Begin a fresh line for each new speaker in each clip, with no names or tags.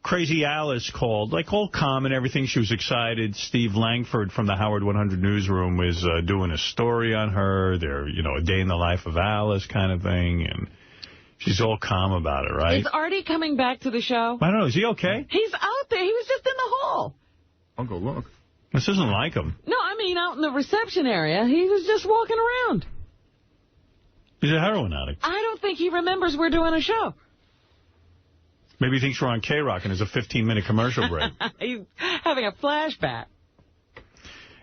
Crazy Alice called, like all calm and everything. She was excited. Steve Langford from the Howard 100 newsroom was doing a story on her. They're, a day in the life of Alice kind of thing. And she's all calm about it, right?
Is Artie coming back to the show?
I don't know. Is he okay?
He's out there. He was just in the hall.
I'll go look.
This isn't like him.
No, I mean out in the reception area. He was just walking around.
He's a heroin addict.
I don't think he remembers we're doing a show.
Maybe he thinks we're on K-Rock and there's a 15-minute commercial break.
He's having a flashback.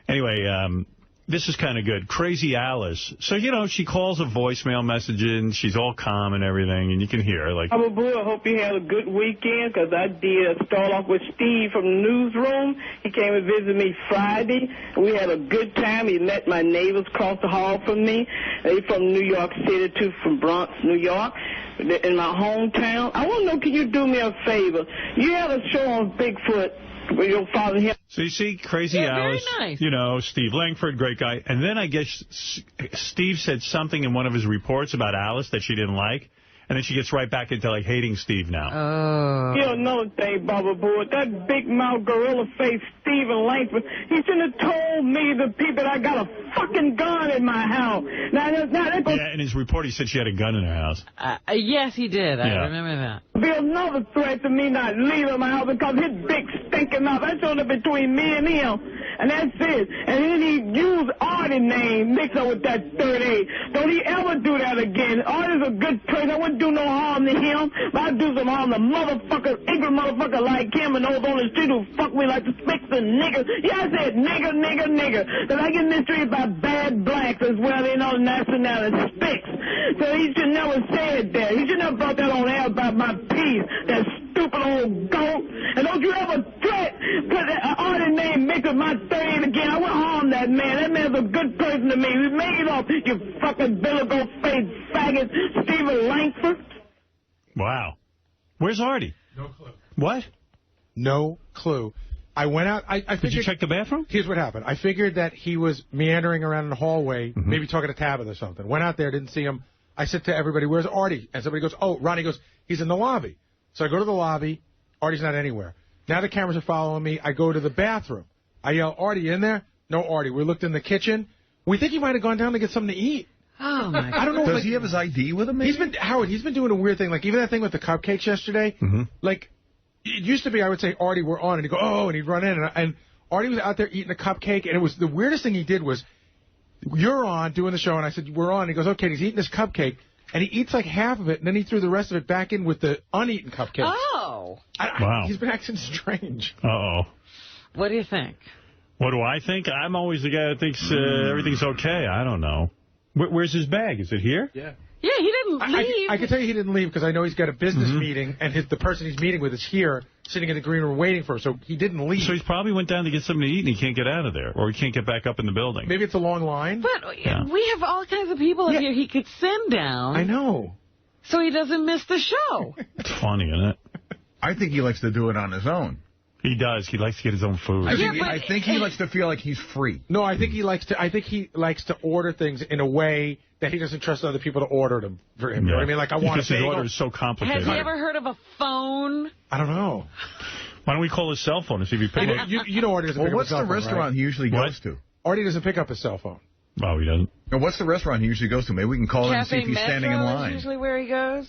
Anyway, this is kind of good. Crazy Alice. So, she calls a voicemail message in. She's all calm and everything, and you can hear her. Like,
I hope you had a good weekend, because I did. Start off with Steve from the newsroom. He came and visited me Friday. We had a good time. He met my neighbors across the hall from me. They from New York City, too, from Bronx, New York, in my hometown. I want to know, can you do me a favor? You had a show on Bigfoot. Your father here.
So you see, Crazy Alice,
very nice.
Steve Langford, great guy. And then I guess Steve said something in one of his reports about Alice that she didn't like. And then she gets right back into, like, hating Steve now.
Another thing, Baba Boy, that big mouth gorilla face Stephen Langford, he shouldn't have told me, the people, that I got a fucking gun in my house. Now
yeah, in his report he said she had a gun in her house.
Yes, he did. I remember that.
Be another threat to me not leaving my house because his big stinking mouth, that's only between me and him. And that's it. And then he used Artie's name mixed up with that 38. Don't he ever do that again. Artie's a good person. I wouldn't do no harm to him, but I'd do some harm to motherfuckers, ignorant motherfucker like him and those on the street who fuck me like the spicks and niggas. Yeah, I said nigger. Because I get in this street by bad blacks as well. They know the nationality spicks. So he should never say it there. He should never brought that on air about my peace. That stupid old goat. And don't you ever threat, because Artie's name mixed with my 38 again. I wouldn't harm that man. That man's a good person to me. We made it up, you fucking billigo-faced faggot Stephen Langford.
Wow. Where's Artie?
No clue.
What?
No clue. I went out. I figured,
did you check the bathroom?
Here's what happened. I figured that he was meandering around in the hallway, maybe talking to Tabitha or something. Went out there, didn't see him. I said to everybody, where's Artie? And somebody goes, oh, Ronnie goes, he's in the lobby. So I go to the lobby. Artie's not anywhere. Now the cameras are following me. I go to the bathroom. I yell, Artie, in there? No Artie. We looked in the kitchen. We think he might have gone down to get something to eat.
Oh, my God.
I don't know.
Does he have his ID with him? Maybe?
Howard, he's been doing a weird thing. Like, even that thing with the cupcakes yesterday. Like, it used to be I would say, Artie, we're on. And he'd go, oh, and he'd run in. And Artie was out there eating a cupcake. And it was the weirdest thing he did was, you're on doing the show. And I said, we're on. And he goes, okay. And he's eating this cupcake. And he eats like half of it. And then he threw the rest of it back in with the uneaten cupcakes.
Oh.
Wow.
He's been acting strange.
Uh-oh.
What do you think?
What do I think? I'm always the guy that thinks everything's okay. I don't know. Where's his bag? Is it here?
Yeah.
Yeah, he didn't leave.
I can tell you he didn't leave because I know he's got a business meeting, and the person he's meeting with is here, sitting in the green room waiting for him, so he didn't leave.
So he probably went down to get something to eat, and he can't get out of there, or he can't get back up in the building.
Maybe it's a long line.
But we have all kinds of people up here he could send down.
I know.
So he doesn't miss the show.
It's funny, isn't it?
I think he likes to do it on his own.
He does. He likes to get his own food.
I think he likes to feel like he's free.
No, I think he likes to order things in a way that he doesn't trust other people to order them for him. You know what I mean? Like, I want
because his order is so complicated.
Has he ever heard of a phone?
I don't know.
Why don't we call his cell phone and see if he picks up?
You know Artie doesn't pick up his cell phone,
what's the restaurant he usually goes to?
Artie doesn't pick up his cell phone.
Oh, he doesn't?
Now, what's the restaurant he usually goes to? Maybe we can call him and see if he's standing in line.
Is usually where he goes.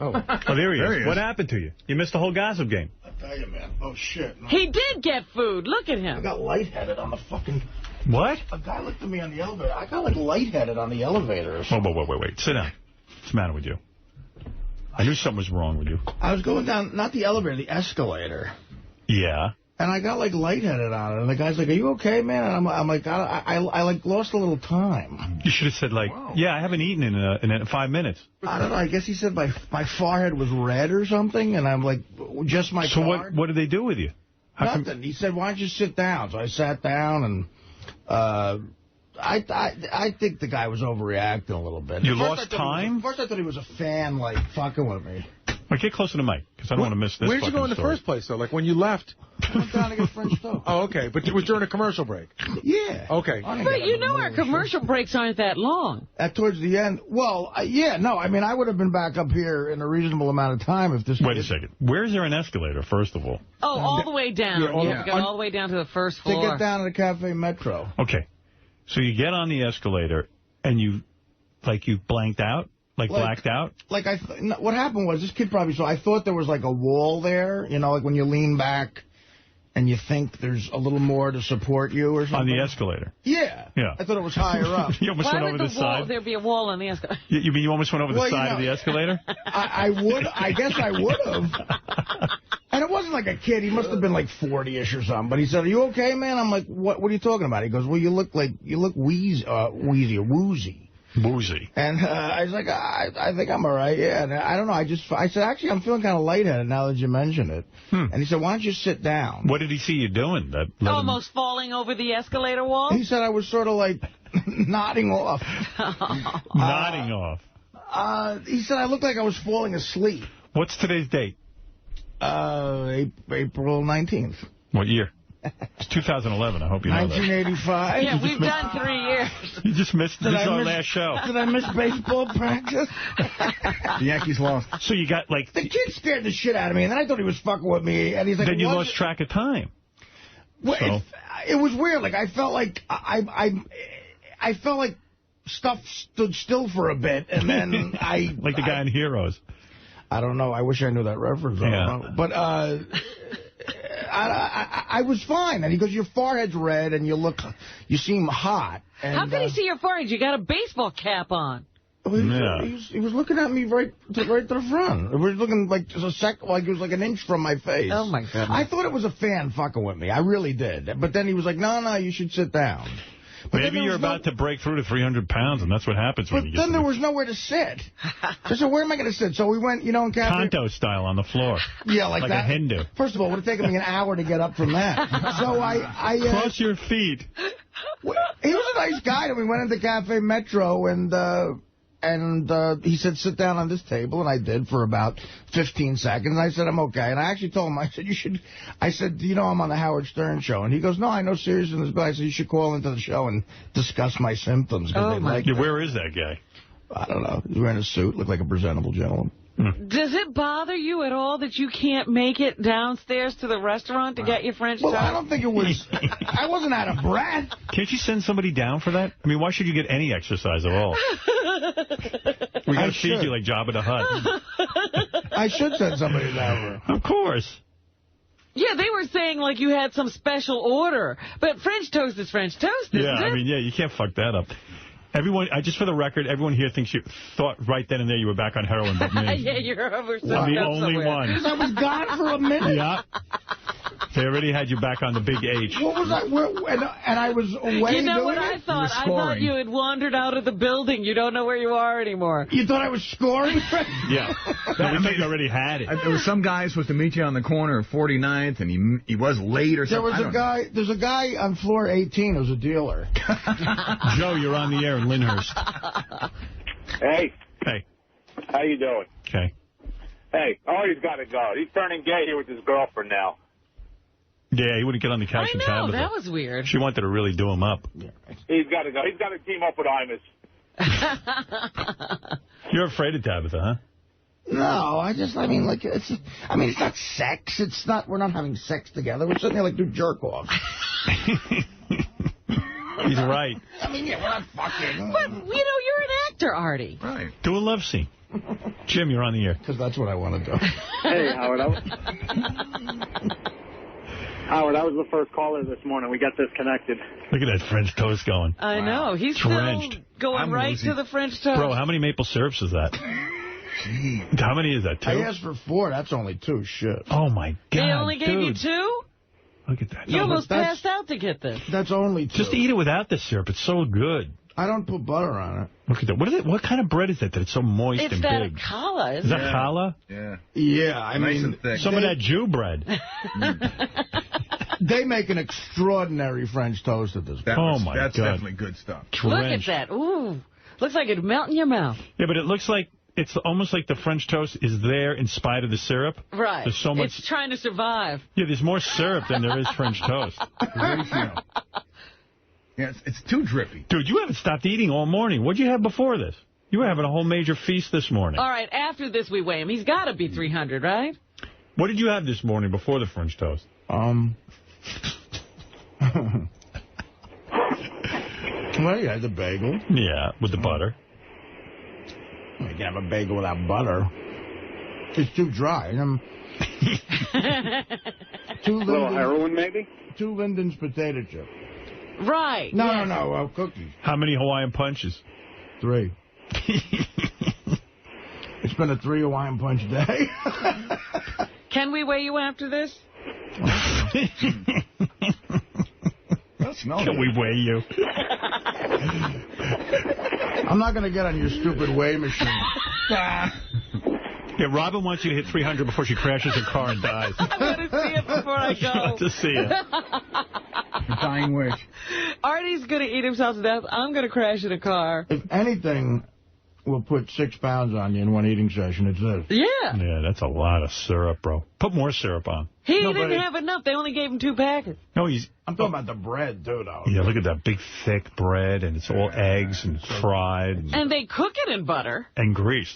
Oh, there he is. What happened to you? You missed the whole gossip game.
I tell you, man. Oh, shit. No.
He did get food. Look at him.
I got lightheaded on the fucking...
What?
A guy looked at me on the elevator. I got, like, lightheaded on the elevator or something.
Wait. Sit down. What's the matter with you? I knew something was wrong with you.
I was going down, not the elevator, the escalator.
Yeah.
And I got, like, lightheaded on it. And the guy's like, are you okay, man? And I'm like, I like, lost a little time.
You should have said, like, yeah, I haven't eaten in 5 minutes.
I don't know. I guess he said my forehead was red or something. And I'm like, just my card?
What did they do with you?
Nothing. He said, why don't you sit down? So I sat down, and I think the guy was overreacting a little bit.
You lost time?
First I thought he was a fan, like, fucking with me.
Get closer to Mike, because I don't want to miss this.
Where'd you go in the first place, though? Like, when you left,
Went down to get French toast.
Oh, okay. But it was during a commercial break?
Yeah.
Okay.
But you know our commercial breaks aren't that long.
Towards the end. Well, yeah, no. I mean, I would have been back up here in a reasonable amount of time if this...
Wait a second. Where's there an escalator, first of all?
Oh, all the way down.
Yeah,
you have to go all the way down to the first floor.
To get down to the Cafe Metro.
Okay. So you get on the escalator, and you blanked out? Like blacked out?
What happened was, this kid probably saw, I thought there was like a wall there, you know, like when you lean back and you think there's a little more to support you or something.
On the escalator?
Yeah.
Yeah.
I thought it was higher up.
You almost went over the side?
Why would there be a wall on the escalator?
You mean you almost went over the side of the escalator?
I guess I would have. And it wasn't like a kid. He must have been like 40-ish or something. But he said, "Are you okay, man?" I'm like, "What are you talking about?" He goes, "Well, you look wheezy or woozy."
Woozy.
And I was like, I think I'm all right, yeah. And I don't know, I said, actually, I'm feeling kind of lightheaded now that you mention it. And he said, why don't you sit down?
What did he see you doing?
Almost falling over the escalator wall?
He said I was sort of like nodding off.
Nodding off.
He said I looked like I was falling asleep.
What's today's date?
April 19th.
What year? It's 2011. I hope you know
1985.
Yeah, we've done 3 years.
You just missed our last show.
Did I miss baseball practice?
The Yankees lost.
So you got like...
The kid scared the shit out of me, and then I thought he was fucking with me. And he's like,
then you lost track of time.
Well, so. It was weird. Like, I felt like... I felt like stuff stood still for a bit, and then I...
Like the guy in Heroes.
I don't know. I wish I knew that reference.
Yeah.
But... I was fine. And he goes, your forehead's red and you seem hot. And,
how can he see your forehead? You got a baseball cap on.
He was looking at me right to the front. It was looking like it was like an inch from my face.
Oh, my goodness.
I thought it was a fan fucking with me. I really did. But then he was like, no, you should sit down. But
maybe you're about to break through to 300 pounds, and that's what happens when you get
But then there was nowhere to sit. So where am I going to sit? So we went, in Cafe...
Kanto style on the floor.
Yeah, like that.
Like a Hindu.
First of all, it would have taken me an hour to get up from that. So I
cross your feet.
He was a nice guy, and we went into Cafe Metro, and he said, sit down on this table, and I did for about 15 seconds. I said, I'm okay. And I actually told him, I said, I'm on the Howard Stern show. And he goes, no, I know Sirius and this guy. I said, you should call into the show and discuss my symptoms.
Where is that guy?
I don't know. He's wearing a suit, looked like a presentable gentleman.
Does it bother you at all that you can't make it downstairs to the restaurant to get your French toast?
Well, I don't think it was... I wasn't out of breath.
Can't you send somebody down for that? I mean, why should you get any exercise at all? We got to feed you like Jabba the Hutt.
I should send somebody down.
Of course.
Yeah, they were saying like you had some special order. But French toast is French toast, isn't it?
I mean, you can't fuck that up. Everyone, just for the record, everyone here thinks you thought right then and there you were back on heroin, but me.
Yeah, you're over
I'm the only one.
Because I was gone for a minute.
Yeah. They already had you back on the big H.
What was I? And I was away.
You know what I thought? I thought you had wandered out of the building. You don't know where you are anymore.
You thought I was scoring?
Yeah. No, we thought you already had it.
There was some guy supposed to meet you on the corner of 49th, and he was late or something.
There's a guy on floor 18 who's a dealer.
Joe, you're on the air in Lyndhurst.
Hey.
Hey.
How you doing?
Okay.
Hey, Artie's got to go. He's turning gay here with his girlfriend now.
Yeah, he wouldn't get on the couch and Tabitha.
That was weird.
She wanted to really do him up.
He's got to go. He's got to team up with Imus.
You're afraid of Tabitha, huh?
No, it's not sex. It's not, we're not having sex together. We're sitting there like two jerk-offs.
He's right.
I mean, yeah, we're not fucking.
But, you're an actor, Artie.
Right.
Do a love scene. Jim, you're on the air.
Because that's what I want to do.
Hey, Howard. Howard, I was the first caller this morning. We got disconnected.
Look at that French toast going.
I know. He's
drenched.
Still going right to the French toast.
Bro, how many maple syrups is that? Jeez. How many is that, 2?
I asked for 4. That's only 2. Shit.
Oh, my God.
They only gave you 2?
Look at that.
You almost passed out to get this.
That's only 2.
Just eat it without the syrup. It's so good.
I don't put butter on it.
Look at that. What is it? What kind of bread is that it's so moist and big?
It's that challah, isn't
it? Is that challah?
Yeah.
Yeah, I mean,
some of that Jew bread.
They make an extraordinary French toast at this point.
That's definitely good stuff.
Drenched.
Look at that. Ooh. Looks like it'd melt in your mouth.
Yeah, but it looks like it's almost like the French toast is there in spite of the syrup.
Right.
There's so much.
It's trying to survive.
Yeah, there's more syrup than there is French toast.
Yeah, it's too drippy.
Dude, you haven't stopped eating all morning. What'd you have before this? You were having a whole major feast this morning.
All right, after this we weigh him. He's got to be 300, right?
What did you have this morning before the French toast?
Well, you had the bagel.
Yeah, with the butter.
You can have a bagel without butter. It's too dry.
A little heroin, maybe?
2 Linden's potato chips.
Right.
No, cookies.
How many Hawaiian punches?
3. It's been a 3 Hawaiian punch day.
Can we weigh you after this?
Can we weigh you?
I'm not going to get on your stupid weigh machine.
Yeah, Robin wants you to hit 300 before she crashes her car and dies.
I'm going to see it before I go.
She wants to see it.
Your dying wish.
Artie's going to eat himself to death. I'm going to crash in a car.
If anything will put 6 pounds on you in one eating session, it's this.
Yeah.
Yeah, that's a lot of syrup, bro. Put more syrup on.
He didn't have enough. They only gave him 2 packets.
No,
I'm talking about the bread, too, though.
Yeah, look at that big, thick bread, and it's all eggs and fried.
And they cook it in butter.
And grease.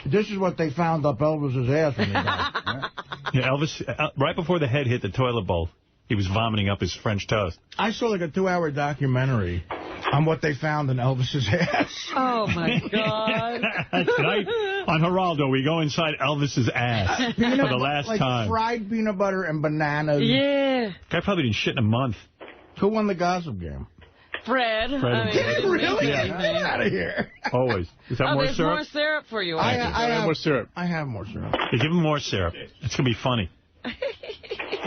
This is what they found up Elvis's ass when he died.
Yeah, Elvis, right before the head hit the toilet bowl, he was vomiting up his French toast.
I saw like a 2-hour documentary on what they found in Elvis's ass.
Oh, my God.
Tonight on Geraldo, we go inside Elvis's ass for the last time.
Fried peanut butter and bananas.
Yeah.
Guy probably didn't shit in a month.
Who won the gossip game?
Fred.
Did
he really?
Yeah.
Get out of here.
Always. Is that more
there's
syrup?
more syrup for you.
I have
more syrup.
I have more syrup.
Yeah, give him more syrup. It's going to be funny.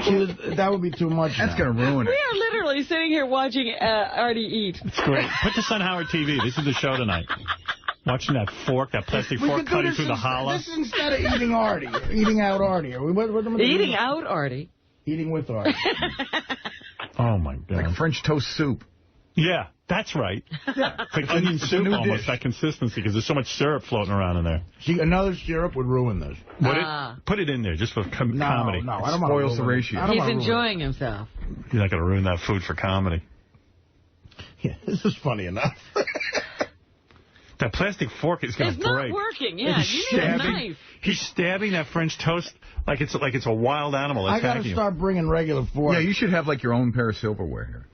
See, that would be too much.
That's going to ruin it.
We are literally sitting here watching Artie eat.
It's great. Put this on Howard TV. This is the show tonight. Watching that fork, that plastic fork cutting through the hollow.
This is instead of eating Artie. Eating out Artie.
Eating out Artie?
Eating with Artie.
Oh, my God.
Like French toast soup.
Yeah, that's right. Yeah. It's like onion soup almost, that consistency, because there's so much syrup floating around in there.
See, another syrup would ruin this.
Put it in there just for comedy.
No, I don't want to
spoils the ratio.
He's enjoying himself.
You're not going to ruin that food for comedy.
Yeah, this is funny enough.
That plastic fork is going to break.
It's not working. Yeah, you need a knife.
He's stabbing that French toast like it's a wild animal.
I got to start bringing regular forks.
Yeah, you should have like your own pair of silverware here.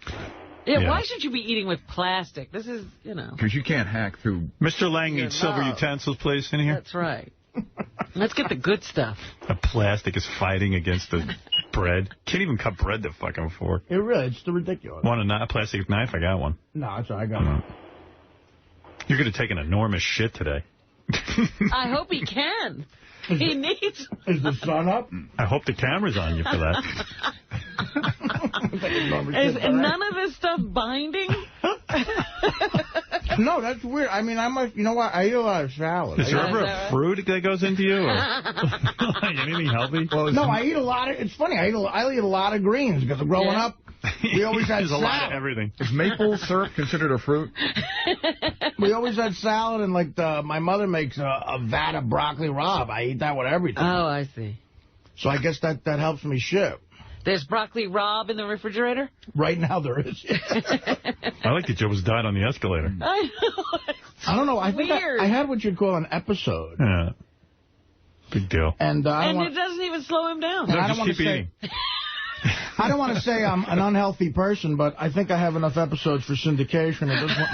Yeah, why should you be eating with plastic? This is,
Because you can't hack through.
Mr. Lange needs silver utensils, please, in here.
That's right. Let's get the good stuff.
The plastic is fighting against the bread. Can't even cut bread with a fucking fork.
It's ridiculous.
Want a plastic knife? I got one.
No, that's all right. I got one.
You're going to take an enormous shit today.
I hope he can. He needs...
Is the sun up?
I hope the camera's on you for that.
Is none of this stuff binding?
No, that's weird. I mean, you know what? I eat a lot of salad.
Is there ever a fruit that goes into you? Or anything healthy?
No, I eat a lot of... It's funny. I eat a lot of greens because growing up, we always had salad.
A lot of everything.
Is maple syrup considered a fruit?
We always had salad, and my mother makes a vat of broccoli rabe. I eat that with everything.
Oh, I see.
So I guess that helps me shit.
There's broccoli rabe in the refrigerator?
Right now there is.
I like that Joe was died on the escalator.
I know.
I don't know. I think
weird.
I had what you'd call an episode.
Yeah. Big deal.
And
it doesn't even slow him down.
No, just keep eating.
I don't want to say I'm an unhealthy person, but I think I have enough episodes for syndication at this point.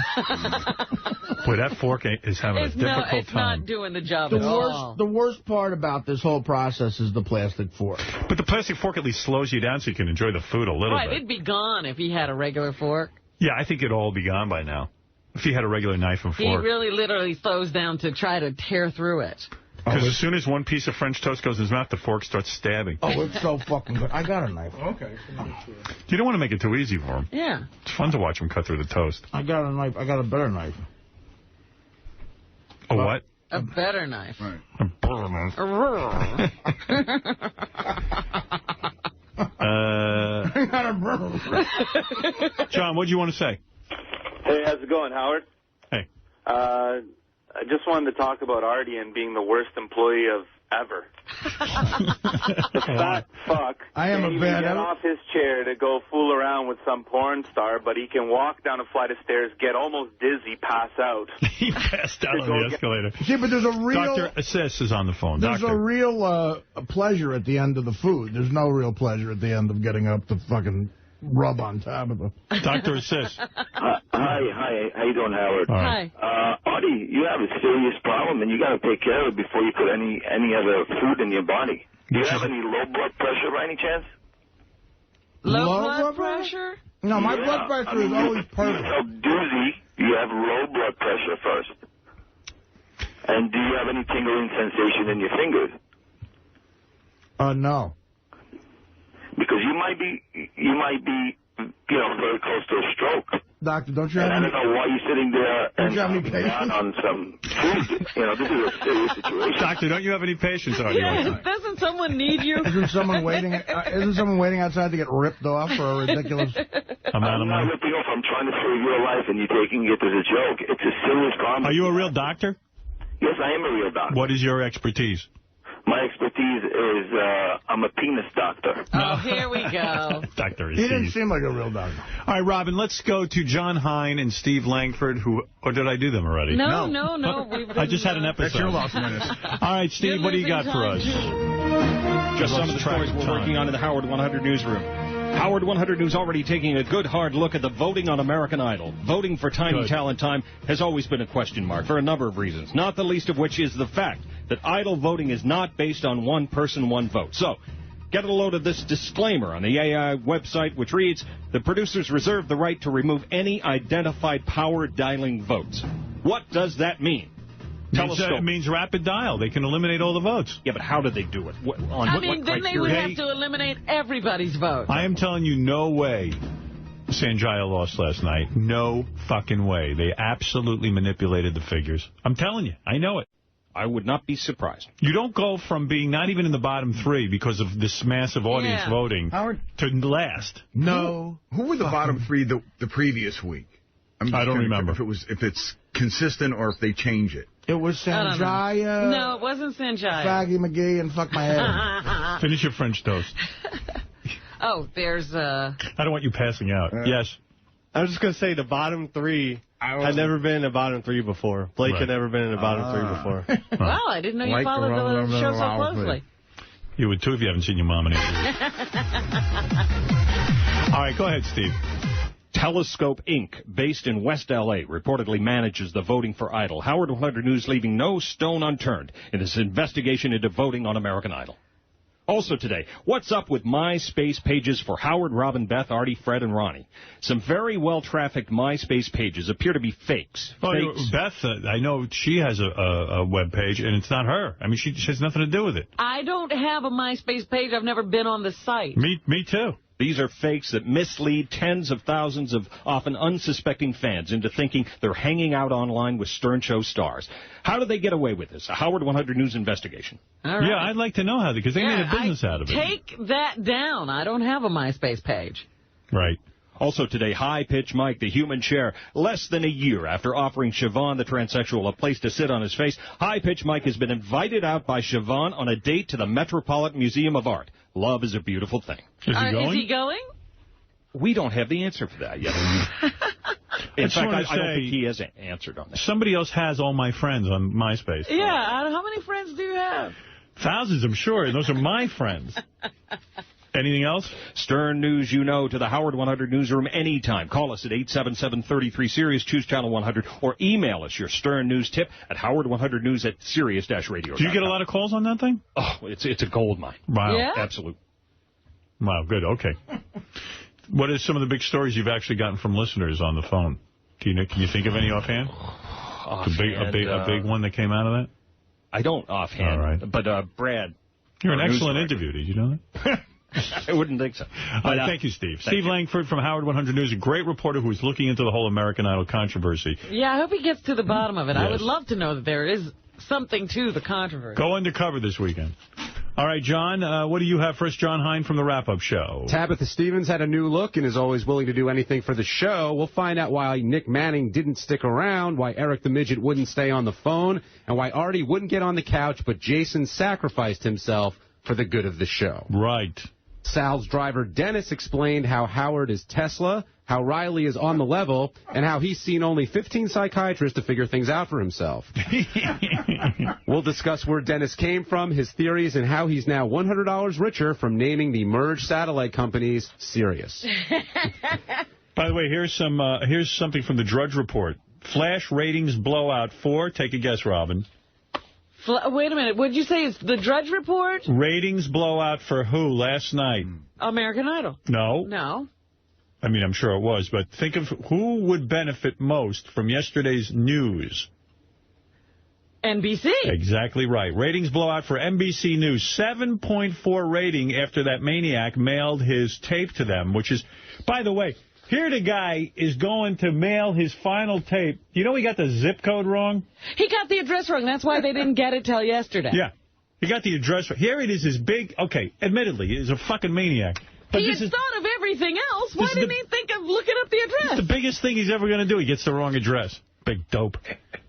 Boy, that fork is having a difficult time.
It's not doing the job at all.
The worst part about this whole process is the plastic fork.
But the plastic fork at least slows you down so you can enjoy the food a little bit.
Right, it'd be gone if he had a regular fork.
Yeah, I think it'd all be gone by now. If he had a regular knife and fork.
He really literally slows down to try to tear through it.
Because as soon as one piece of French toast goes in his mouth, the fork starts stabbing.
Oh, it's so fucking good. I got a knife.
Okay.
You don't want to make it too easy for him.
Yeah.
It's fun to watch him cut through the toast.
I got a knife. I got a better knife.
A what?
A better knife.
Right.
A better knife.
I got a better.
John, what do you want to say?
Hey, how's it going, Howard?
Hey.
I just wanted to talk about Artie and being the worst employee of ever. The fat fuck can't even get off his chair to go fool around with some porn star, but he can walk down a flight of stairs, get almost dizzy, pass out.
He passed out on the escalator.
See, but there's a real...
Dr. Assess is on the phone.
There's a real pleasure at the end of the food. There's no real pleasure at the end of getting up to fucking rub on top of them.
Dr. Assess.
Hi. How you doing, Howard?
Hi.
Artie, you have a serious problem, and you got to take care of it before you put any other food in your body. Do you have any low blood pressure by any chance?
Low blood pressure?
No, my blood pressure is always perfect.
You feel dizzy. You have low blood pressure first. And do you have any tingling sensation in your fingers?
No.
Because you might be, very close to a stroke.
Doctor, don't you have
I don't know why you're sitting there
and
down on some food. This is a serious situation.
Doctor, don't you have any patience on you?
Yeah, doesn't someone need you?
Isn't someone waiting outside to get ripped off for a ridiculous
amount of money?
I'm not ripping off. I'm trying to save your life, and you're taking it as a joke. It's a serious problem.
Are you a real doctor?
Yes, I am a real doctor.
What is your expertise?
My expertise is I'm a penis doctor.
Oh, here we go.
Doctor,
he didn't seem like a real doctor.
All right, Robin, let's go to John Hein and Steve Langford, or did I do them already?
No.
I just had an episode.
That's your lost minutes.
All right, Steve, what do you got for us?
Just some of the stories we're working on in the Howard 100 newsroom. Howard 100 News already taking a good hard look at the voting on American Idol. Voting for Tiny Talent Time has always been a question mark for a number of reasons, not the least of which is the fact that Idol voting is not based on one person, one vote. So, get a load of this disclaimer on the AI website, which reads, the producers reserve the right to remove any identified power-dialing votes. What does that mean?
It means rapid dial. They can eliminate all the votes.
Yeah, but how do they do it?
Then they would have to eliminate everybody's vote.
I am telling you, no way Sanjaya lost last night. No fucking way. They absolutely manipulated the figures. I'm telling you. I know it.
I would not be surprised.
You don't go from being not even in the bottom three because of this massive audience voting to last.
No. Who were the bottom three the previous week?
I don't remember.
If it's consistent or if they change it.
It was Sanjaya.
No, it wasn't Sanjaya.
Faggy McGee and fuck my head.
Finish your French toast.
There's
I don't want you passing out. Yes.
I was just going to say the bottom three. I'd never been in the bottom three before. Blake had never been in the bottom three before.
Wow, I didn't know you followed the show so closely.
You would too if you haven't seen your mom in 8 years. All right, go ahead, Steve.
Telescope Inc., based in West L.A., reportedly manages the voting for Idol. Howard 100 News leaving no stone unturned in this investigation into voting on American Idol. Also today, what's up with MySpace pages for Howard, Robin, Beth, Artie, Fred, and Ronnie? Some very well-trafficked MySpace pages appear to be fakes.
Beth, I know she has a web page, and it's not her. I mean, she has nothing to do with it.
I don't have a MySpace page. I've never been on the site.
Me too.
These are fakes that mislead tens of thousands of often unsuspecting fans into thinking they're hanging out online with Stern Show stars. How do they get away with this? A Howard 100 News investigation.
All right.
Yeah, I'd like to know how, because they made a business out of it.
Take that down. I don't have a MySpace page.
Right.
Also today, High Pitch Mike, the human chair, less than a year after offering Siobhan, the transsexual, a place to sit on his face, High Pitch Mike has been invited out by Siobhan on a date to the Metropolitan Museum of Art. Love is a beautiful thing.
Is he going?
Is he going?
We don't have the answer for that yet. In fact, I don't think he has answered on that.
Somebody else has all my friends on MySpace.
Yeah, how many friends do you have?
Thousands, I'm sure, and those are my friends. Anything else?
Stern News, you know, to the Howard 100 newsroom anytime. Call us at 877-33-SIRIUS, choose channel 100, or email us your Stern News tip at Howard100News at Sirius-radio.
Do you get a lot of calls on that thing?
Oh, it's a gold mine.
Wow.
Yeah?
Absolute.
Wow, good, okay. What are some of the big stories you've actually gotten from listeners on the phone? Can you think of any offhand? A big one that came out of that?
I don't offhand. All right. But Brad.
You're an excellent interview. Did you know that?
I wouldn't think so.
But, thank you, Steve. Steve Langford from Howard 100 News, a great reporter who is looking into the whole American Idol controversy.
Yeah, I hope he gets to the bottom of it.
Yes.
I would love to know that there is something to the controversy.
Go undercover this weekend. All right, John, what do you have for us, John Hein, from the wrap-up show?
Tabitha Stevens had a new look and is always willing to do anything for the show. We'll find out why Nick Manning didn't stick around, why Eric the Midget wouldn't stay on the phone, and why Artie wouldn't get on the couch, but Jason sacrificed himself for the good of the show.
Right.
Sal's driver Dennis explained how Howard is Tesla, how Riley is on the level, and how he's seen only 15 psychiatrists to figure things out for himself. We'll discuss where Dennis came from, his theories, and how he's now $100 richer from naming the merged satellite companies Sirius.
By the way, here's something from the Drudge Report. Flash ratings blowout 4. Take a guess, Robin.
Wait a minute. What did you say? It's the Drudge Report?
Ratings blowout for who last night?
American Idol.
No.
No.
I mean, I'm sure it was, but think of who would benefit most from yesterday's news.
NBC.
Exactly right. Ratings blowout for NBC News. 7.4 rating after that maniac mailed his tape to them, which is, by the way, here the guy is going to mail his final tape. You know he got the zip code wrong?
He got the address wrong. That's why they didn't get it till yesterday.
Yeah. He got the address wrong. Here it is, his big, okay, admittedly, he's a fucking maniac. But
he had thought of everything else. Why didn't he think of looking up the address?
It's the biggest thing he's ever going to do. He gets the wrong address. Big dope.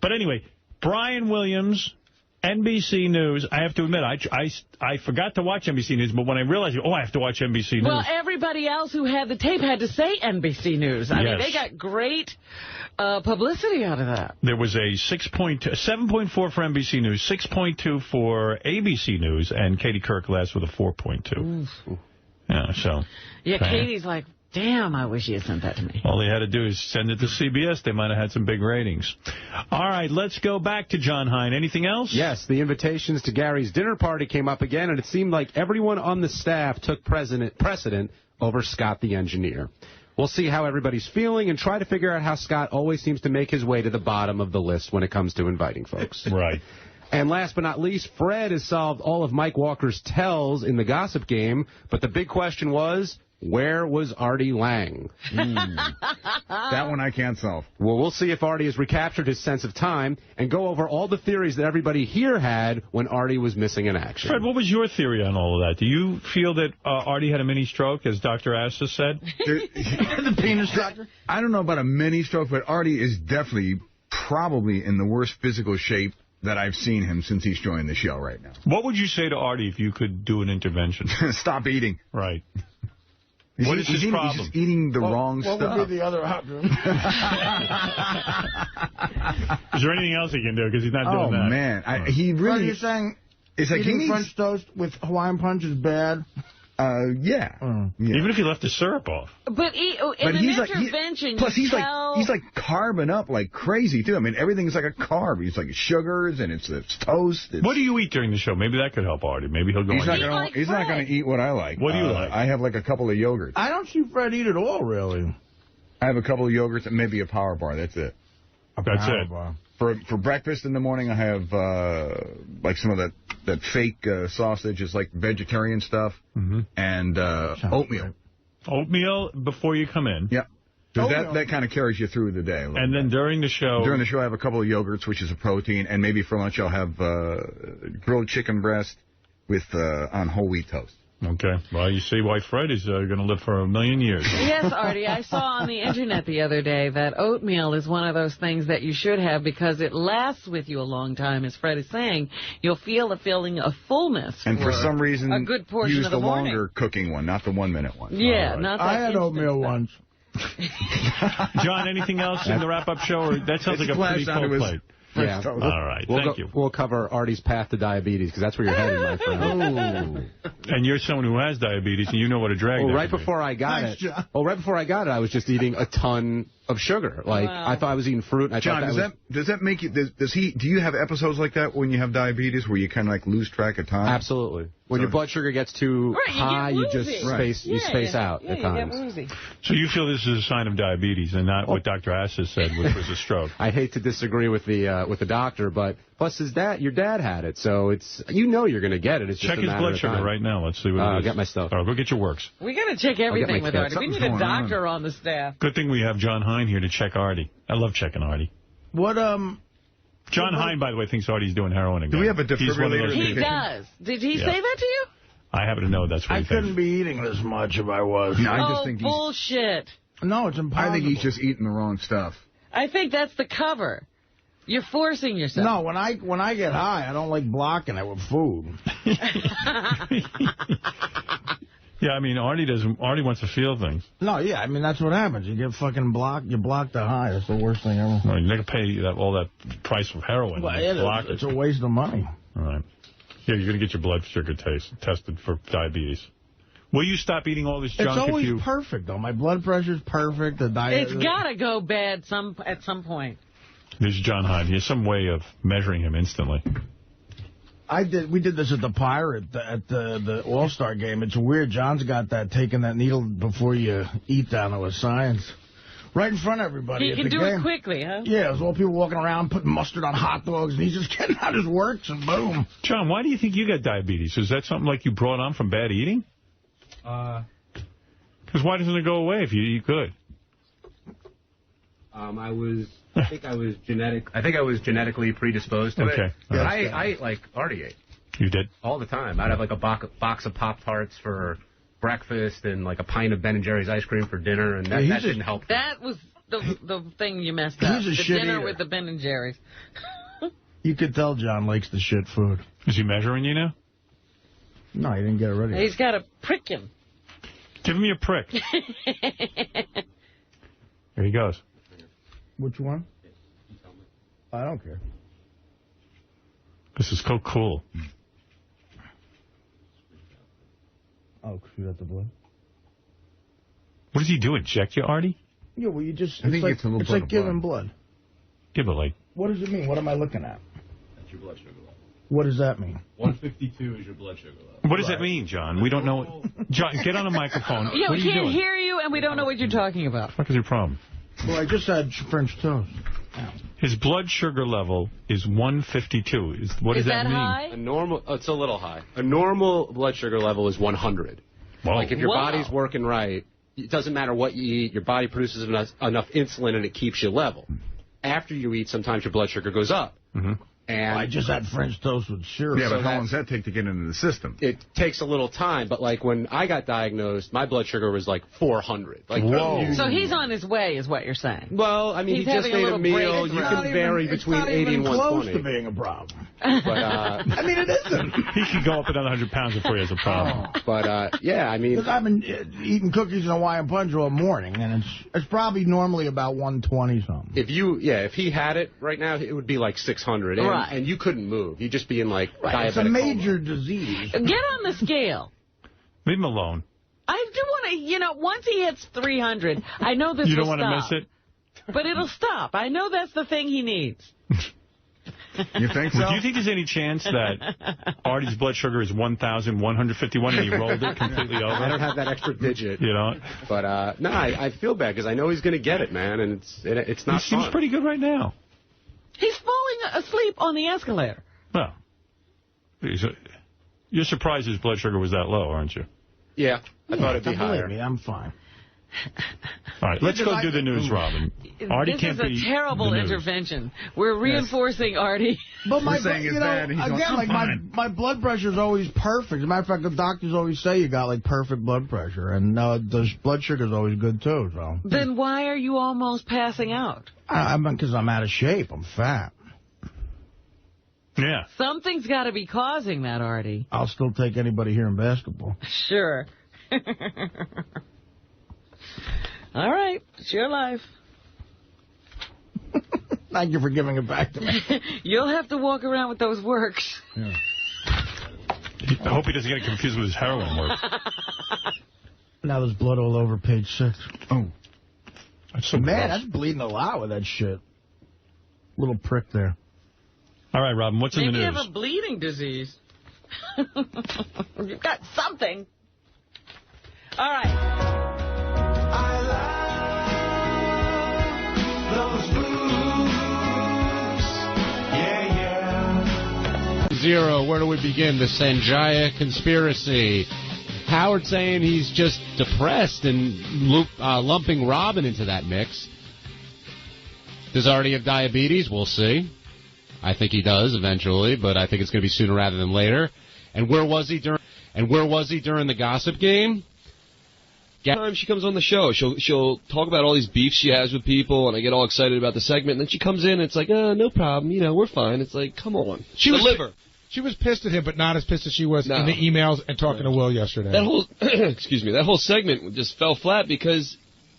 But anyway, Brian Williams, NBC News. I have to admit, I forgot to watch NBC News, but when I realized, I have to watch NBC News.
Well, everybody else who had the tape had to say NBC News. I mean, they got great publicity out of that.
There was a 7.4 for NBC News, 6.2 for ABC News, and Katie Kirk last with a 4.2. Yeah, so.
Yeah, Katie's like, damn, I wish you had sent that to me.
All they had to do is send it to CBS. They might have had some big ratings. All right, let's go back to John Hein. Anything else?
Yes, the invitations to Gary's dinner party came up again, and it seemed like everyone on the staff took precedent over Scott the engineer. We'll see how everybody's feeling and try to figure out how Scott always seems to make his way to the bottom of the list when it comes to inviting folks.
Right.
And last but not least, Fred has solved all of Mike Walker's tells in the gossip game, but the big question was, where was Artie Lange?
That one I can't solve.
Well, we'll see if Artie has recaptured his sense of time and go over all the theories that everybody here had when Artie was missing in action.
Fred, what was your theory on all of that? Do you feel that Artie had a mini stroke, as Dr. Assis said?
The penis doctor?
I don't know about a mini stroke, but Artie is definitely probably in the worst physical shape that I've seen him since he's joined the show right now.
What would you say to Artie if you could do an intervention?
Stop eating.
Right. What is his problem?
He's just eating the wrong stuff.
What would be the other option?
Is there anything else he can do? Because he's not doing that.
Oh, man. He really...
What are you saying?
It's like
eating French toast with Hawaiian punch is bad?
Yeah.
Even if he left the syrup off.
But in an intervention,
plus he's like carbing up like crazy too. I mean, everything's like a carb. He's like sugars and it's toast.
What do you eat during the show? Maybe that could help Artie. Maybe he'll go.
He's not going to eat what I like.
What do you like?
I have like a couple of yogurts.
I don't see Fred eat at all, really.
I have a couple of yogurts and maybe a power bar. That's it.
That's it.
Bar. For breakfast in the morning, I have like some of that fake sausage. It's like vegetarian stuff. And oatmeal.
Oatmeal before you come in?
Yeah. That kind of carries you through the day.
And then during the show?
During the show, I have a couple of yogurts, which is a protein. And maybe for lunch, I'll have grilled chicken breast with on whole wheat toast.
Okay. Well, you see why Fred is going to live for 1,000,000 years.
Yes, Artie. I saw on the Internet the other day that oatmeal is one of those things that you should have because it lasts with you a long time, as Fred is saying. You'll feel a feeling of fullness.
And for some reason,
a good portion
use
of the morning.
longer cooking one, not the 1-minute one.
Yeah, not that
I had oatmeal once.
John, anything else in the wrap-up show? Or that sounds like a pretty full plate.
Yeah.
All right. Thank you.
We'll cover Artie's path to diabetes, because that's where you're headed, my friend.
And you're someone who has diabetes, and you know what a drag
right before I got it. Well, right before I got it, I was just eating a ton of sugar. Like, I thought I was eating fruit. And
John, does that make you... Do you have episodes like that when you have diabetes, where you kind of like lose track of time?
Absolutely. When your blood sugar gets too high, you just space out at times.
So you feel this is a sign of diabetes and not what Dr. Assis said, which was a stroke.
I hate to disagree with the doctor, but plus your dad had it, so it's you're going to get it. It's
check
just
his blood sugar right now. Let's see what it is.
I'll get my stuff.
All right, go get your works.
We got to check everything with Artie. We need a doctor on the staff.
Good thing we have John Hein here to check Artie. I love checking Artie.
What
John Hein, by the way, thinks Artie's doing heroin again.
Do we have a defibrillator?
He does. Did he say that to you?
I happen to know that's what he thinks.
I couldn't be eating this much if I was.
No, I just think he's...
bullshit.
No, it's impossible.
I think he's just eating the wrong stuff.
I think that's the cover. You're forcing yourself.
No, when I get high, I don't like blocking it with food.
Yeah, I mean, Artie wants to feel things.
No, yeah, I mean, that's what happens. You get fucking blocked. You block the high. That's the worst thing ever.
Well, you're going to pay all that price for heroin.
Well, it's a waste of money.
All right. Yeah, you're going to get your blood sugar tested for diabetes. Will you stop eating all this junk?
It's always perfect, though. My blood pressure's perfect. The diet.
It's got to go bad at some point.
There's John Hein. He has some way of measuring him instantly.
We did this at the Pirate at the All-Star game. It's weird. John's got that, taking that needle before you eat down to a science. Right in front of everybody.
He can do it quickly, huh?
Yeah, there's all people walking around putting mustard on hot dogs, and he's just getting out his works, and boom.
John, why do you think you got diabetes? Is that something like you brought on from bad eating? Because why doesn't it go away if you eat good?
I think I was genetically predisposed to it.
Yeah.
I ate like Artie ate.
You did?
All the time. I'd have like a box of Pop-Tarts for breakfast and like a pint of Ben & Jerry's ice cream for dinner, and that didn't help.
That was the thing you messed up.
He's a
the
shit
dinner
eater.
with the Ben & Jerry's.
You could tell John likes the shit food.
Is he measuring you now?
No, he didn't get it ready.
He's got to prick him.
Give him your prick. Here he goes.
Which one? I don't care.
This is so cool.
Oh, shoot at the blood.
What does he do, inject you, Artie?
Yeah, well, you just...
I think it's like
giving blood.
Yeah, but like...
What does it mean? What am I looking at?
That's your blood sugar level.
What does that mean?
152 is your blood sugar level.
What does that mean, John? We don't know... John, get on a microphone.
Yeah,
what
we can't hear you, and we don't know what you're talking about.
What the fuck is your problem?
Well, I just had French toast.
His blood sugar level is 152. What does that mean?
High?
It's a little high. A normal blood sugar level is 100.
Whoa.
Like if your body's working right, it doesn't matter what you eat, your body produces enough insulin and it keeps you level. After you eat, sometimes your blood sugar goes up.
Mm-hmm.
And
I just had French toast with syrup.
Yeah, but how long does that take to get into the system?
It takes a little time, but like when I got diagnosed, my blood sugar was like 400. Like,
whoa.
So he's on his way, is what you're saying.
Well, I mean, he just ate a meal. You can vary between 80 and 120.
It's not even close to being a problem.
But,
I mean, it isn't.
He could go up another 100 pounds before he has a problem.
But, yeah, I mean...
Because I've been eating cookies and Hawaiian Punch all morning, and it's probably normally about 120-something.
If he had it right now, it would be like 600. And you couldn't move. You'd just be in, like, diabetic
It's a major disease.
Get on the scale.
Leave him alone.
I do want to, once he hits 300, I know this will stop.
You don't want to miss it?
But it'll stop. I know that's the thing he needs.
You think so?
Do you think there's any chance that Artie's blood sugar is 1,151 and he rolled it completely over?
I don't have that extra digit.
You know?
But, no, I feel bad because I know he's going to get it, man, and it's not
He seems pretty good right now.
He's falling asleep on the escalator.
Well, you're surprised his blood sugar was that low, aren't you?
Yeah, I thought it'd be higher.
Me, I'm fine.
All right, let's go do the news, Robin. Artie
this
can't be
is a terrible intervention. We're reinforcing Artie.
But my my blood pressure is always perfect. As a matter of fact, the doctors always say you got like perfect blood pressure, and the blood sugar is always good too. So
then why are you almost passing out?
Because I'm out of shape. I'm fat.
Yeah.
Something's got to be causing that, Artie.
I'll still take anybody here in basketball.
Sure. All right. It's your life.
Thank you for giving it back to me.
You'll have to walk around with those works.
Yeah.
I hope he doesn't get confused with his heroin work.
Now there's blood all over page 6. Oh.
That's so
Man,
gross.
that's bleeding a lot with that shit. Little prick there.
All right, Robin, what's in the news?
Maybe you have a bleeding disease. You've got something. All right.
I love those moves. Yeah, yeah.
Zero, where do we begin? The Sanjaya conspiracy. Howard saying he's just depressed and lumping Robin into that mix. Does Artie have diabetes? We'll see. I think he does eventually, but I think it's going to be sooner rather than later. And where was he during the gossip game?
Time she comes on the show, she'll talk about all these beefs she has with people, and I get all excited about the segment. And then she comes in, and it's like, no problem, we're fine. It's like, come on, deliver.
She was pissed at him, but not as pissed as she was in the emails and talking to Will yesterday.
That whole that whole segment just fell flat because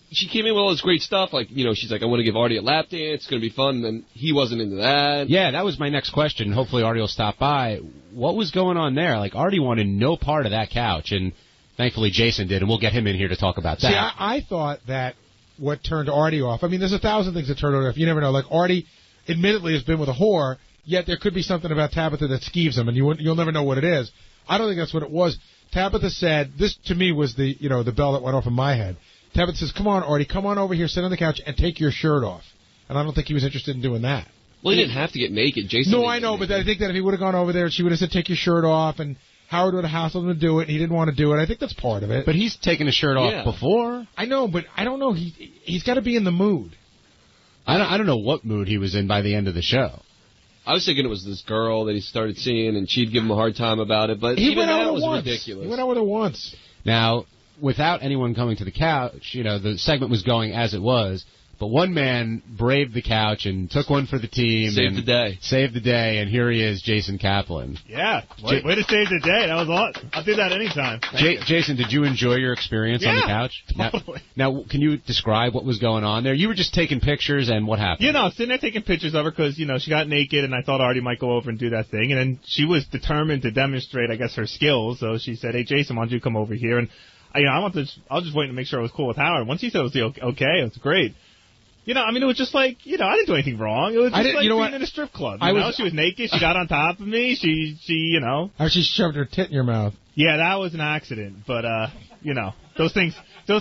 she came in with all this great stuff. Like, she's like, I want to give Artie a lap dance. It's going to be fun. And he wasn't into that.
Yeah, that was my next question. Hopefully Artie will stop by. What was going on there? Like, Artie wanted no part of that couch, and thankfully Jason did, and we'll get him in here to talk about that.
See, I thought that what turned Artie off, I mean, there's 1,000 things that turn Artie off. You never know. Like, Artie admittedly has been with a whore, yet there could be something about Tabitha that skeeves him, and you'll never know what it is. I don't think that's what it was. Tabitha said, this to me was the bell that went off in my head. Tabitha says, come on, Artie, come on over here, sit on the couch, and take your shirt off. And I don't think he was interested in doing that.
Well, he didn't have to get naked. Jason.
No, I know, but I think that if he would have gone over there, she would have said, take your shirt off, and Howard would have hassled him to do it, and he didn't want to do it. I think that's part of it.
But he's taken his shirt off before.
I know, but I don't know. He's got to be in the mood.
I don't know what mood he was in by the end of the show.
I was thinking it was this girl that he started seeing, and she'd give him a hard time about it, but
he went out
that was
once.
ridiculous.
He went out with her once.
Now, without anyone coming to the couch, the segment was going as it was, but one man braved the couch and took one for the team.
Saved
the day, and here he is, Jason Kaplan.
Yeah, way to save the day. That was awesome. I'll do that anytime.
Jason, did you enjoy your experience on the couch?
Totally.
Now, can you describe what was going on there? You were just taking pictures, and what happened?
Sitting there taking pictures of her because, she got naked, and I thought Artie might go over and do that thing. And then she was determined to demonstrate, I guess, her skills. So she said, hey, Jason, why don't you come over here? And, I was just waiting to make sure it was cool with Howard. Once he said it was okay, it was great. It was just like, I didn't do anything wrong. It was just like being in a strip club. She was naked. She got on top of me. She
she shoved her tit in your mouth.
Yeah, that was an accident. But, those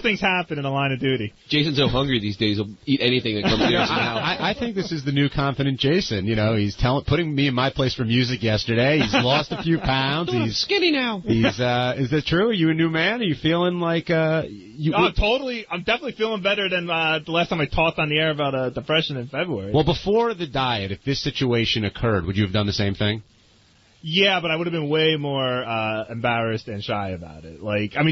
things happen in the line of duty.
Jason's so hungry these days, he'll eat anything that comes near his mouth.
I think this is the new confident Jason. He's putting me in my place for music yesterday. He's lost a few pounds. He's
skinny now.
Is that true? Are you a new man? Are you feeling like
totally. I'm definitely feeling better than the last time I talked on the air about depression in February.
Well, before the diet, if this situation occurred, would you have done the same thing?
Yeah, but I would have been way more embarrassed and shy about it.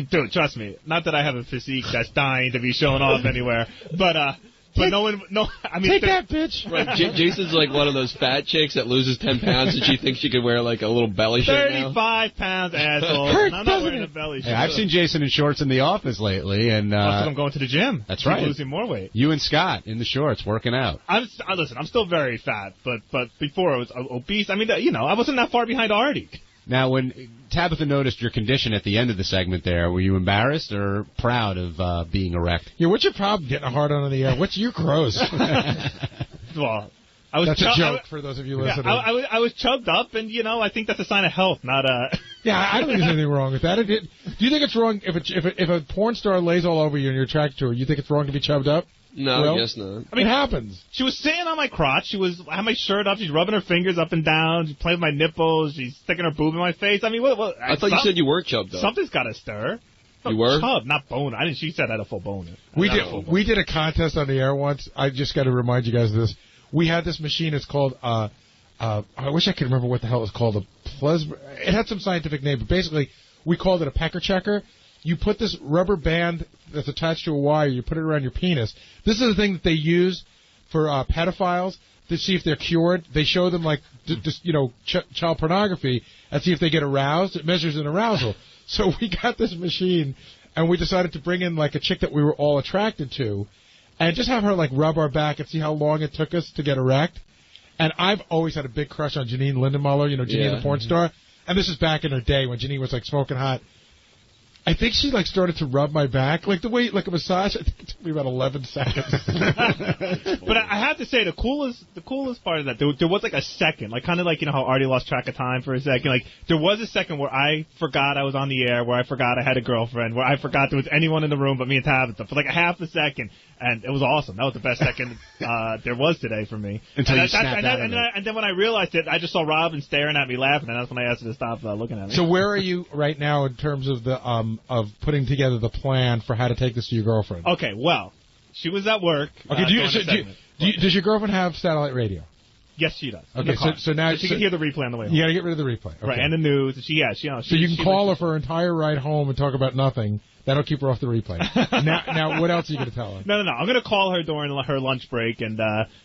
Dude, trust me. Not that I have a physique that's dying to be shown off anywhere, but take
that, bitch.
Right, Jason's like one of those fat chicks that loses 10 pounds and she thinks she could wear like a little belly shirt now.
35 pounds, asshole.
Hurts,
I'm not wearing a belly shirt.
Hey, I've seen Jason in shorts in the office lately, and
I'm going to the gym.
That's right.
Losing more weight.
You and Scott in the shorts working out.
Listen, I'm still very fat, but before I was obese. I wasn't that far behind Artie.
Now, when Tabitha noticed your condition at the end of the segment there, were you embarrassed or proud of being erect?
Yeah, what's your problem getting a hard on the air? What's your gross?
Well,
that's a joke for those of you listening.
I was chugged up, and, I think that's a sign of health, not a...
Yeah, I don't think there's anything wrong with that. Do you think it's wrong if a porn star lays all over you and you're attracted to her, you think it's wrong to be chubbed up?
No, I guess not.
It happens.
She was sitting on my crotch. I had my shirt up. She's rubbing her fingers up and down. She's playing with my nipples. She's sticking her boob in my face. What?
I thought you said you were chubbed up.
Something's got to stir.
You were?
Chub, not boner. She said I had a full boner.
We did a contest on the air once. I just got to remind you guys of this. We had this machine. It's called, I wish I could remember what the hell it's called. It had some scientific name, but basically we called it a pecker checker. You put this rubber band that's attached to a wire, you put it around your penis. This is the thing that they use for pedophiles to see if they're cured. They show them, child pornography and see if they get aroused. It measures an arousal. So we got this machine, and we decided to bring in, a chick that we were all attracted to, and just have her, rub our back and see how long it took us to get erect. And I've always had a big crush on Janine Lindenmuller, Janine the porn star. And this is back in her day when Janine was, smoking hot. I think she started to rub my back, the way a massage. I think it took me about 11 seconds.
But I have to say the coolest part of that there was a second, kind of how Artie lost track of time for a second. There was a second where I forgot I was on the air, where I forgot I had a girlfriend, where I forgot there was anyone in the room but me and Tabitha for a half a second, and it was awesome. That was the best second there was today for me.
Until you snapped out of it.
And then when I realized it, I just saw Robin staring at me laughing, and that's when I asked her to stop looking at me.
So where are you right now in terms of the of putting together the plan for how to take this to your girlfriend?
Okay, well, she was at work.
Okay, does your girlfriend have satellite radio?
Yes, she does.
Okay, so now
she can hear the replay on the way home.
You got to get rid of the replay. Okay.
Right, and the news.
So you can call her for her entire ride home and talk about nothing. That'll keep her off the replay. now, what else are you going to tell her?
No. I'm going to call her during her lunch break, and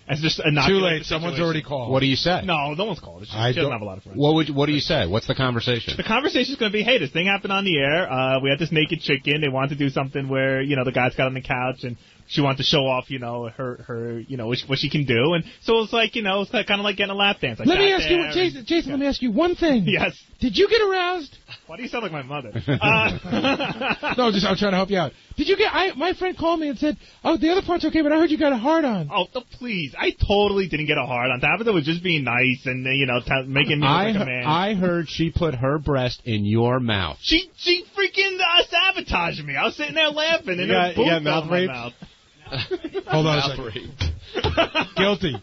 it's just
too late. Someone's already called.
What do you say?
No one's called. She doesn't have a lot of friends.
What do you say? What's the conversation?
The conversation is going to be, hey, this thing happened on the air. We had this naked chicken. They wanted to do something where the guys got on the couch and she wanted to show off, her what she can do, and so it's like, it's kind of like getting a lap dance.
Let me ask you, Jason. Let me ask you one thing.
Yes.
Did you get aroused?
Why do you sound like my mother?
No, I'm trying to help you out. Did you get? My friend called me and said, "Oh, the other part's okay, but I heard you got a hard on."
Oh, please! I totally didn't get a hard on. Tabitha was just being nice and making me look like a man.
I heard she put her breast in your mouth.
She freaking sabotaged me. I was sitting there laughing and her boob fell in my mouth.
Hold on a second. Guilty.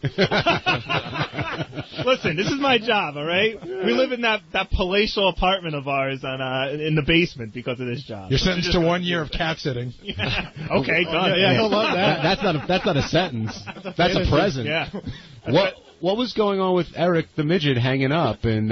Listen, this is my job, all right? We live in that palatial apartment of ours in the basement because of this job.
You're sentenced to 1 year of cat sitting.
Okay, done.
Yeah, he'll love that.
That's not a sentence. That's a present.
Yeah.
What was going on with Eric the midget hanging up? And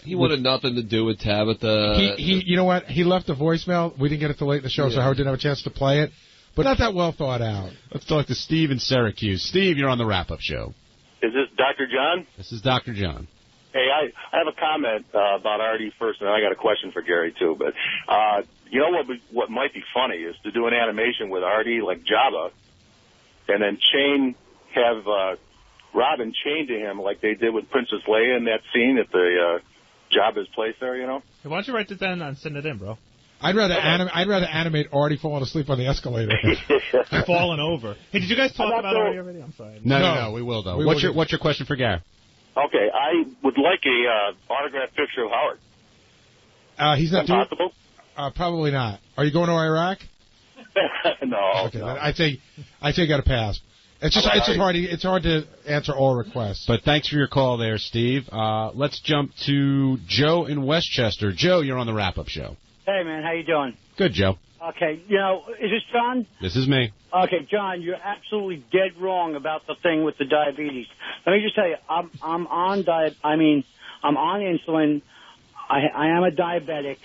he wanted nothing to do with Tabitha.
He you know what? He left a voicemail. We didn't get it till late in the show, so Howard didn't have a chance to play it. But not that well thought out.
Let's talk to Steve in Syracuse. Steve, you're on the wrap-up show.
Is this Dr. John?
This is Dr. John.
Hey, I have a comment about Artie first, and then I got a question for Gary, too. But what might be funny is to do an animation with Artie, like Jabba, and then have Robin chained to him like they did with Princess Leia in that scene at the Jabba's place there,
Hey, why don't you write this down and send it in, bro?
I'd rather animate Artie falling asleep on the escalator.
Falling over. Hey, did you guys talk about Artie already? I'm sorry.
No, we will, though. What's your question for Gary?
Okay, I would like a autographed picture of Howard.
He's not
doing possible?
Probably not. Are you going to Iraq?
No.
Okay, then I think you got to pass. It's hard to answer all requests.
But thanks for your call there, Steve. Let's jump to Joe in Westchester. Joe, you're on the wrap-up show.
Hey, man, how you doing?
Good, Joe.
Okay, is this John?
This is me.
Okay, John, you're absolutely dead wrong about the thing with the diabetes. Let me just tell you, I'm on insulin. I am a diabetic.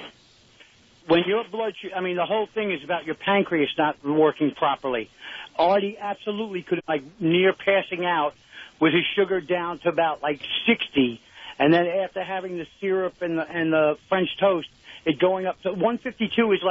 When your blood sugar, the whole thing is about your pancreas not working properly. Artie absolutely could have, near passing out with his sugar down to about 60, and then after having the syrup and the French toast, it going up to 152 is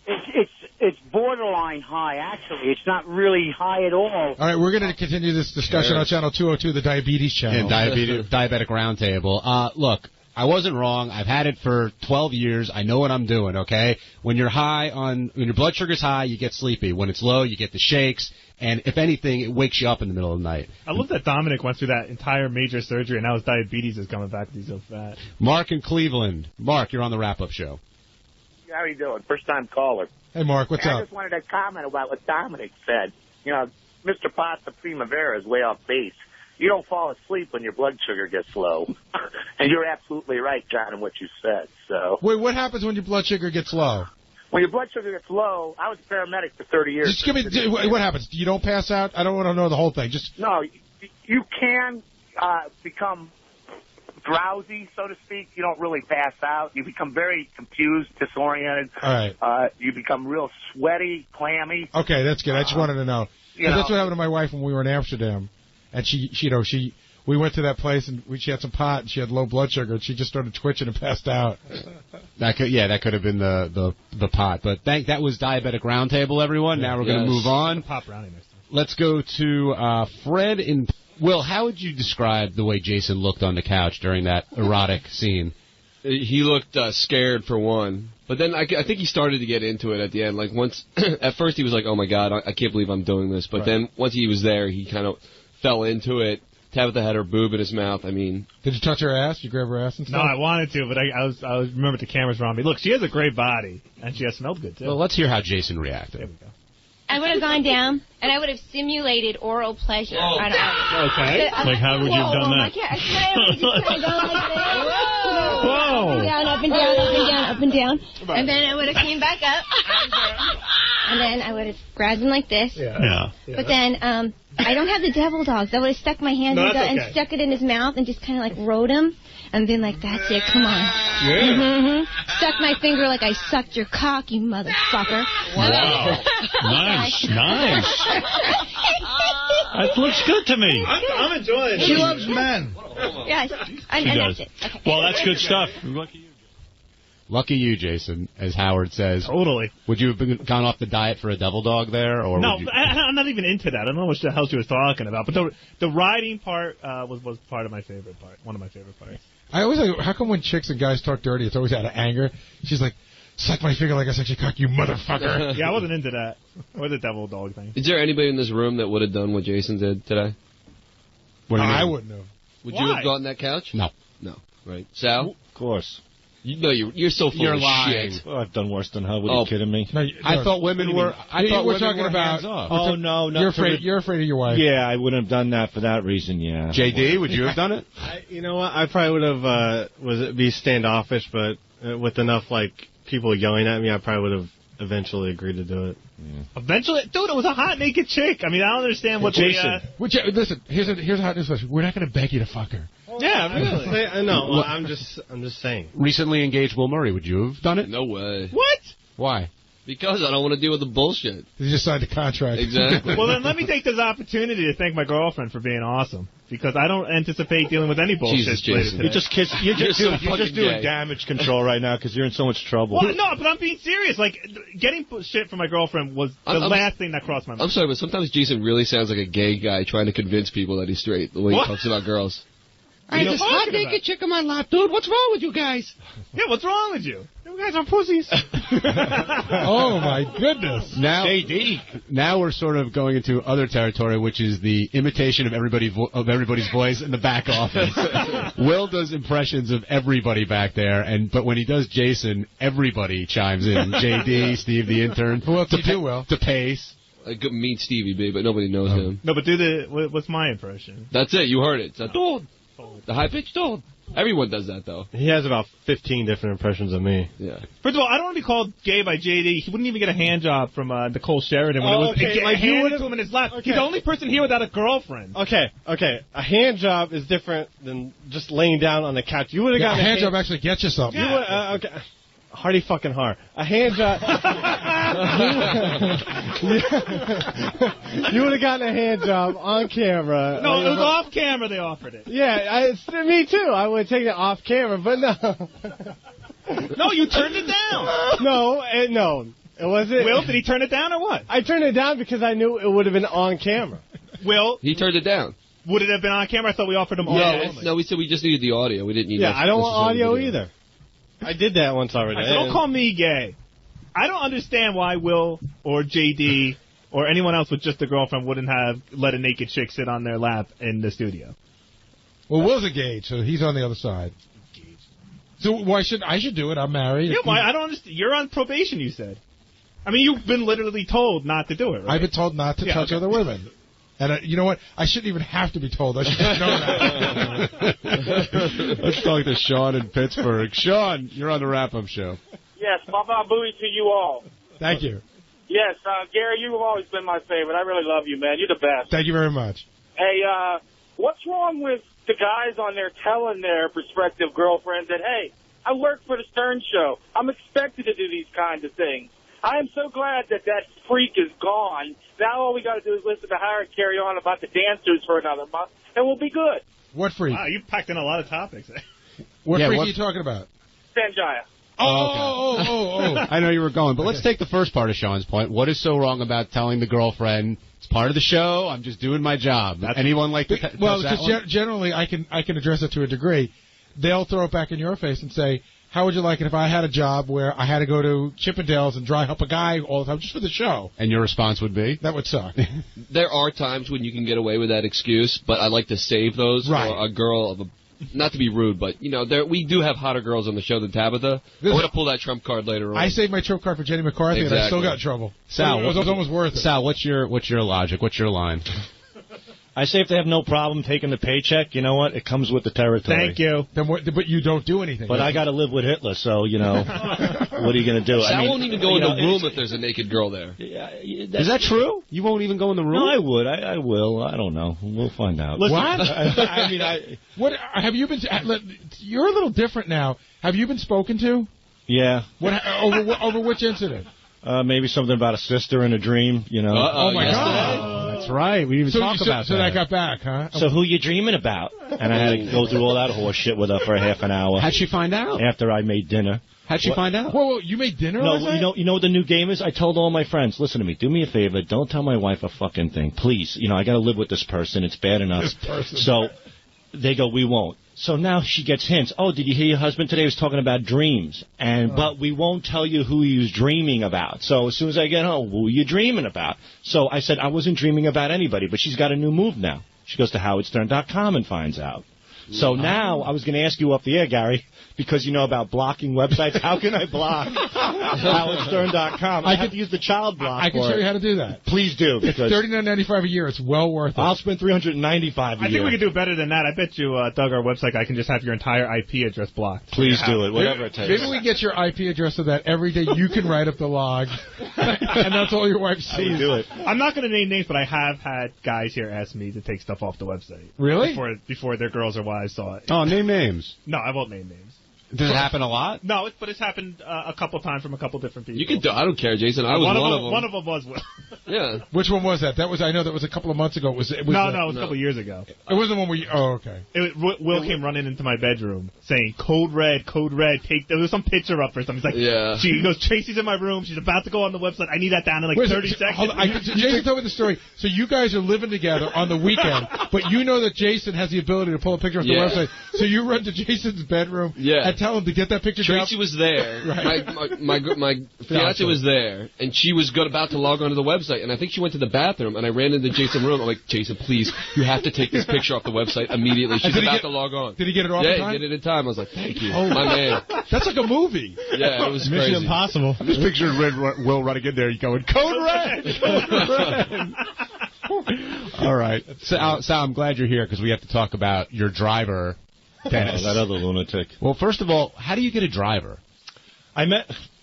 it's borderline high, actually. It's not really high at all.
All right, we're going to continue this discussion on Channel 202, the Diabetes Channel.
Yeah, Diabetic Roundtable. Look, I wasn't wrong. I've had it for 12 years. I know what I'm doing, okay? When your blood sugar's high, you get sleepy. When it's low, you get the shakes. And if anything, it wakes you up in the middle of the night.
I love that Dominic went through that entire major surgery, and now his diabetes is coming back because he's so fat.
Mark in Cleveland. Mark, you're on the wrap-up show.
How are you doing? First-time caller.
Hey, Mark, what's up?
I just wanted to comment about what Dominic said. Mr. Pasta Primavera is way off base. You don't fall asleep when your blood sugar gets low. And you're absolutely right, John, in what you said. So.
Wait, what happens when your blood sugar gets low?
When your blood sugar gets low, I was a paramedic for 30 years.
Just give me, what happens? You don't pass out? I don't want to know the whole thing.
No, you can become drowsy, so to speak. You don't really pass out. You become very confused, disoriented.
All right.
You become real sweaty, clammy.
Okay, that's good. I just wanted to know. That's what happened to my wife when we were in Amsterdam. And we went to that place and she had some pot and she had low blood sugar and she just started twitching and passed out.
That could have been the pot. But that was Diabetic Roundtable, everyone. Now we're going to move on.
Pop brownie next time.
Let's go to Fred in. Will, how would you describe the way Jason looked on the couch during that erotic scene?
He looked scared for one, but then I think he started to get into it at the end. Once, at first he was like, "Oh my God, I can't believe I'm doing this." But then once he was there, he kind of fell into it. Tabitha had her boob in his mouth.
Did you touch her ass? You grab her ass and stuff?
No, I wanted to, but I remember the cameras were on me. Look, she has a great body, and she has smelled good, too.
Well, let's hear how Jason reacted.
There we go.
I would have gone down, and I would have simulated oral pleasure.
Okay. How would you have done that?
I would have just kind of gone like this. Whoa! Up and down, up and down, up and down, up and down. And then I would have came back up. and then I would have grabbed him like this.
Yeah.
But then I don't have the devil dogs. I would have stuck my hand and stuck it in his mouth and just kind of like rode him and been like, that's it, come on.
Yeah.
Stuck my finger like I sucked your cock, you motherfucker.
Wow. Nice. That looks good to me.
I'm enjoying it.
She loves men.
Yes, and that's it. Okay.
Well, that's good stuff.
Lucky you, Jason, as Howard says.
Totally.
Would you have gone off the diet for a devil dog there? Or
no,
would you...
I'm not even into that. I don't know what the hell she was talking about. But the riding part was part of my favorite part. One of my favorite parts.
I always like, how come when chicks and guys talk dirty, it's always out of anger? She's like, suck my finger like I sucked your cock, you motherfucker.
Yeah, I wasn't into that. Or the devil dog thing.
Is there anybody in this room that would have done what Jason did today?
I wouldn't have.
Would you have gotten that couch?
No.
No. Right. Sal?
Of course.
You know you're so full of
lying.
shit.
Well, I've done worse than hell. Are you kidding me?
No,
I thought women were. I thought
we're talking about.
Oh no,
you're afraid of your wife.
Yeah, I wouldn't have done that for that reason. Yeah.
JD, would you have done it?
You know what? I probably would have be standoffish, but with enough like people yelling at me, I probably would have eventually agreed to do it.
Yeah. Eventually, dude, it was a hot naked chick. I mean, I don't understand what
Jason.
Listen,
here's a hot news question. We're not going to beg you to fuck her.
Yeah, really.
No, well, I'm just saying.
Recently engaged Will Murray, would you have done it?
No way.
What?
Why?
Because I don't want to deal with the bullshit.
You just signed a contract.
Exactly.
Well, then let me take this opportunity to thank my girlfriend for being awesome. Because I don't anticipate dealing with any bullshit.
Jesus, Jason.
You're just doing damage control right now because you're in so much trouble.
Well, no, but I'm being serious. Like, getting shit from my girlfriend was the last thing that crossed my mind.
I'm sorry, but sometimes Jason really sounds like a gay guy trying to convince people that he's straight, the way he talks about girls.
I just hot naked chick on my lap, dude. What's wrong with you guys?
Yeah, what's wrong with you? You guys are pussies.
Oh, my goodness.
Now we're sort of going into other territory, which is the imitation of everybody's voice in the back office. Will does impressions of everybody back there, but when he does Jason, everybody chimes in. JD, Steve the intern.
Who else do you do, Will?
DePace. I could meet Stevie B, but nobody knows him.
No, but what's my impression?
That's it. You heard it. It's a dude. The high-pitched tone. Everyone does that, though.
He has about 15 different impressions of me.
Yeah.
First of all, I don't want to be called gay by JD. He wouldn't even get a hand job from Nicole Sheridan when it was like handed to him in his lap. Okay. He's the only person here without a girlfriend.
Okay. A hand job is different than just laying down on the couch. You would have gotten
a hand job actually gets you something.
Yeah. Okay. Hardy fucking har. A hand job. You would have gotten a hand job on camera.
No, it was off camera they offered it.
Yeah, me too. I would have taken it off camera, but no.
No, you turned it down.
No. It wasn't.
Will, did he turn it down or what?
I turned it down because I knew it would have been on camera.
Will?
He turned it down.
Would it have been on camera? I thought we offered him audio.
No, we said we just needed the audio. We didn't need
I don't want audio either. I did that once already.
So don't call me gay. I don't understand why Will or JD or anyone else with just a girlfriend wouldn't have let a naked chick sit on their lap in the studio.
Well, Will's engaged, so he's on the other side. So why should I do it? I'm married.
Yeah, why? I don't understand. You're on probation, you said. I mean, you've been literally told not to do it, right?
I've been told not to touch other women. And you know what? I shouldn't even have to be told. I should just know that.
Let's talk to Sean in Pittsburgh. Sean, you're on the Wrap-Up Show.
Yes, Baba Booey to you all.
Thank you.
Yes, Gary, you've always been my favorite. I really love you, man. You're the best.
Thank you very much.
Hey, what's wrong with the guys on there telling their prospective girlfriends that, hey, I work for the Stern Show. I'm expected to do these kinds of things. I am so glad that freak is gone. Now all we got to do is listen to Howard carry on about the dancers for another month, and we'll be good.
What freak?
Wow, you packed in a lot of topics.
What freak are you talking about?
Sanjaya.
Oh. I know you were going, but let's take the first part of Sean's point. What is so wrong about telling the girlfriend, it's part of the show, I'm just doing my job? Anyone like to
well, because generally I can address it to a degree. They'll throw it back in your face and say, how would you like it if I had a job where I had to go to Chippendales and dry hump a guy all the time just for the show?
And your response would be?
That would suck.
There are times when you can get away with that excuse, but I like to save those for a girl of a... Not to be rude, but, we do have hotter girls on the show than Tabitha. I want to pull that trump card later on.
I saved my trump card for Jenny McCarthy, and I still got in trouble.
Sal,
it was almost worth it.
Sal, what's your logic? What's your line?
I say if they have no problem taking the paycheck, you know what? It comes with the territory.
Thank you. Then what, but you don't do anything.
But I got to live with Hitler, so, you know, what are you going to do?
I won't even go in the room if there's a naked girl there.
Is that true?
You won't even go in the room?
No, I would. I will. I don't know. We'll find out.
What? What have you been? You're a little different now. Have you been spoken to?
Yeah.
What over which incident?
Maybe something about a sister in a dream, you know.
Oh, my God.
That's right. We didn't even talk about that.
So that got back, huh?
So who you dreaming about? And I had to go through all that horse shit with her for a half an hour.
How'd she find out?
After I made dinner.
How'd she find out?
Whoa, you made dinner?
No, you know what the new game is? I told all my friends, listen to me, do me a favor, don't tell my wife a fucking thing. Please. You know, I got to live with this person. It's bad enough.
This person.
So they go, we won't. So now she gets hints. Oh, did you hear your husband today was talking about dreams? But we won't tell you who he was dreaming about. So as soon as I get home, who are you dreaming about? So I said I wasn't dreaming about anybody, but she's got a new move now. She goes to howardstern.com and finds out. So now I was going to ask you off the air, Gary, because you know about blocking websites. How can I block howardstern.com? I have to use the child block.
I can show you how to do that.
Please do.
It's $39.95 a year. It's well worth it.
I'll spend $395 a year.
I think we could do better than that. I bet you, Doug, our website, I can just have your entire IP address blocked.
Please do it, whatever it takes.
Maybe we get your IP address so that every day you can write up the log, and that's all your wife sees.
Do it.
I'm not going to name names, but I have had guys here ask me to take stuff off the website.
Really?
Before their girls or wives saw it.
Oh, name names.
No, I won't name names.
Does it happen a lot?
No, but it's happened a couple times from a couple different people.
You can do. I don't care, Jason. I was one of them.
One of them was Will.
Yeah.
Which
one was that? I know that was a couple of months ago. It was
it was a couple of years ago.
It was the one where you... Oh, okay.
Will came running into my bedroom saying, code red, there was some picture up or something. He's like,
yeah.
He goes, Tracy's in my room. She's about to go on the website. I need that down in like 30 seconds.
Hold on, Jason, tell me the story. So you guys are living together on the weekend, but you know that Jason has the ability to pull a picture off the website. So you run to Jason's bedroom and tell him to get that picture.
Tracy was there.
Right.
My fiance was there, and she was about to log onto the website, and I think she went to the bathroom, and I ran into Jason's room. I'm like, Jason, please, you have to take this picture off the website immediately. She's about to log on.
Did he get it off in time?
Yeah, he did it in time. I was like, thank you, my man.
That's like a movie.
Yeah, it was
Mission
crazy.
Impossible.
I'm just picturing Will running in there, going, Code Red!
All right. Sal, I'm glad you're here because we have to talk about your driver, Dennis.
That other lunatic.
Well, first of all, how do you get a driver?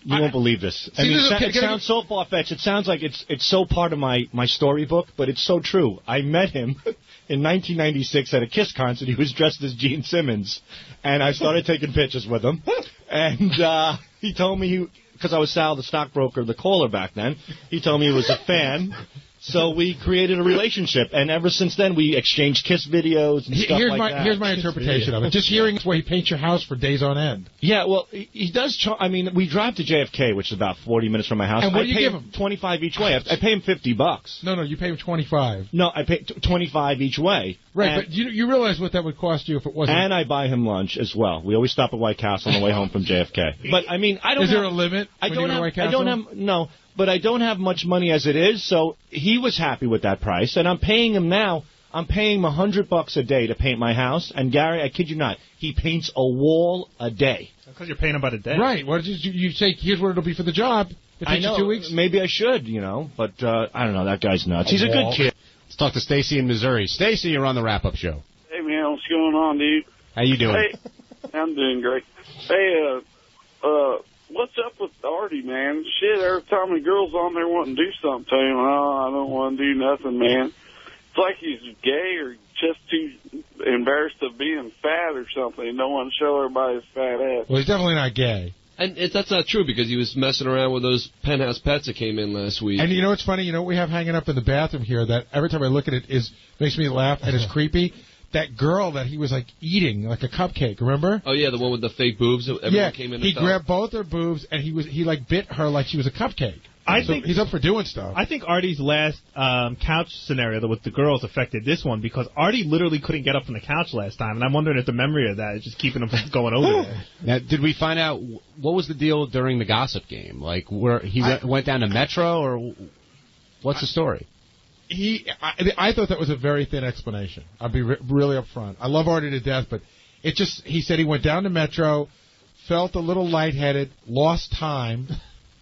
You won't believe this. I mean, it sounds so far-fetched. It sounds like it's so part of my storybook, but it's so true. I met him in 1996 at a Kiss concert. He was dressed as Gene Simmons, and I started taking pictures with him. And he told me, because I was Sal, the stockbroker, the caller back then, he told me he was a fan. So we created a relationship, and ever since then we exchanged Kiss videos and stuff like that.
Here's my interpretation of it. Just hearing the way he paints your house for days on end.
Yeah, well, he does. I mean, we drive to JFK, which is about 40 minutes from my house.
And what do you give him?
$25 each way. I pay him $50.
No, you pay him $25.
No, I pay $25 each way.
Right, but you realize what that would cost you if it wasn't.
And I buy him lunch as well. We always stop at White Castle on the way home from JFK. But I mean, I don't.
Is there a limit?
I don't have. But I don't have much money as it is, so he was happy with that price, and I'm paying him now. I'm paying him $100 a day to paint my house, and Gary, I kid you not, he paints a wall a day.
Because you're paying him about a day.
Right. What did you say? Here's what it'll be for the job. It takes you 2 weeks.
Maybe I should, but I don't know. That guy's nuts. He's a good kid.
Let's talk to Stacy in Missouri. Stacy, you're on the wrap-up show.
Hey, man, what's going on, dude?
How you doing?
Hey, I'm doing great. Hey, what's up with Artie, man? Shit, every time the girl's on there wanting to do something to him, I don't want to do nothing, man. It's like he's gay or just too embarrassed of being fat or something. He don't want to show everybody his fat ass.
Well, he's definitely not gay.
And that's not true because he was messing around with those penthouse pets that came in last week.
And you know what's funny? You know what we have hanging up in the bathroom here that every time I look at it makes me laugh and it's creepy? That girl that he was like eating like a cupcake, remember?
Oh yeah, the one with the fake boobs. Everyone came in.
He grabbed both her boobs and he like bit her like she was a cupcake. I think he's up for doing stuff.
I think Artie's last couch scenario with the girls affected this one because Artie literally couldn't get up from the couch last time, and I'm wondering if the memory of that is just keeping him from going over there.
Now, did we find out what was the deal during the gossip game? Like where he went down to Metro, or what's the story?
I thought that was a very thin explanation. I'll be really upfront. I love Artie to death, but he said he went down to Metro, felt a little lightheaded, lost time,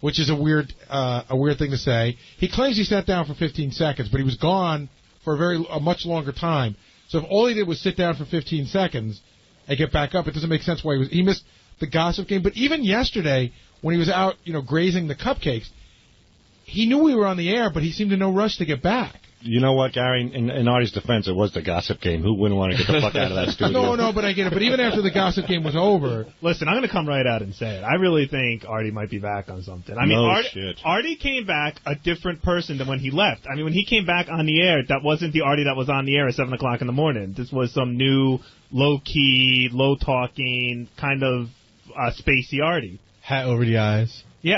which is a weird thing to say. He claims he sat down for 15 seconds, but he was gone for a much longer time. So if all he did was sit down for 15 seconds and get back up, it doesn't make sense why he missed the gossip game. But even yesterday, when he was out, grazing the cupcakes, he knew we were on the air, but he seemed in no rush to get back.
You know what, Gary? In Artie's defense, it was the gossip game. Who wouldn't want to get the fuck out of that studio?
No, but I get it. But even after the gossip game was over...
Listen, I'm going to come right out and say it. I really think Artie might be back on something. I mean, Artie came back a different person than when he left. I mean, when he came back on the air, that wasn't the Artie that was on the air at 7 o'clock in the morning. This was some new, low-key, low-talking, kind of spacey Artie.
Hat over the eyes.
Yeah,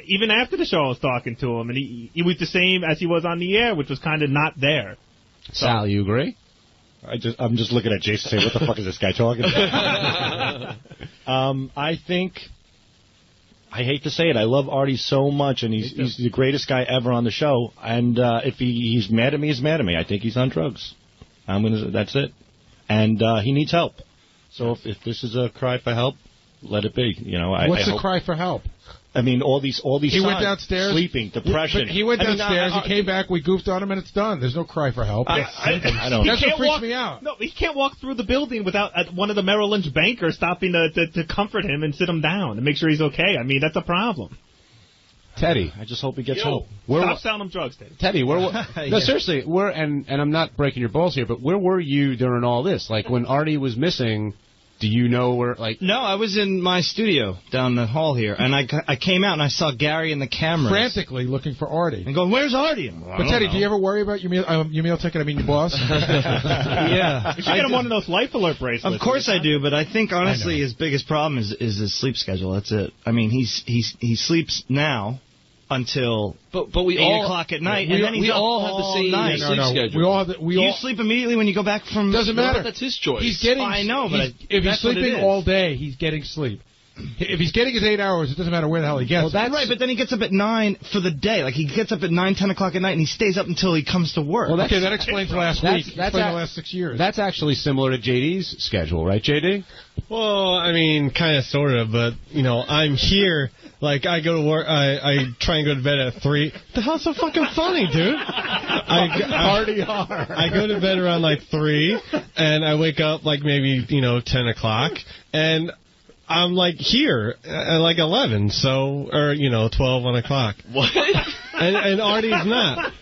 even after the show, I was talking to him, and he was the same as he was on the air, which was kind of not there. So,
Sal, you agree?
I'm just looking at Jason saying, what the fuck is this guy talking about? I think, I hate to say it, I love Artie so much, and he's the greatest guy ever on the show, and if he's mad at me, he's mad at me. I think he's on drugs. That's it. And he needs help. So if this is a cry for help, let it be.
What's the cry for help?
I mean, all these
He went downstairs.
Sleeping, depression.
But he went downstairs, he came back, we goofed on him, and it's done. There's no cry for help.
I don't know.
That's what freaks me out.
No, he can't walk through the building without one of the Merrill Lynch bankers stopping to comfort him and sit him down and make sure he's okay. I mean, that's a problem.
Teddy.
I just hope he gets help.
Stop selling him drugs, Teddy.
Teddy, no, seriously, and I'm not breaking your balls here, but where were you during all this? Like, when Artie was missing... Do you know where, like...
No, I was in my studio down the hall here, and I came out and I saw Gary in the cameras.
Frantically looking for Artie.
And going, where's Artie?
But Teddy, do you ever worry about your meal ticket? I mean, your boss?
Yeah.
You should get him one of those Life Alert bracelets.
Of course I do, but I think, honestly, his biggest problem is his sleep schedule. That's it. I mean, he sleeps now until
we
8 o'clock at night, and then he's up
all have
all
the same
night.
sleep schedule.
We all
you sleep immediately when you go back from...
Doesn't matter.
That's his choice.
He's getting...
I know, but
if he's sleeping all day, he's getting sleep. If he's getting his 8 hours, it doesn't matter where the hell he gets.
Well, that's right, but then he gets up at 9 for the day. Like, he gets up at 9, 10 o'clock at night, and he stays up until he comes to work.
Well, okay, that explains last week. That's the last 6 years.
That's actually similar to JD's schedule, right, JD?
Well, I mean, kind of, sort of, but, I'm here. Like, I go to work, I try and go to bed at 3. The hell's so fucking funny, dude?
Party hard.
I go to bed around, 3, and I wake up, maybe, 10 o'clock, and... I'm, here at, 11, so, or, 12, 1 o'clock.
What?
And Artie's not.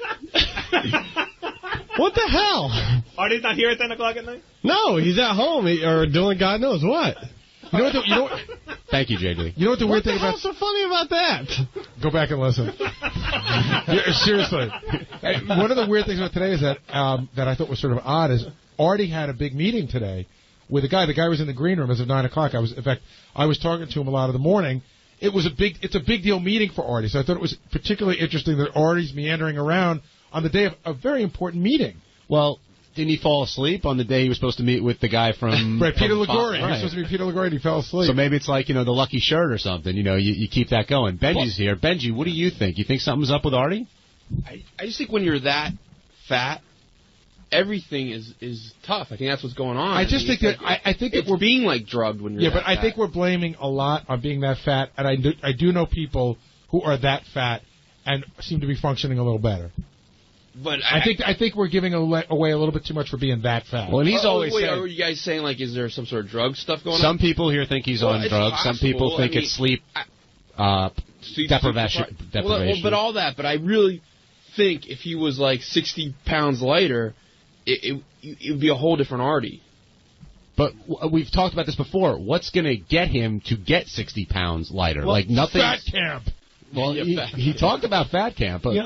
What the hell?
Artie's not here at 10 o'clock at night?
No, he's at home, or doing God knows what.
Thank you, JD.
You know what the weird thing about...
What's so funny about that?
Go back and listen. Seriously. One of the weird things about today is that I thought was sort of odd is Artie had a big meeting today with a guy. The guy was in the green room as of 9 o'clock. I was talking to him a lot of the morning. It's a big deal meeting for Artie, so I thought it was particularly interesting that Artie's meandering around on the day of a very important meeting.
Well, didn't he fall asleep on the day he was supposed to meet with the guy from...
Right, Peter Ligori.
Right.
He was supposed to be Peter Ligori, and he fell asleep.
So maybe it's like, the lucky shirt or something. You keep that going. Benji's here. Benji, what do you think? You think something's up with Artie?
I just think when you're that fat... Everything is tough. I think that's what's going on.
I think that
we're being drugged when you're
but I think we're blaming a lot on being that fat, and I do know people who are that fat and seem to be functioning a little better.
But
I think we're giving away a little bit too much for being that fat.
Well, and he's always saying,
are you guys saying is there some sort of drug stuff going on?
Some people here think he's on drugs. Some people think it's sleep deprivation.
Well, but all that. But I really think if he was 60 pounds lighter. It would be a whole different Artie.
But we've talked about this before. What's going to get him to get 60 pounds lighter?
Well,
nothing.
Fat camp.
Well, he talked about fat camp. But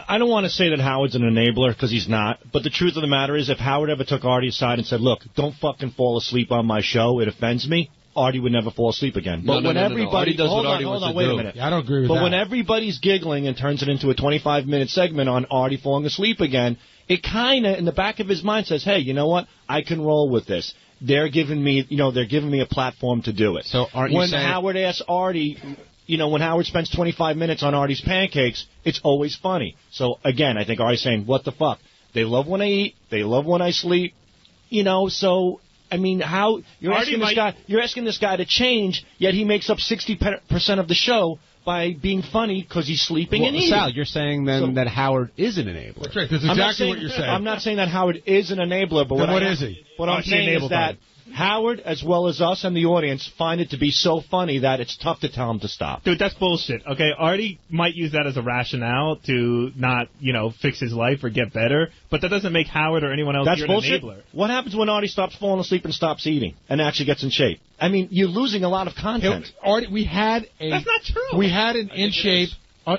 I don't want to say that Howard's an enabler, because he's not. But the truth of the matter is, if Howard ever took Artie aside and said, look, don't fucking fall asleep on my show, it offends me, Artie would never fall asleep again. But when everybody...
Artie does what Artie wants to do.
Wait a minute.
Yeah, I don't agree with that.
But when everybody's giggling and turns it into a 25-minute segment on Artie falling asleep again, it kind of, in the back of his mind, says, hey, you know what? I can roll with this. They're giving me a platform to do it.
So aren't you
when
saying...
Howard asks Artie, when Howard spends 25 minutes on Artie's pancakes, it's always funny. So, again, I think Artie's saying, what the fuck? They love when I eat. They love when I sleep. So... I mean, how you're asking this guy to change, yet he makes up 60% of the show by being funny because he's sleeping and eating.
Sal, you're saying then that Howard is an enabler.
That's right. That's exactly what you're saying.
I'm not saying that Howard is an enabler, but
then what is he?
What I'm saying is that Howard, as well as us and the audience, find it to be so funny that it's tough to tell him to stop.
Dude, that's bullshit. Okay, Artie might use that as a rationale to not, fix his life or get better, but that doesn't make Howard or anyone else
That's bullshit.
an enabler.
What happens when Artie stops falling asleep and stops eating and actually gets in shape? I mean, you're losing a lot of content.
Artie, we had
That's not true.
We had an in shape,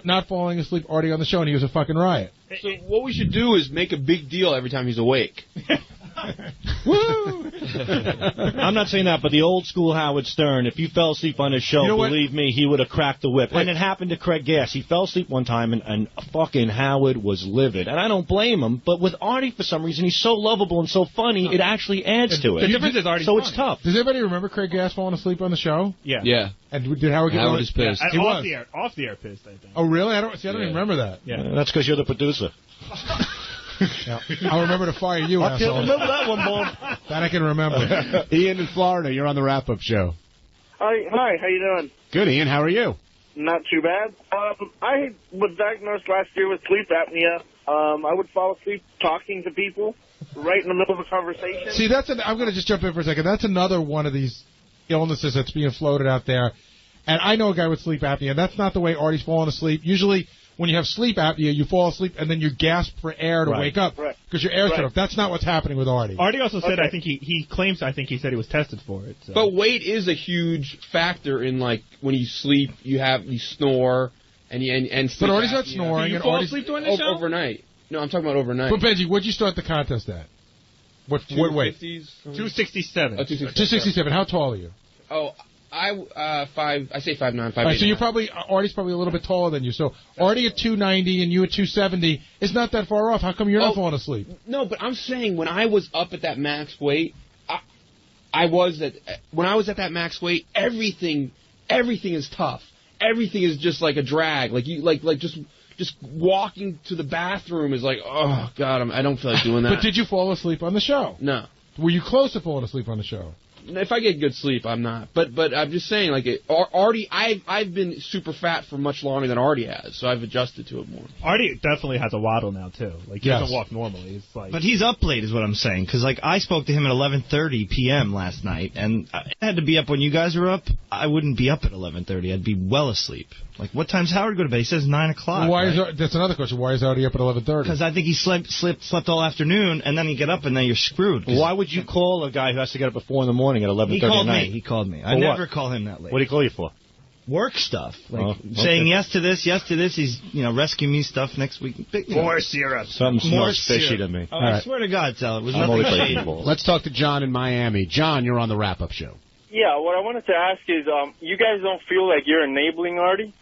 not falling asleep Artie on the show, and he was a fucking riot.
So what we should do is make a big deal every time he's awake.
Woo! I'm not saying that, but the old school Howard Stern, if you fell asleep on his show, believe me, he would have cracked the whip. And it happened to Craig Gass. He fell asleep one time, and fucking Howard was livid. And I don't blame him, but with Artie, for some reason, he's so lovable and so funny, it actually adds to it.
The difference is Artie's
so it's tough.
Does anybody remember Craig Gass falling asleep on the show?
Yeah.
Yeah.
And did Howard get
Howard is pissed.
Yeah,
He was.
Off the air pissed, I think.
Oh, really? I don't even remember that.
Yeah.
That's because you're the producer.
Yeah. I'll remember to fire you,
I
asshole.
can't remember that one, Bob.
That I can remember.
Ian in Florida, you're on the wrap-up show.
Hi, how you doing?
Good, Ian. How are you?
Not too bad. I was diagnosed last year with sleep apnea. I would fall asleep talking to people right in the middle of a conversation.
See, I'm going to just jump in for a second. That's another one of these illnesses that's being floated out there. And I know a guy with sleep apnea, and that's not the way Artie's falling asleep. Usually, when you have sleep apnea, you fall asleep and then you gasp for air to wake up because your air's shut off. That's not what's happening with Artie.
Artie also said, I think he claims, he said he was tested for it. So.
But weight is a huge factor in, like, when you sleep, you snore, and sleep.
But Artie's not
apnea.
snoring.
Do you
and
fall
Artie's
asleep during the show? Overnight. No, I'm talking about overnight.
But, Benji, what'd you start the contest at? What weight?
267.
267. How tall are you?
Oh, I say 5'9", 5'8".
Right, so Artie's probably a little bit taller than you. So Artie at 290 and you at 270 is not that far off. How come you're not falling asleep?
No, but I'm saying when I was up at that max weight, when I was at that max weight, everything is tough. Everything is just like a drag. Like just walking to the bathroom is like, oh God, I don't feel like doing that.
But did you fall asleep on the show?
No.
Were you close to falling asleep on the show?
If I get good sleep, I'm not. But I'm just saying, like, Artie, I've been super fat for much longer than Artie has, so I've adjusted to it more.
Artie definitely has a waddle now, too. Like, he doesn't walk normally. It's like...
But he's up late is what I'm saying, because, like, I spoke to him at 11:30 p.m. last night, and I had to be up when you guys were up. I wouldn't be up at 11:30. I'd be well asleep. Like, what time's Howard go to bed? He says 9 o'clock.
Well, that's another question. Why is Artie up at 11:30?
Because I think he slept all afternoon, and then you get up, and then you're screwed.
Why would you call a guy who has to get up at 4 in the morning at 11:30 at night?
He called me. I never call him that late.
What do he call you for?
Work stuff. Like saying yes to this, yes to this. He's, rescue me stuff next week.
More syrup. Something smells fishy to me.
Oh, I swear to God, Sal, it was nothing shady.
Let's talk to John in Miami. John, you're on the wrap-up show.
Yeah, what I wanted to ask is, you guys don't feel like you're enabling Artie?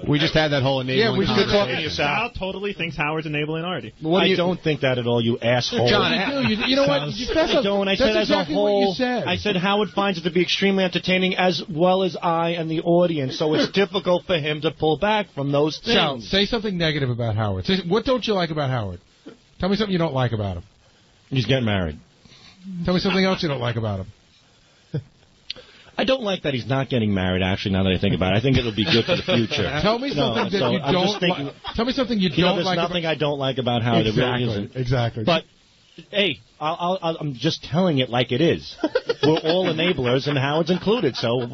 We just had that whole enabling.
Yeah, we just talking to you,
Sal totally thinks Howard's enabling Artie.
I don't think that at all, you asshole.
John, you know what?
I don't. I said
exactly
as a whole.
What you said.
I said Howard finds it to be extremely entertaining, as well as I and the audience. So it's difficult for him to pull back from those things.
Sal, say something negative about Howard. What don't you like about Howard? Tell me something you don't like about him.
He's getting married.
Tell me something else you don't like about him.
I don't like that he's not getting married, actually, now that I think about it. I think it'll be good for the future.
Tell me something that you don't like. Tell me something you don't like.
There's nothing I don't like about Howard.
Exactly,
it really isn't.
Exactly.
But, hey, I'm just telling it like it is. We're all enablers, and Howard's included, so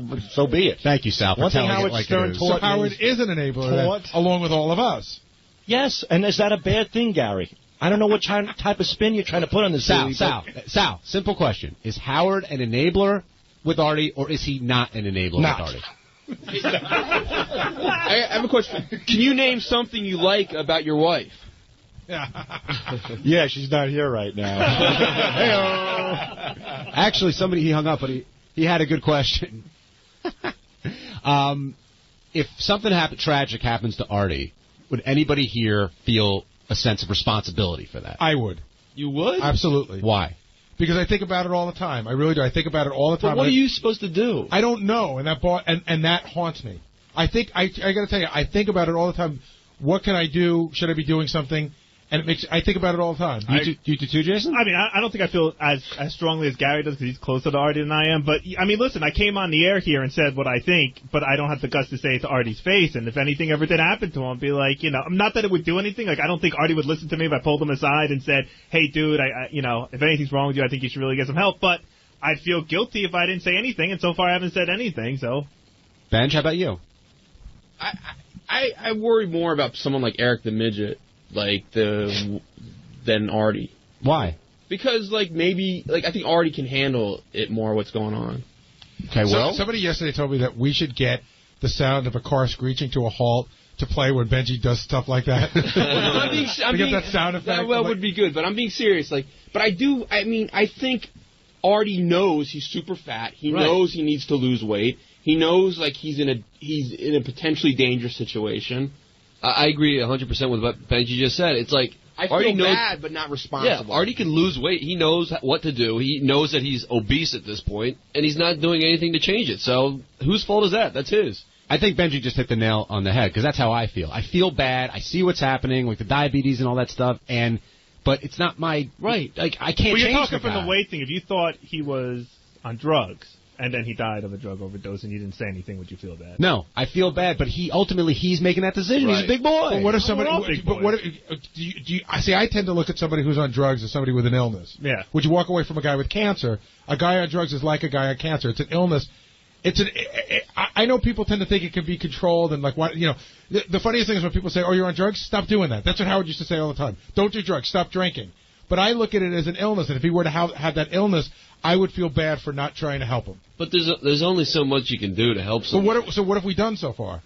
be it.
Thank you, Sal, for telling it like it is.
So Howard is an enabler, along with all of us.
Yes, and is that a bad thing, Gary? I don't know what type of spin you're trying to put on this.
Sal, simple question. Is Howard an enabler with Artie, or is he not an enabler with Artie?
I have a question. Can you name something you like about your wife?
Yeah, she's not here right now.
Actually, he hung up, but he had a good question. If something tragic happens to Artie, would anybody here feel a sense of responsibility for that?
I would.
You would?
Absolutely.
Why?
Because I think about it all the time. I really do. I think about it all the time.
But what are you supposed to do?
I don't know, and that haunts me. I got to tell you, I think about it all the time. What can I do? Should I be doing something? And I think about it all the time.
You do too, Jason?
I mean, I don't think I feel as strongly as Gary does because he's closer to Artie than I am. But, I mean, listen, I came on the air here and said what I think, but I don't have the guts to say it to Artie's face. And if anything ever did happen to him, I'd be like, not that it would do anything. Like, I don't think Artie would listen to me if I pulled him aside and said, hey, dude, if anything's wrong with you, I think you should really get some help. But I'd feel guilty if I didn't say anything, and so far I haven't said anything, so.
Benj, how about you?
I worry more about someone like Eric the Midget, than Artie.
Why?
Because, maybe I think Artie can handle it more, what's going on.
Okay, well.
Somebody yesterday told me that we should get the sound of a car screeching to a halt to play when Benji does stuff like that. That sound effect.
That would be good, but I'm being serious. But I think Artie knows he's super fat. He knows he needs to lose weight. He knows he's in a potentially dangerous situation.
I agree 100% with what Benji just said. It's like
I feel bad, but not responsible.
Yeah, Artie can lose weight. He knows what to do. He knows that he's obese at this point, and he's not doing anything to change it. So whose fault is that? That's his.
I think Benji just hit the nail on the head, because that's how I feel. I feel bad. I see what's happening with the diabetes and all that stuff, but it's not my right. I can't change
you're talking
the guy.
from the weight thing. If you thought he was on drugs and then he died of a drug overdose and you didn't say anything, would you feel bad?
No, I feel bad, but he's making that decision. Right. He's a big boy.
But what if somebody? I tend to look at somebody who's on drugs as somebody with an illness.
Yeah.
Would you walk away from a guy with cancer? A guy on drugs is like a guy on cancer. It's an illness. I know people tend to think it can be controlled and the funniest thing is when people say, "Oh, you're on drugs? Stop doing that." That's what Howard used to say all the time. Don't do drugs. Stop drinking. But I look at it as an illness, and if he were to have that illness, I would feel bad for not trying to help him.
But there's only so much you can do to help someone.
So what have we done so far?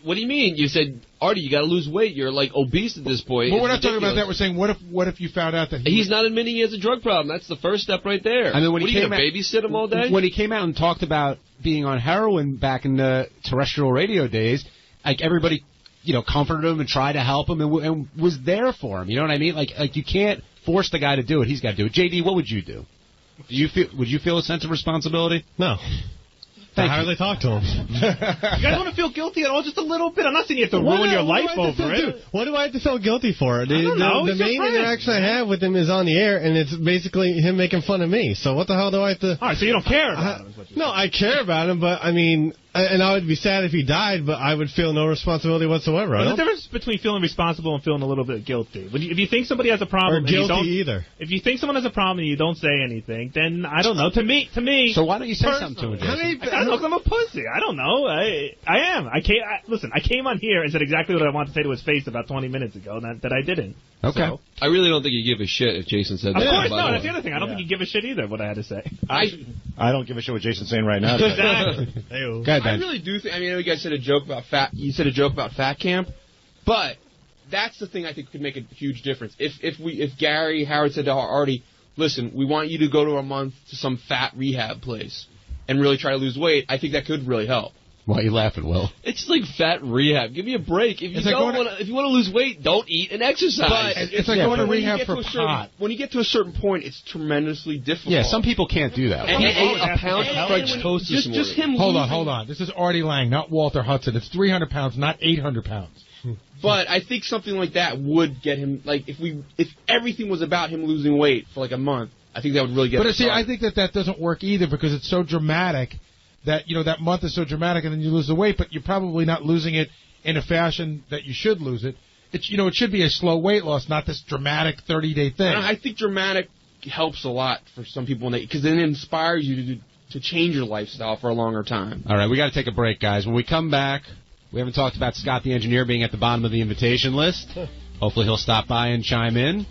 What do you mean? You said, Artie, you got to lose weight. You're obese at this point.
But we're not talking about that. We're saying what if you found out that
he's not admitting he has a drug problem? That's the first step right there.
I mean, when
he came out, babysit him all day?
When he came out and talked about being on heroin back in the terrestrial radio days, everybody, comforted him and tried to help him and was there for him. You know what I mean? You can't force the guy to do it. He's got to do it. JD, what would you do? Would you feel a sense of responsibility?
No. I hardly talk to him.
You guys want to feel guilty at all? Just a little bit. I'm not saying you have to ruin your life over it.
What do I have to feel guilty for? The main
friend.
interaction I have with him is on the air, and it's basically him making fun of me. So what the hell do I have to...
All right, so you don't care about him.
No, I care about him, but I mean... And I would be sad if he died, but I would feel no responsibility whatsoever.
There's a difference between feeling responsible and feeling a little bit guilty. If you think somebody has a problem,
or guilty either.
If you think someone has a problem and you don't say anything, then I don't know. To me.
So why don't you say something to him, Jason?
I don't know. 'Cause I'm a pussy. I don't know. I am. Listen. I came on here and said exactly what I wanted to say to his face about 20 minutes ago, that I didn't.
Okay.
So.
I really don't think you give a shit if Jason said that.
Of course not. That's the other thing. I don't think you give a shit either. What I had to say.
I don't give a shit what Jason's saying right now.
Exactly.
Go ahead, Ben.
I really do think. I know you guys said a joke about fat. You said a joke about fat camp, but that's the thing I think could make a huge difference. If Gary Howard said to Artie, "Listen, we want you to go to a month to some fat rehab place and really try to lose weight," I think that could really help.
Why are you laughing, Will?
It's like fat rehab. Give me a break. If you want to lose weight, don't eat and exercise.
But it's like going to rehab for pot.
When you get to a certain point, it's tremendously difficult.
Yeah, some people can't do that.
And he ate a pound of French toast this morning.
Just him. Hold on. This is Artie Lange, not Walter Hudson. It's 300 pounds, not 800 pounds.
But I think something like that would get him. If everything was about him losing weight for a month, I think that would really get him.
But I think that doesn't work either because it's so dramatic. That that month is so dramatic, and then you lose the weight, but you're probably not losing it in a fashion that you should lose it. It's it should be a slow weight loss, not this dramatic 30-day thing.
I think dramatic helps a lot for some people because then it inspires you to change your lifestyle for a longer time.
All right, we got to take a break, guys. When we come back, we haven't talked about Scott the engineer being at the bottom of the invitation list. Hopefully, he'll stop by and chime in.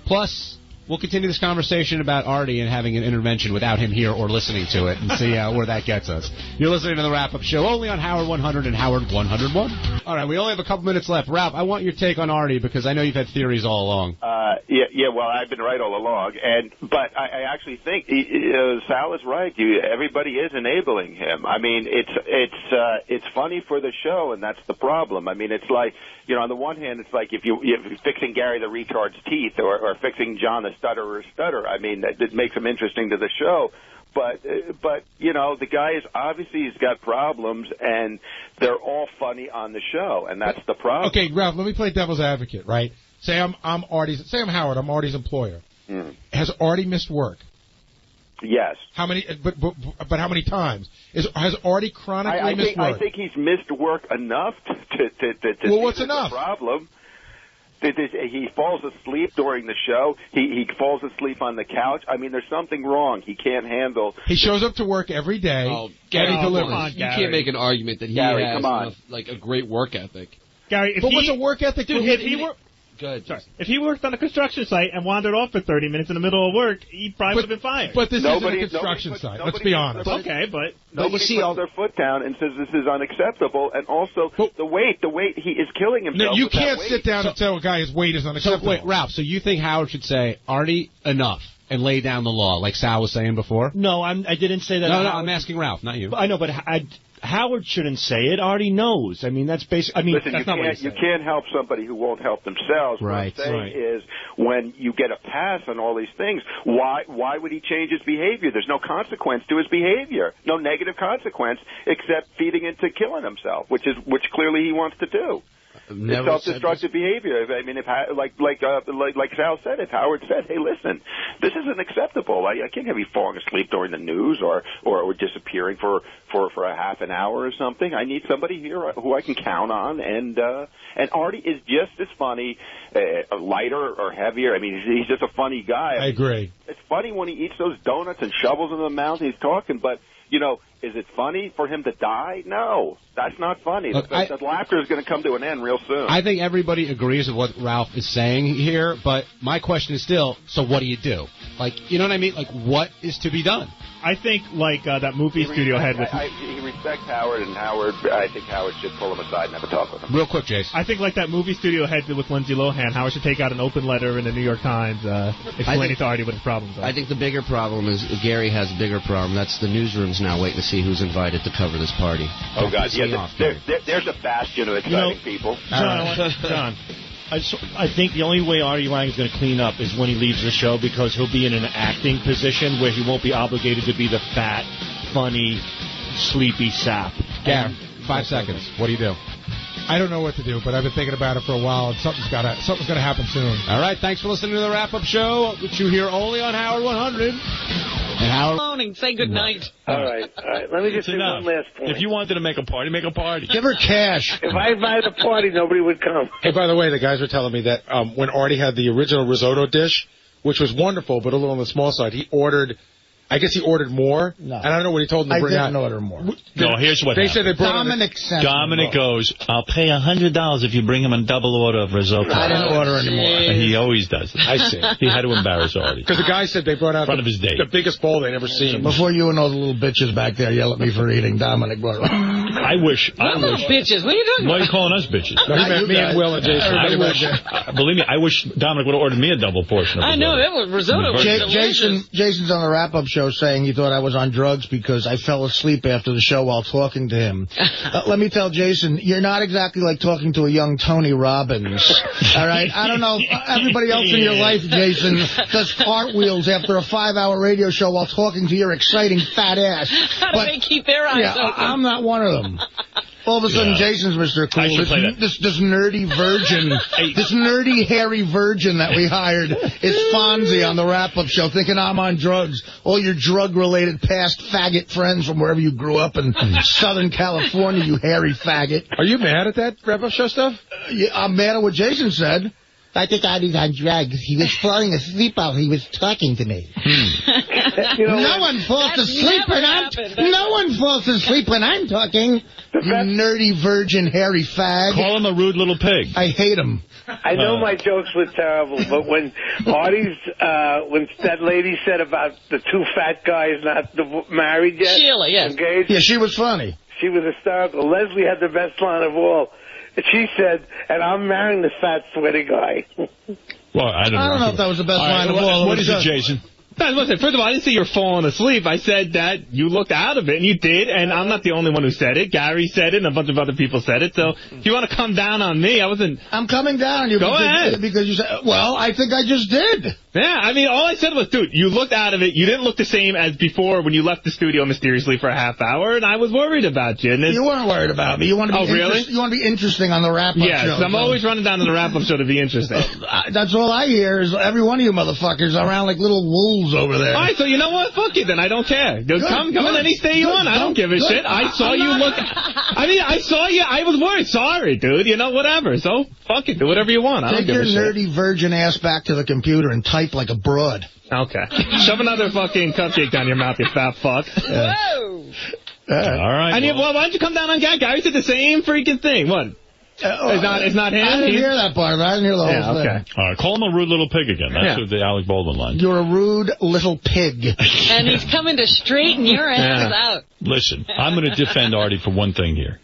Plus, we'll continue this conversation about Artie and having an intervention without him here or listening to it and see where that gets us. You're listening to the Wrap-Up Show only on Howard 100 and Howard 101. All right, we only have a couple minutes left. Ralph, I want your take on Artie because I know you've had theories all along.
Well, I've been right all along, but I actually think Sal is right. Everybody is enabling him. I mean, it's funny for the show, and that's the problem. I mean, it's like on the one hand, it's like if you're fixing Gary the retard's teeth or fixing John the stutterer's stutter. I mean, that makes him interesting to the show. But the guy is obviously he's got problems, and they're all funny on the show, and that's the problem.
Okay, Ralph, let me play devil's advocate, right? Say I'm Howard. I'm Artie's employer. Has Artie missed work?
Yes.
How many? But how many times? Has Artie chronically missed work?
I think he's missed work enough to
well, what's enough?
Problem. He falls asleep during the show. He falls asleep on the couch. I mean, there's something wrong. He can't handle.
He shows up to work every day, and he delivers.
You can't make an argument that he has enough, like a great work ethic.
Gary,
what's a work ethic?
Dude, if he worked on a construction site and wandered off for 30 minutes in the middle of work, he probably would have been fired.
But this isn't a construction site. Let's be honest.
Okay, but
nobody puts their foot down and says this is unacceptable. And also the weight, he is killing himself.
No, you can't sit down and tell a guy his weight is unacceptable.
So wait, Ralph. So you think Howard should say, Artie, enough, and lay down the law, like Sal was saying before?
No, I didn't say that.
No, I'm asking Ralph, not you.
I know, but Howard shouldn't say it. Artie knows. I mean, that's basic. I mean,
listen,
that's not what
you can't help somebody who won't help themselves.
Right.
What I'm saying is, when you get a pass on all these things, why would he change his behavior? There's no consequence to his behavior, no negative consequence except feeding into killing himself, which clearly he wants to do. It's self-destructive behavior. I mean, if like Sal said, if Howard said, "Hey, listen, this isn't acceptable. I can't have you falling asleep during the news or disappearing for a half an hour or something. I need somebody here who I can count on." And Artie is just as funny, lighter or heavier. I mean, he's just a funny guy.
I agree.
It's funny when he eats those donuts and shovels in the mouth. He's talking, but. Is it funny for him to die? No, that's not funny.
Look,
the laughter is going to come to an end real soon.
I think everybody agrees with what Ralph is saying here, but my question is still, so what do you do? Like, you know what I mean? Like, what is to be done?
I think, like, that movie studio head with...
He respects Howard, and I think Howard should pull him aside and have a talk with him.
Real quick, Jason.
I think, like that movie studio head did with Lindsay Lohan, Howard should take out an open letter in the New York Times explaining to Artie what his problems are.
I think the bigger problem is Gary has a bigger problem. That's the newsroom's now waiting to see who's invited to cover this party.
Oh, God. Yeah, there's a bastion of exciting people.
John, I think the only way Artie Lange is going to clean up is when he leaves the show, because he'll be in an acting position where he won't be obligated to be the fat, funny, sleepy sap.
Gary, 5 seconds. What do you do?
I don't know what to do, but I've been thinking about it for a while, and something's going to happen soon.
All right, thanks for listening to the wrap-up show, which you hear only on Howard 100. And Howard...
Morning. Say good night.
All right. Let me just say one last point.
If you wanted to make a party, make a party.
Give her cash.
If I invited a party, nobody would come.
Hey, by the way, the guys were telling me that when Artie had the original risotto dish, which was wonderful, but a little on the small side, he ordered more. No. And I don't know what he told them to bring out.
I didn't order more.
No, here's what
they
happened.
said. They brought
Dominic goes, I'll pay $100 if you bring him a double order of risotto.
I didn't order anymore.
And he always does it.
I see.
He had to embarrass Artie.
Because the guy said they brought out the biggest bowl they'd ever seen.
Before you and all the little bitches back there yell at me for eating, Dominic brought it.
I wish.
Bitches. What are you doing?
Why are you calling us bitches?
No, he meant me and Will and Jason.
Believe me, I wish Dominic would have ordered me a double portion of
I know, that was risotto.
Jason's on the wrap-up show saying he thought I was on drugs because I fell asleep after the show while talking to him. Let me tell Jason, you're not exactly like talking to a young Tony Robbins. All right? I don't know. Everybody else in your life, Jason, does cartwheels after a 5-hour radio show while talking to your exciting fat ass.
How do they keep their eyes open?
I'm not one of them. All of a sudden, Jason's Mr. Cool. This nerdy virgin, this nerdy, hairy virgin that we hired is Fonzie on the wrap-up show, thinking I'm on drugs. All your drug-related past faggot friends from wherever you grew up in Southern California, you hairy faggot.
Are you mad at that wrap-up show stuff?
Yeah, I'm mad at what Jason said. I think Artie's on drugs. He was falling asleep while he was talking to me. No one falls asleep when I'm talking. You nerdy virgin hairy fag.
Call him a rude little pig.
I hate him.
I know my jokes were terrible, but when Artie's, when that lady said about the two fat guys not married yet,
Sheila, yes,
engaged,
yeah, she was funny.
She was hysterical. Leslie had the best line of all. She said, "And I'm marrying the fat sweaty guy."
Well, I don't
know if that was the best line of all.
What is it, Jason?
Listen, first of all, I didn't say you're falling asleep. I said that you looked out of it, and you did, and I'm not the only one who said it. Gary said it, and a bunch of other people said it. So if you want to come down on me, I wasn't...
I'm coming down on you.
Go ahead.
Because you said, well, I think I just did.
Yeah, I mean, all I said was, dude, you looked out of it. You didn't look the same as before when you left the studio mysteriously for a half hour, and I was worried about you. And
you weren't worried about me. You want to be
really?
You want to be interesting on the wrap-up show.
Yes, I'm always running down to the wrap-up show to be interesting.
That's all I hear is every one of you motherfuckers around like little wolves over there.
All right, so you know what? Fuck it, then. I don't care. Come on any state you want. I don't give a shit. I saw you look... I mean, I saw you. I was worried. Sorry, dude. You know, whatever. So, fuck it. Do whatever you want. I don't give a shit.
Take your nerdy virgin ass back to the computer and type like a broad.
Okay. Shove another fucking cupcake down your mouth, you fat fuck.
Whoa!
All right.
And why don't you come down on Gary said the same freaking thing. What? It's not him?
I didn't hear that part, but I didn't hear the whole thing.
Okay. All right, call him a rude little pig again. That's the Alec Baldwin line.
You're a rude little pig.
And he's coming to straighten your asses out.
Listen, I'm going to defend Artie for one thing here.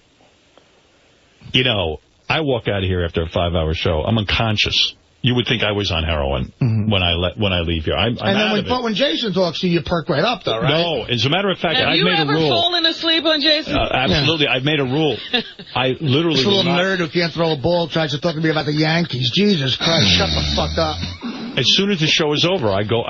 You know, I walk out of here after a 5-hour show. I'm unconscious. You would think I was on heroin when I leave here. I'm out of it.
When Jason talks to you, you perk right up, though, right?
No, as a matter of fact, I've made a rule.
Have you ever fallen asleep on Jason?
Absolutely. I've made a rule. I literally...
This little nerd who can't throw a ball tries to talk to me about the Yankees. Jesus Christ, shut the fuck up.
As soon as the show is over, I go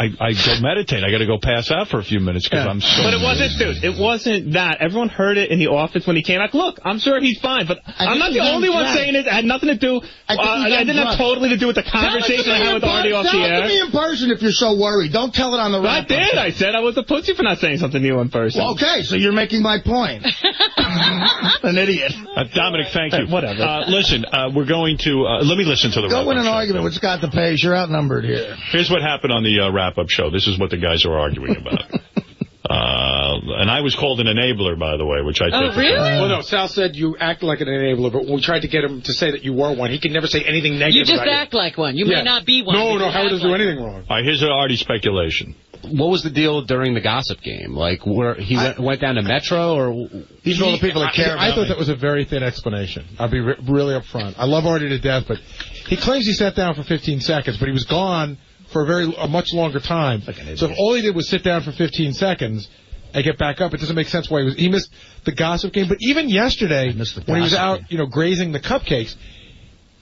meditate. I got to go pass out for a few minutes because I'm so...
But it wasn't, dude. It wasn't that. Everyone heard it in the office when he came back. Look, I'm sure he's fine, but I'm not the only one saying it. It had nothing to do... I didn't have totally to do with the conversation I had with Artie off the air.
Tell it to me in person if you're so worried. Don't tell it on the radio.
I did. I said I was a pussy for not saying something to you in person.
Well, okay, so you're making my point. An idiot.
Dominic, thank you.
Whatever.
Listen, we're going to... let me listen to the
Go win an argument with Scott DePage. You're outnumbered here.
Here's what happened on the wrap-up show. This is what the guys are arguing about. And I was called an enabler, by the way, which I think...
Oh, really?
Well, no, Sal said you act like an enabler, but when we tried to get him to say that you were one, he can never say anything negative
You just
about
act like one. You may not be one.
No, Howard doesn't do anything wrong.
All right, here's Artie speculation.
What was the deal during the gossip game? Like, where he went down to Metro, or...
These are all the people that care about I thought that was a very thin explanation. I'll be really up front. I love Artie to death, but he claims he sat down for 15 seconds, but he was gone for a much longer time. So if all he did was sit down for 15 seconds and get back up, it doesn't make sense why he missed the gossip game. But even yesterday, when he was out, grazing the cupcakes,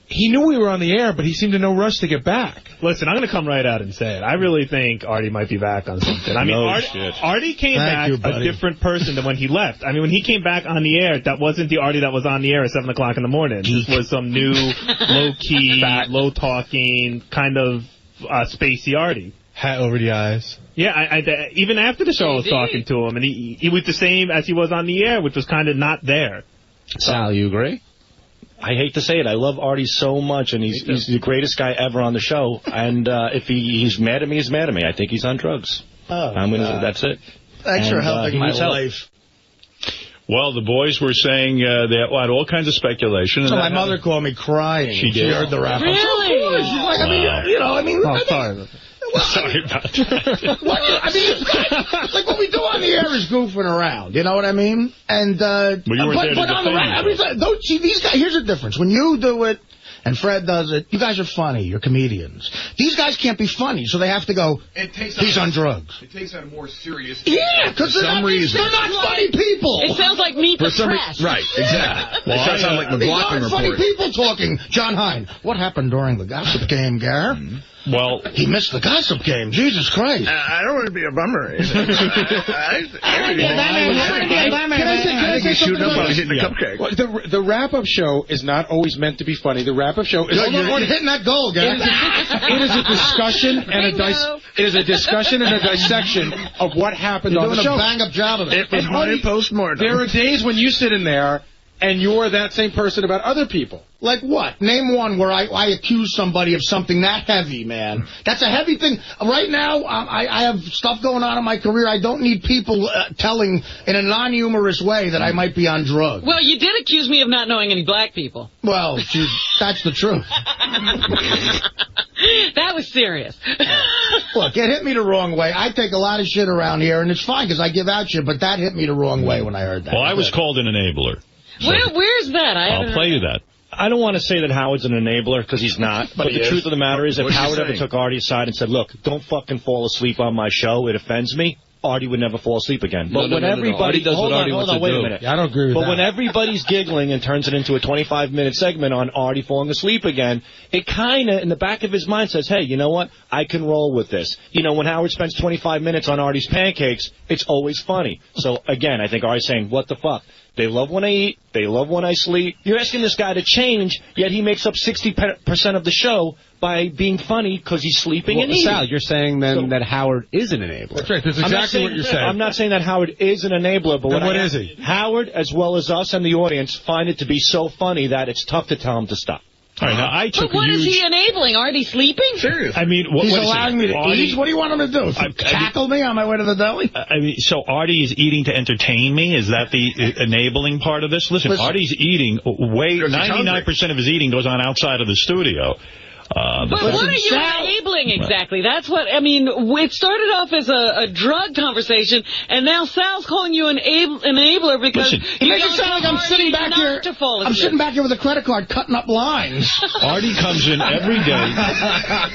he knew we were on the air, but he seemed in no rush to get back.
Listen, I'm going to come right out and say it. I really think Artie might be back on something. I mean, Artie came back a different person than when he left. I mean, when he came back on the air, that wasn't the Artie that was on the air at 7 o'clock in the morning. This was some new, low-key, low-talking, kind of spacey Artie.
Hat over the eyes.
Yeah, even after the show I was talking to him, and he was the same as he was on the air, which was kind of not there.
Sal, you agree?
I hate to say it. I love Artie so much, and he's the greatest guy ever on the show. And if he's mad at me, he's mad at me. I think he's on drugs. That's it.
Thanks for helping my life.
Well, the boys were saying they had all kinds of speculation.
So my mother called me crying.
She did.
She heard the rap.
Really?
She's like,
sorry. Sorry about that.
Like what we do on the air is goofing around. You know what I mean? And
you weren't there to
on the rap, don't see these guys. Here's the difference: when you do it and Fred does it, you guys are funny. You're comedians. These guys can't be funny, so they have to go. He's on drugs.
It takes on a more serious.
Yeah, because they're not funny people.
It sounds like Meet the Press.
Right, exactly. It sounds like McLaughlin
These aren't funny people talking. John Hein, what happened during the gossip game, Gar?
Well,
he missed the gossip game. Jesus Christ.
I don't want to be a bummer.
The wrap-up show is not always meant to be funny. The wrap-up show is...
You're hitting that goal, guys.
It is a discussion and a dissection of what happened on the show.
You're doing a bang-up job of it.
It was my post-mortem.
There are days when you sit in there and you're that same person about other people.
Like what? Name one where I accuse somebody of something that heavy, man. That's a heavy thing. Right now, I have stuff going on in my career. I don't need people telling in a non-humorous way that I might be on drugs.
Well, you did accuse me of not knowing any black people.
Well, that's the truth.
That was serious.
Look, it hit me the wrong way. I take a lot of shit around here, and it's fine because I give out shit, but that hit me the wrong way when I heard that.
Well, I was called an enabler.
So where's that?
I'll play you that.
I don't want to say that Howard's an enabler, because he's not. But the truth of the matter is, if Howard ever took Artie aside and said, look, don't fucking fall asleep on my show, it offends me, Artie would never fall asleep again. But
No,
when
no.
everybody...
Artie does what Artie wants to
wait
do.
a minute.
Yeah, I don't agree with
but
that.
when everybody's giggling and turns it into a 25-minute segment on Artie falling asleep again, it kind of, in the back of his mind, says, hey, you know what? I can roll with this. You know, when Howard spends 25 minutes on Artie's pancakes, it's always funny. So, again, I think Artie's saying, what the fuck? They love when I eat. They love when I sleep. You're asking this guy to change, yet he makes up 60% of the show by being funny because he's sleeping and eating.
Sal, you're saying then that Howard is an enabler.
That's right. That's exactly what you're saying.
I'm not saying that Howard is an enabler, but
then what is he?
Howard, as well as us and the audience, find it to be so funny that it's tough to tell him to stop.
All right, now I took
But what is he enabling? Artie sleeping?
I mean,
He's allowing me to eat? What do you want him to do? Tackle me on my way to the deli?
I mean, so Artie is eating to entertain me? Is that the enabling part of this? Listen, Artie's eating 99% of his eating goes on outside of the studio.
But what are you enabling exactly? That's what, I mean, it started off as a drug conversation, and now Sal's calling you an enabler because
He makes it sound like I'm sitting back here. I'm sitting back here with a credit card cutting up lines.
Artie comes in every day.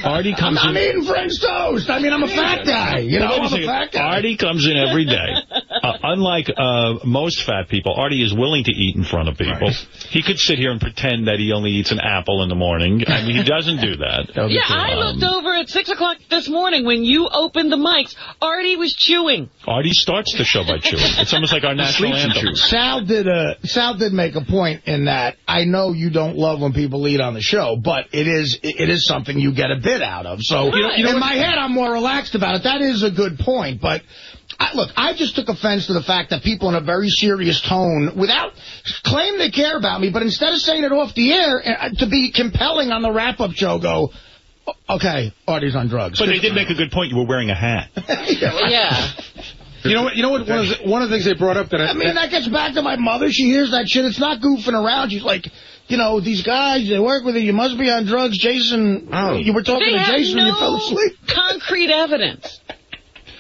Artie comes in.
I'm eating French toast. I mean, I'm a fat guy. You know, I'm a fat guy.
Artie comes in every day. Unlike most fat people, Artie is willing to eat in front of people. Right. He could sit here and pretend that he only eats an apple in the morning. I mean, he doesn't do that.
Yeah, I looked over at 6 o'clock this morning when you opened the mics. Artie was chewing.
Artie starts the show by chewing. It's almost like our national anthem.
Sal did make a point in that I know you don't love when people eat on the show, but it is something you get a bit out of. So in my head, I'm more relaxed about it. That is a good point, but... Look, I just took offense to the fact that people in a very serious tone, without claim they care about me, but instead of saying it off the air, to be compelling on the wrap-up show, go, okay, Artie's on drugs.
But they did make a good point. You were wearing a hat.
Yeah.
You know what? One of the things they brought up that
that gets back to my mother. She hears that shit. It's not goofing around. She's like, you know, these guys, they work with you. You must be on drugs. Jason, you were talking to Jason and you fell asleep.
Concrete evidence.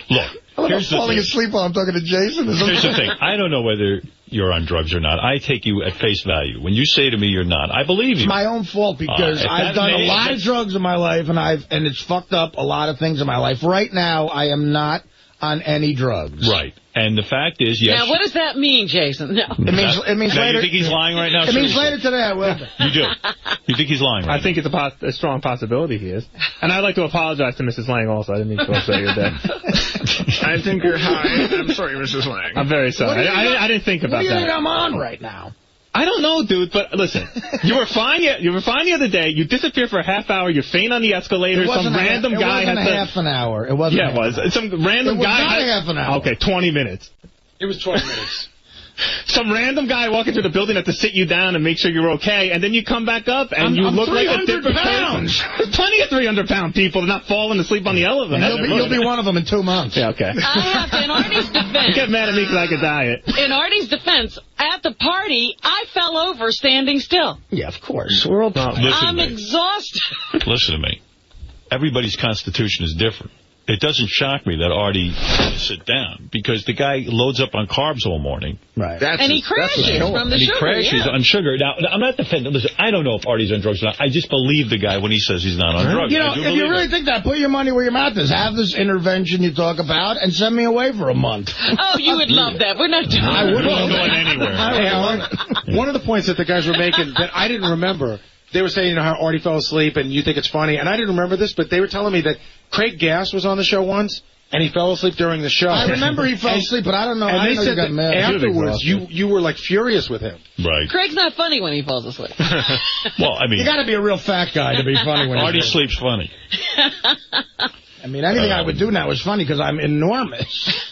Look.
I'm falling asleep while I'm talking to Jason.
Here's the thing. I don't know whether you're on drugs or not. I take you at face value. When you say to me you're not, I believe you.
It's my own fault because I've done a lot of drugs in my life, and it's fucked up a lot of things in my life. Right now, I am not on any drugs.
Right. And the fact is, yes.
Now, what does that mean, Jason? No.
It means
now,
later.
You think he's lying right now?
It means later today I will.
You do. You think he's lying right
I think it's a strong possibility he is. And I'd like to apologize to Mrs. Lang also. I didn't mean to upset your dad.
I think you're high. I'm sorry, Mrs. Lang.
I'm very sorry. I didn't think about that.
What do you think I'm on right now?
I don't know, dude, but listen, you were fine the other day. You disappeared for a half hour. You faint on the escalator. Some random guy had
half an hour. It wasn't.
Yeah, it was. Some random guy.
It was not half an hour.
Okay, 20 minutes.
It was 20 minutes.
Some random guy walking through the building had to sit you down and make sure you're okay, and then you come back up and you look like a different person. There's plenty of 300-pound people that are not falling asleep on the elevator.
You'll be one of them in 2 months.
Yeah, okay.
I have to, in Artie's defense.
You get mad at me because I could diet.
In Artie's defense, at the party, I fell over standing still.
Yeah, of course. We're all
I'm exhausted.
Listen to me. Everybody's constitution is different. It doesn't shock me that Artie had to sit down because the guy loads up on carbs all morning.
Right.
And he crashes from the sugar.
And he crashes on sugar. Now, I'm not defending. Listen, I don't know if Artie's on drugs or not. I just believe the guy when he says he's not on drugs.
You know, if you really think that, put your money where your mouth is. Have this intervention you talk about and send me away for a month.
Oh, you would love that. We're not doing
I wouldn't go anywhere.
One of the points that the guys were making that I didn't remember, they were saying, you know, how Artie fell asleep and you think it's funny. And I didn't remember this, but they were telling me that Craig Gass was on the show once. And he fell asleep during the show.
I remember he fell asleep, but I don't know.
And they said
that
afterwards, you were like furious with him.
Right.
Craig's not funny when he falls asleep.
Well, I mean,
you got to be a real fat guy to be funny when
Artie sleeps funny.
I mean, anything I would do now is funny because I'm enormous.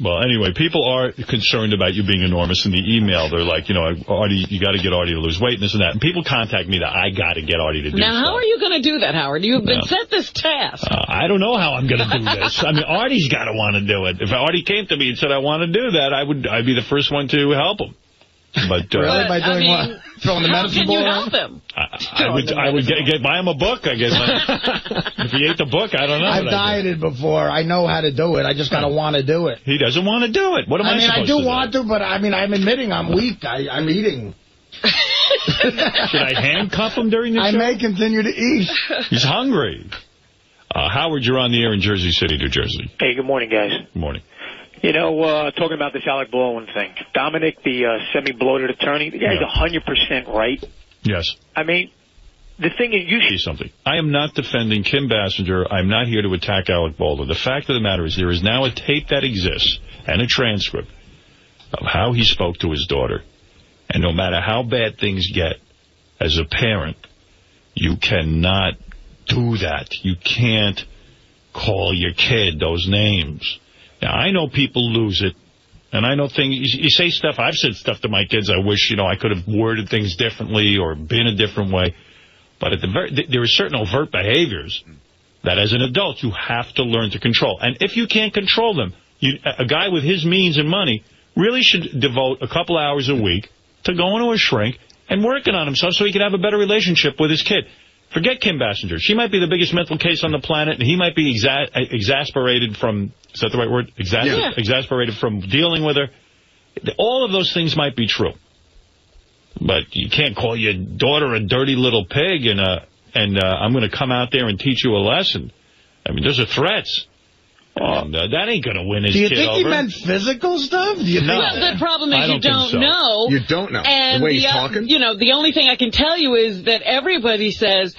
Well, anyway, people are concerned about you being enormous in the email. They're like, you know, Artie, you got to get Artie to lose weight and this and that. And people contact me that I got to get Artie to do
Now,
stuff.
how are you going to do that, Howard? You've been set this task.
I don't know how I'm going to do this. I mean, Artie's got to want to do it. If Artie came to me and said, I want to do that, I'd be the first one to help him. But
really, by doing what? Throwing the medicine ball
around? Help him?
I would buy him a book, I guess. If he ate the book, I don't know.
I've dieted before. I know how to do it. I just got to want to do it.
He doesn't want to do it. What am I supposed to do?
I do want to, but I mean, I'm admitting I'm weak. I'm eating.
Should I handcuff him during the show?
I may continue to eat.
He's hungry. Howard, you're on the air in Jersey City, New Jersey.
Hey, good morning, guys.
Good morning.
Talking about this Alec Baldwin thing. Dominic, the semi-bloated attorney, the guy's 100% right.
Yes.
I mean, the thing is, you
see something. I am not defending Kim Basinger. I'm not here to attack Alec Baldwin. The fact of the matter is there is now a tape that exists and a transcript of how he spoke to his daughter. And no matter how bad things get, as a parent, you cannot do that. You can't call your kid those names. Now, I know people lose it. And I know things, you say stuff, I've said stuff to my kids, I wish, I could have worded things differently or been a different way. But there are certain overt behaviors that as an adult you have to learn to control. And if you can't control them, a guy with his means and money really should devote a couple hours a week to going to a shrink and working on himself so he can have a better relationship with his kid. Forget Kim Basinger. She might be the biggest mental case on the planet, and he might be exasperated from, is that the right word? Exasperated from dealing with her. All of those things might be true. But you can't call your daughter a dirty little pig and I'm going to come out there and teach you a lesson. I mean, those are threats. And that ain't going to win his kid over.
Do you think he meant physical stuff?
No.
Well, the problem is you don't know.
You don't know.
And
the way he's talking?
The only thing I can tell you is that everybody says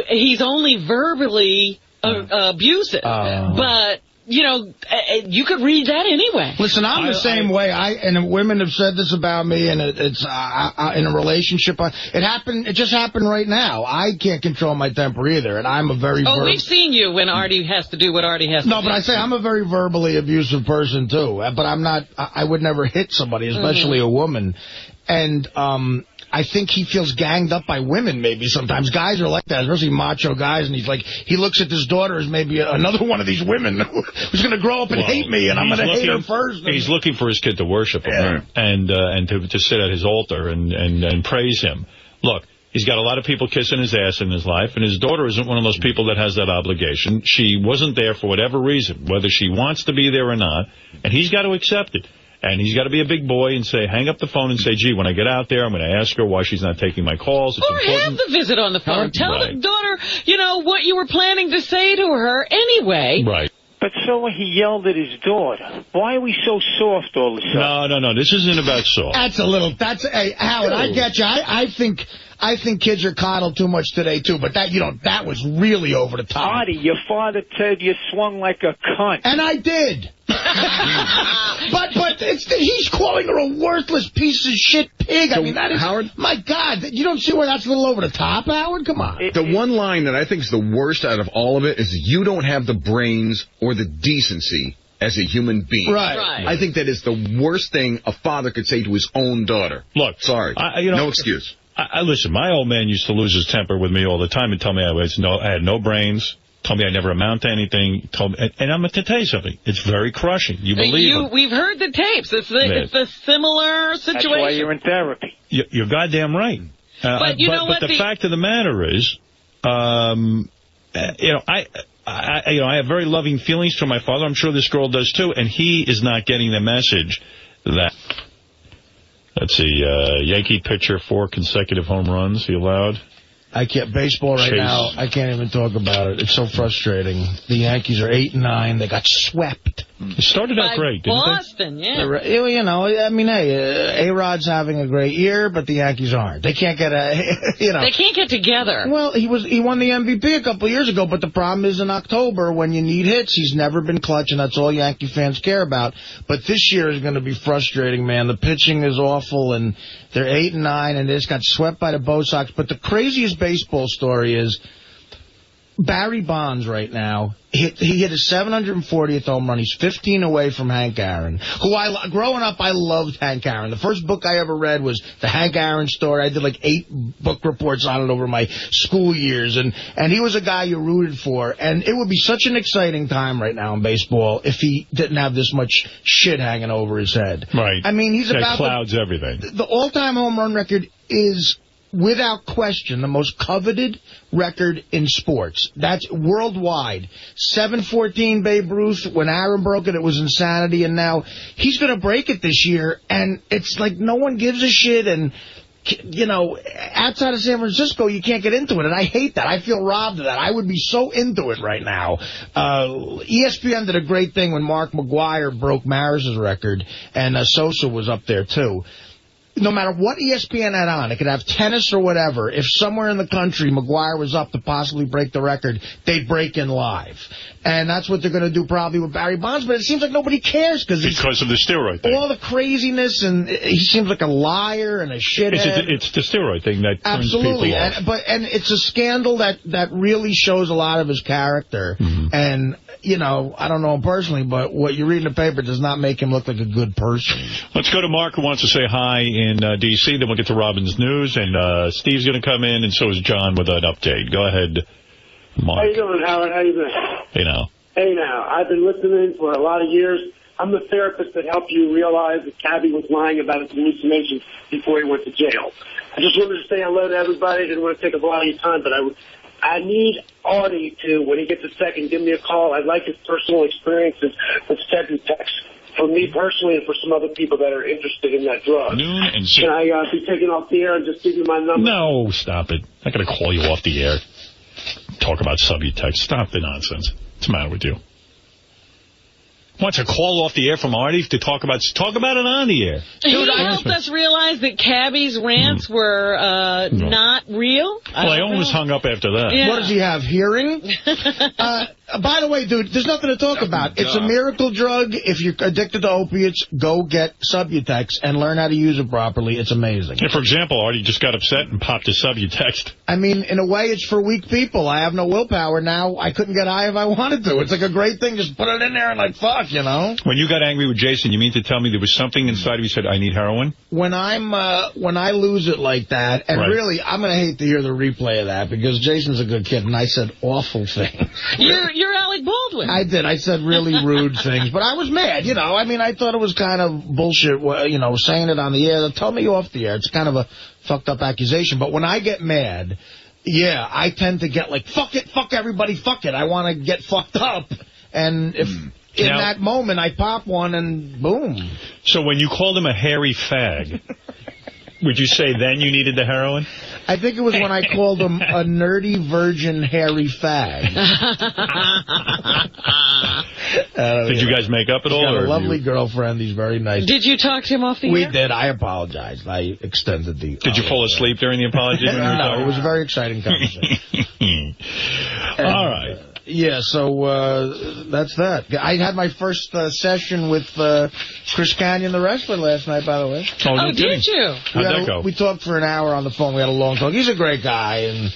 he's only verbally abusive. But, you could read that anyway.
Listen, I'm the same way. And women have said this about me, and it's in a relationship. It just happened right now. I can't control my temper either, and I'm a very
we've seen you when Artie has to do what Artie has to do.
No, but I say I'm a very verbally abusive person, too. But I'm not, I would never hit somebody, especially a woman. And I think he feels ganged up by women maybe sometimes. Guys are like that, especially macho guys, and he looks at his daughter as maybe another one of these women who's going to grow up and hate me, and I'm going to hate her first.
He's looking for his kid to worship him and to sit at his altar and praise him. Look, he's got a lot of people kissing his ass in his life, and his daughter isn't one of those people that has that obligation. She wasn't there for whatever reason, whether she wants to be there or not, and he's got to accept it. And he's got to be a big boy and hang up the phone and say, gee, when I get out there, I'm going to ask her why she's not taking my calls. It's important.
Have the visit on the phone. Tell the daughter, what you were planning to say to her anyway.
Right.
But so he yelled at his daughter. Why are we so soft all of a sudden?
No. This isn't about soft.
Hey, Howard, I get you. I think kids are coddled too much today, too. But that was really over the top.
Artie, your father said you swung like a cunt.
And I did. but he's calling her a worthless piece of shit pig. I mean, that is... Howard? My God, you don't see where that's a little over the top, Howard? Come on.
The one line that I think is the worst out of all of it is you don't have the brains or the decency as a human being.
Right.
I think that is the worst thing a father could say to his own daughter.
Look.
Sorry. No excuse.
Listen, my old man used to lose his temper with me all the time and tell me I had no brains. Told me I never amount to anything. And I'm going to tell you something. It's very crushing. You believe him.
We've heard the tapes. It's a similar situation.
That's why you're in therapy.
You're goddamn right.
But
the fact of the matter is, I have very loving feelings for my father. I'm sure this girl does too. And he is not getting the message that... Let's see, Yankee pitcher, 4 consecutive home runs. He allowed.
I can't. Baseball right now, I can't even talk about it. It's so frustrating. The Yankees are 8-9. They got swept.
It started out great, didn't
Boston,
they?
I mean, hey, A-Rod's having a great year, but the Yankees aren't. They can't get
They can't get together.
Well, he won the MVP a couple of years ago, but the problem is in October, when you need hits, he's never been clutch, and that's all Yankee fans care about. But this year is going to be frustrating, man. The pitching is awful, and they're 8-9, and they just got swept by the Bo Sox. But the craziest baseball story is Barry Bonds right now. He hit his 740th home run. He's 15 away from Hank Aaron, who growing up, I loved Hank Aaron. The first book I ever read was the Hank Aaron story. I did like 8 book reports on it over my school years, and he was a guy you rooted for. And it would be such an exciting time right now in baseball if he didn't have this much shit hanging over his head.
Right.
I mean, he's about
clouds everything.
The all-time home run record is, without question, the most coveted record in sports. That's worldwide. 714 Babe Ruth. When Aaron broke it, it was insanity. And now he's going to break it this year. And it's like no one gives a shit. And you know, outside of San Francisco, you can't get into it, and I hate that. I feel robbed of that. I would be so into it right now. ESPN did a great thing when Mark McGwire broke Maris's record, and Sosa was up there, too. No matter what ESPN had on, it could have tennis or whatever, if somewhere in the country McGwire was up to possibly break the record, they'd break in live. And that's what they're going to do probably with Barry Bonds, but it seems like nobody cares because
of the steroid thing.
All the craziness, and he seems like a liar and a shithead.
It's the steroid thing that turns
Absolutely.
people off.
And it's a scandal that really shows a lot of his character. And, you know, I don't know him personally, but what you read in the paper does not make him look like a good person.
Let's go to Mark, who wants to say hi in D.C., then we'll get to Robin's News, and Steve's going to come in, and so is John with an update. Go ahead, Mark.
How you doing, Howard? How you been?
Hey, now.
Hey, now. I've been listening for a lot of years. I'm the therapist that helped you realize that Cabby was lying about his hallucinations before he went to jail. I just wanted to say hello to everybody. I didn't want to take up a lot of your time, but I need Artie to, when he gets a second, give me a call. I'd like his personal experiences with Subutex for me personally and for some other people that are interested in that drug. Can I be taken off the air and just give you my number?
No, stop it. I'm not going to call you off the air. Talk about Subutex. Stop the nonsense. What's the matter with you? Wants a call off the air from Artie to talk about it on the air.
Dude, he helped us realize that Cabby's rants were not real.
Well, I almost hung up after that.
Yeah.
What does he have, hearing? By the way, dude, there's nothing to talk about. It's a miracle drug. If you're addicted to opiates, go get Subutex and learn how to use it properly. It's amazing.
Yeah, for example, Artie just got upset and popped his Subutex.
I mean, in a way, it's for weak people. I have no willpower now. I couldn't get high if I wanted to. It's like a great thing. Just put it in there and like, fuck, you know?
When you got angry with Jason, you mean to tell me there was something inside of you said, I need heroin?
When I lose it like that, and really, I'm going to hate to hear the replay of that because Jason's a good kid, and I said awful things.
You're Alec Baldwin.
I did. I said really rude things, but I was mad, you know. I mean, I thought it was kind of bullshit, you know, saying it on the air. Tell me off the air. It's kind of a fucked up accusation, but when I get mad, yeah, I tend to get like, fuck it, fuck everybody, fuck it. I want to get fucked up, and if... In that moment, I pop one and boom.
So when you called him a hairy fag, would you say then you needed the heroin?
I think it was when I called him a nerdy virgin hairy fag.
Did you guys make up at all?
He's got a lovely girlfriend. He's very nice.
Did you talk to him off the air?
We did. I apologized. I extended the...
Did you fall asleep during the apology?
No, it was a very exciting conversation.
All right.
Yeah, so that's that. I had my first session with Chris Kanyon, the wrestler, last night, by the way.
Oh, did you?
How'd that go?
We talked for an hour on the phone. We had a long talk. He's a great guy, and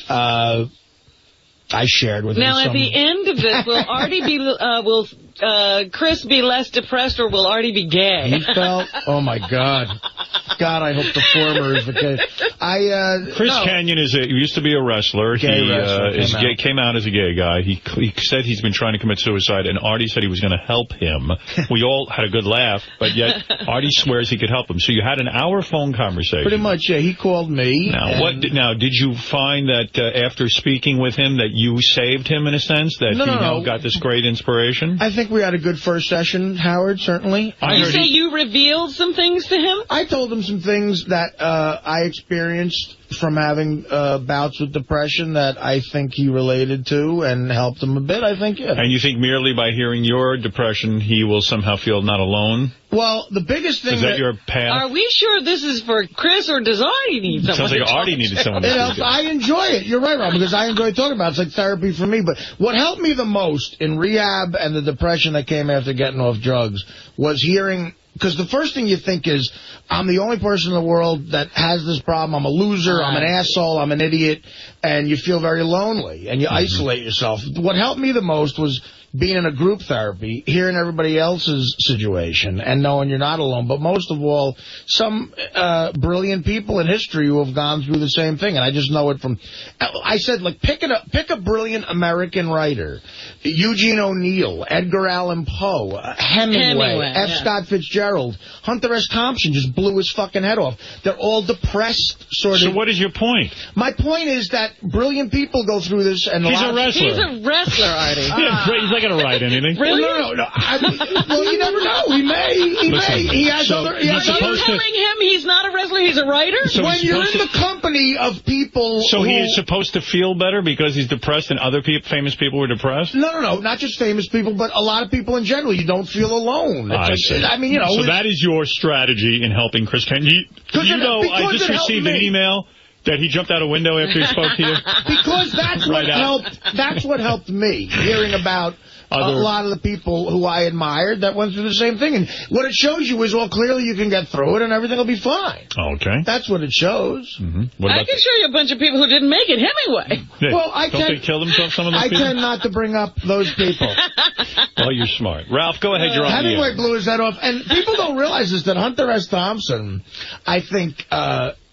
I shared with him.
Now, at the end of this, will Artie be, will Chris be less depressed, or will Artie be gay?
He felt, oh, my God. God, I hope the former is the case.
Chris Kanyon used to be a wrestler. He came out as a gay guy. He said he's been trying to commit suicide, and Artie said he was going to help him. We all had a good laugh, but yet Artie swears he could help him. So you had an hour phone conversation.
Pretty much, yeah. He called me.
Now, did you find that after speaking with him that you saved him in a sense, that he got this great inspiration?
I think we had a good first session, Howard, certainly.
You say you revealed some things to him?
I told him some things that I experienced from having bouts with depression that I think he related to and helped him a bit, I think, yeah.
And you think merely by hearing your depression, he will somehow feel not alone?
Well, the biggest thing...
Is that your path?
Are we sure this is for Chris, or does Artie need someone?
Sounds like Artie needed someone to speak to.
I enjoy it. You're right, Rob, because I enjoy talking about it. It's like therapy for me. But what helped me the most in rehab and the depression that came after getting off drugs was hearing... Because the first thing you think is, I'm the only person in the world that has this problem. I'm a loser. I'm an asshole. I'm an idiot. And you feel very lonely, and you isolate yourself. What helped me the most was being in a group therapy, hearing everybody else's situation, and knowing you're not alone. But most of all, some brilliant people in history who have gone through the same thing. And I just know it from... I said, like, pick a brilliant American writer Eugene O'Neill, Edgar Allan Poe, Hemingway, F. Scott Fitzgerald, Hunter S. Thompson just blew his fucking head off. They're all depressed, sort of.
So what is your point?
My point is that brilliant people go through this. And
He's a wrestler.
He's a wrestler, Artie.
He's not going to write anything.
Really?
No. Well, you never know. He may. He has other... Are you
telling him he's not a wrestler, he's a writer?
So
when you're in the company of people
So he is supposed to feel better because he's depressed and other famous people were depressed?
No. Not just famous people, but a lot of people in general. You don't feel alone.
I see.
I mean, you know...
So that is your strategy in helping Chris Kennedy. You know, I just received an email that he jumped out a window after he spoke to you.
Because that's what helped. That's what helped me, hearing about a lot of the people who I admired that went through the same thing. And what it shows you is, well, clearly you can get through it and everything will be fine.
Okay.
That's what it shows.
I can show you a bunch of people who didn't make it. Hemingway.
Yeah.
Well,
Don't they kill themselves, some of those people?
I tend not to bring up those people.
Well, you're smart. Ralph, go ahead. You're on
Hemingway
the air.
blew his head off. And people don't realize this, that Hunter S. Thompson, I think...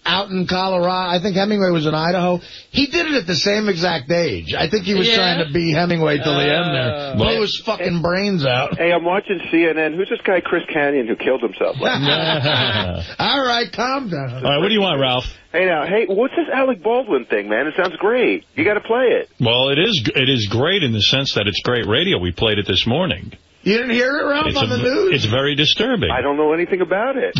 out in Colorado, I think Hemingway was in Idaho. He did it at the same exact age. I think he was trying to be Hemingway till the end there. Blew his fucking brains out.
Hey, I'm watching CNN. Who's this guy, Chris Canyon, who killed himself?
All right, calm down.
All right, what do you want, Ralph?
Hey, what's this Alec Baldwin thing, man? It sounds great. You got to play it.
Well, it is great in the sense that it's great radio. We played it this morning.
You didn't hear it, Ralph, on the news?
It's very disturbing.
I don't know anything about it.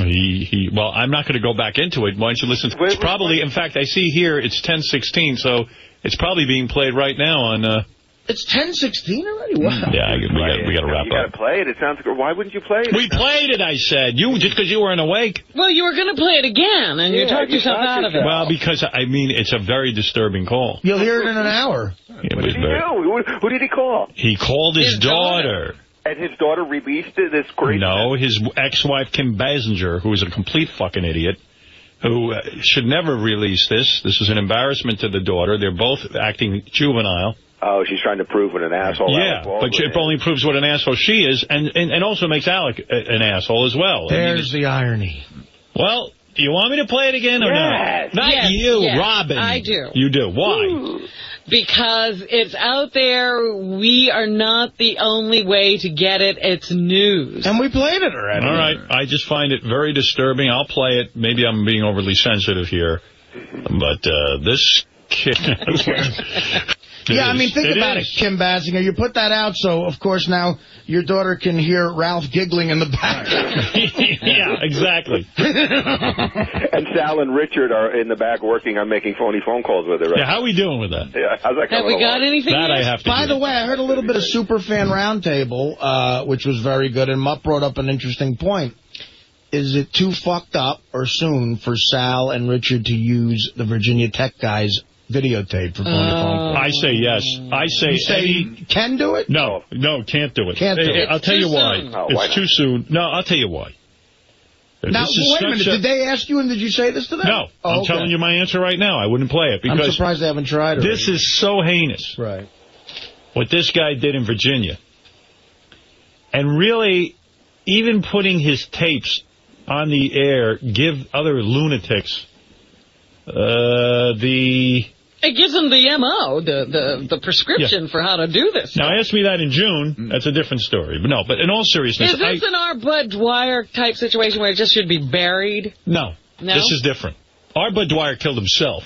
Well, I'm not going to go back into it. Why don't you listen? It's probably, in fact, I see here it's 10:16, so it's probably being played right now on...
It's 10:16 already? Wow.
Yeah, we got to wrap up.
You got to play it. It sounds good. Why wouldn't you play it?
We played it, I said. Just because you weren't awake.
Well, you were going to play it again, and you talked yourself out of it.
Well, because, I mean, it's a very disturbing call.
You'll hear it in an hour.
What did he do? Who did he call?
He called his daughter.
And his daughter released it? This crazy...
No, his ex-wife, Kim Basinger, who is a complete fucking idiot, who should never release this. This is an embarrassment to the daughter. They're both acting juvenile.
Oh, she's trying to prove what an asshole
Yeah, but it only proves what an asshole she is, and also makes Alec an asshole as well.
There's the irony.
Well, do you want me to play it again or not? Not you, Robin.
I do.
You do. Why?
Ooh. Because it's out there. We are not the only way to get it. It's news.
And we played it already.
All right. I just find it very disturbing. I'll play it. Maybe I'm being overly sensitive here. But this kid...
Yeah, I mean, think about it, Kim Basinger. You put that out, so, of course, now your daughter can hear Ralph giggling in the back.
Yeah, exactly.
And Sal and Richard are in the back working on making phony phone calls with her. Right?
Yeah, how are we doing with that?
Yeah, how's that
Have we got anything
that
yet?
I have to
By the way, I heard a little bit of Superfan Roundtable, which was very good, and Mupp brought up an interesting point. Is it too fucked up or soon for Sal and Richard to use the Virginia Tech guys' videotape for phony phone calls?
I say yes. I say...
You say can do it?
No, can't do it.
Can't do it.
I'll tell you why.
It's
too soon. No, I'll tell you why.
Now, wait a minute. Did they ask you and did you say this to them?
No. I'm telling you my answer right now. I wouldn't play it because...
I'm surprised they haven't tried it.
This is so heinous.
Right.
What this guy did in Virginia. And really, even putting his tapes on the air give other lunatics
It gives them the M.O., the prescription for how to do this.
Now, ask me that in June. That's a different story. But no, but in all seriousness...
Is this an R. Bud Dwyer type situation where it just should be buried?
No. This is different. R. Bud Dwyer killed himself.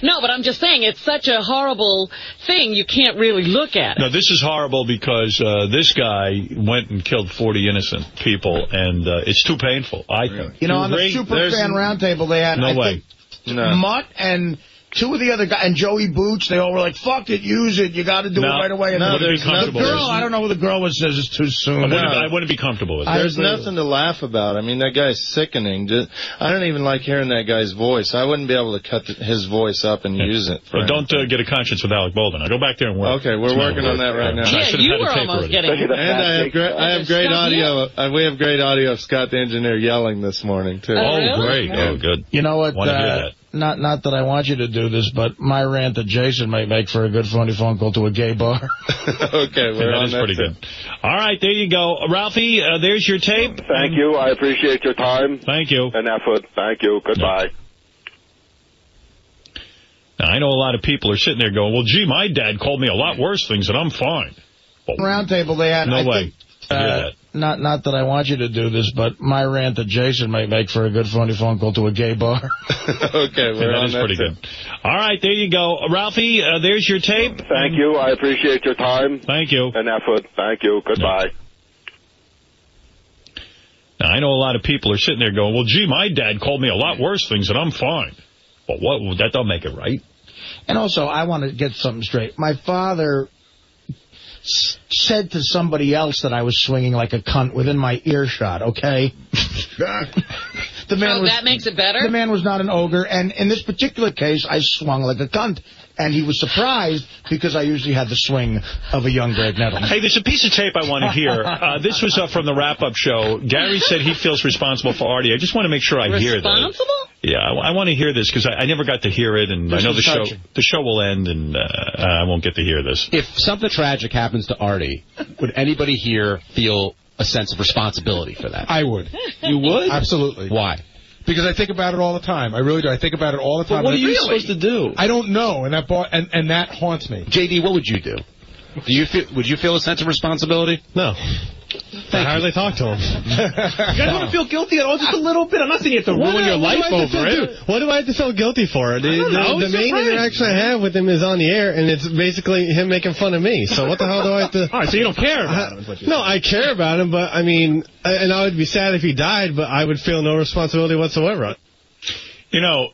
No, but I'm just saying it's such a horrible thing you can't really look at it.
No, this is horrible because this guy went and killed 40 innocent people, and it's too painful, I think.
You know, on the Superfan Roundtable, they had, I think, Mutt and... two of the other guys, and Joey Booch, they all were like, fuck it, use it, you got to do it right away. And the girl, I don't know who the girl was, says it's too soon.
I wouldn't be comfortable with it.
There's nothing to laugh about. I mean, that guy's sickening. I don't even like hearing that guy's voice. I wouldn't be able to cut his voice up and use it.
But don't get a conscience with Alec Baldwin. Now go back there and work.
Okay, we're working on that right now.
Yeah, you were almost getting it.
And I have great audio. We have great audio of Scott the engineer yelling this morning, too.
Oh, great. Oh, good.
You know what?
Want to hear that.
Not that I want you to do this, but my rant that Jason might make for a good phony phone call to a gay bar.
Okay,
that is pretty good. All right, there you go. Ralphie, there's your tape.
Thank you. I appreciate your time.
Thank you.
And effort. Thank you. Goodbye.
Now, I know a lot of people are sitting there going, well, gee, my dad called me a lot worse things, and I'm fine.
Roundtable, they had...
No way.
Not that I want you to do this, but my rant that Jason might make for a good funny phone call to a gay bar.
Okay,
that is pretty good. All right, there you go. Ralphie, there's your tape.
Thank you. I appreciate your time.
Thank you.
And effort. Thank you. Goodbye.
Now, I know a lot of people are sitting there going, well, gee, my dad called me a lot worse things, and I'm fine. But that don't make it right.
And also, I want to get something straight. My father said to somebody else that I was swinging like a cunt within my earshot, okay?
That makes it better?
The man was not an ogre, and in this particular case, I swung like a cunt. And he was surprised because I usually had the swing of a young Greg Nettles.
Hey, there's a piece of tape I want to hear. This was from the wrap-up show. Gary said he feels responsible for Artie. I just want to make sure I hear that.
Responsible?
Yeah, I want to hear this because I never got to hear it, and I know the show will end, and I won't get to hear this.
If something tragic happens to Artie, would anybody here feel a sense of responsibility for that?
I would.
You would?
Absolutely.
Why?
Because I think about it all the time. I really do. I think about it all the time.
But what are you supposed to do?
I don't know, and that haunts me.
JD, what would you do? Would you feel a sense of responsibility?
No. I hardly talk to him.
You guys want to feel guilty at all? Just a little bit. I'm not saying you have to ruin your life over it.
What do I have to feel guilty for? The main interaction I have with him is on the air, and it's basically him making fun of me. So what the hell do I have to...
All right, so you don't care about him.
No, I care about him, but I mean, and I would be sad if he died, but I would feel no responsibility whatsoever.
You know,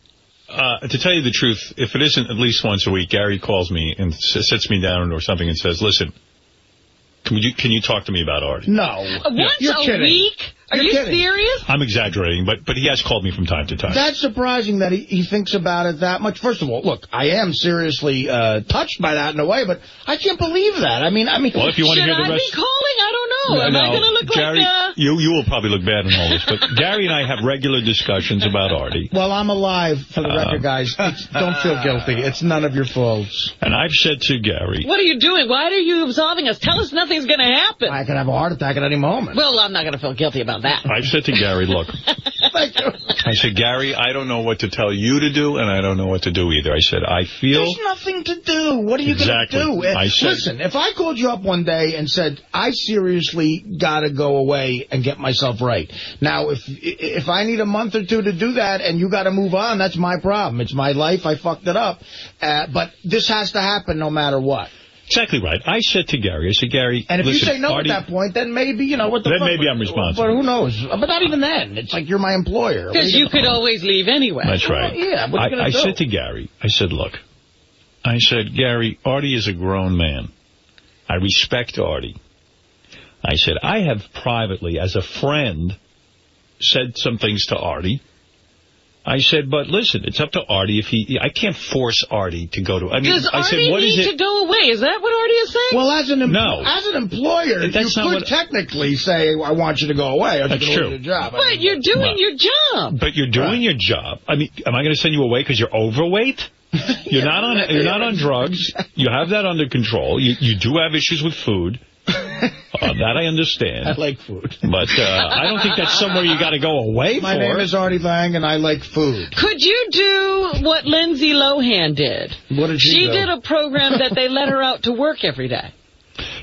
to tell you the truth, if it isn't at least once a week, Gary calls me and sits me down or something and says, listen, can you talk to me about Artie?
No.
Once a week? Are you serious?
I'm exaggerating, but he has called me from time to time.
That's surprising that he thinks about it that much. First of all, look, I am seriously touched by that in a way, but I can't believe that. I mean,
well, if you want to hear the rest,
should I be calling? I don't know. Am I going to look
Gary,
like
you will probably look bad in all this, but Gary and I have regular discussions about Artie.
Well, I'm alive, for the record, guys. Don't feel guilty. It's none of your faults.
And I've said to Gary...
What are you doing? Why are you absolving us? Tell us nothing's going to happen.
I could have a heart attack at any moment.
Well, I'm not going to feel guilty about that.
I've said to Gary, look, I said, Gary, I don't know what to tell you to do, and I don't know what to do either. I said, I feel...
There's nothing to do. What are you going to do? Listen, if I called you up one day and said, I seriously got to go away and get myself right. Now, if I need a month or two to do that and you got to move on, that's my problem. It's my life. I fucked it up. But this has to happen no matter what.
Exactly right. I said to Gary, Gary,
and if
listen,
you say no
Artie,
at that point, then maybe, what the
then
fuck?
maybe I'm responsible.
But who knows? But not even then. It's like you're my employer.
Because you could always leave anyway.
That's right.
Well, yeah, what are you going to do?
I said to Gary, I said, look, Gary, Artie is a grown man. I respect Artie. I said, I have privately, as a friend, said some things to Artie. I said, but listen, it's up to Artie if I can't force Artie to go to...
Does Artie need to go away? Is that what Artie is saying?
Well, as an employer, you could technically say, I want you to go away.
That's true.
Your job.
But you're doing your job.
But you're doing your job. I mean, am I going to send you away because you're overweight? You're not on drugs. You have that under control. You do have issues with food. That I understand.
I like food.
But I don't think that's somewhere you got to go away
My name is Artie Lange, and I like food.
Could you do what Lindsay Lohan did?
What did she do?
She did a program that they let her out to work every day.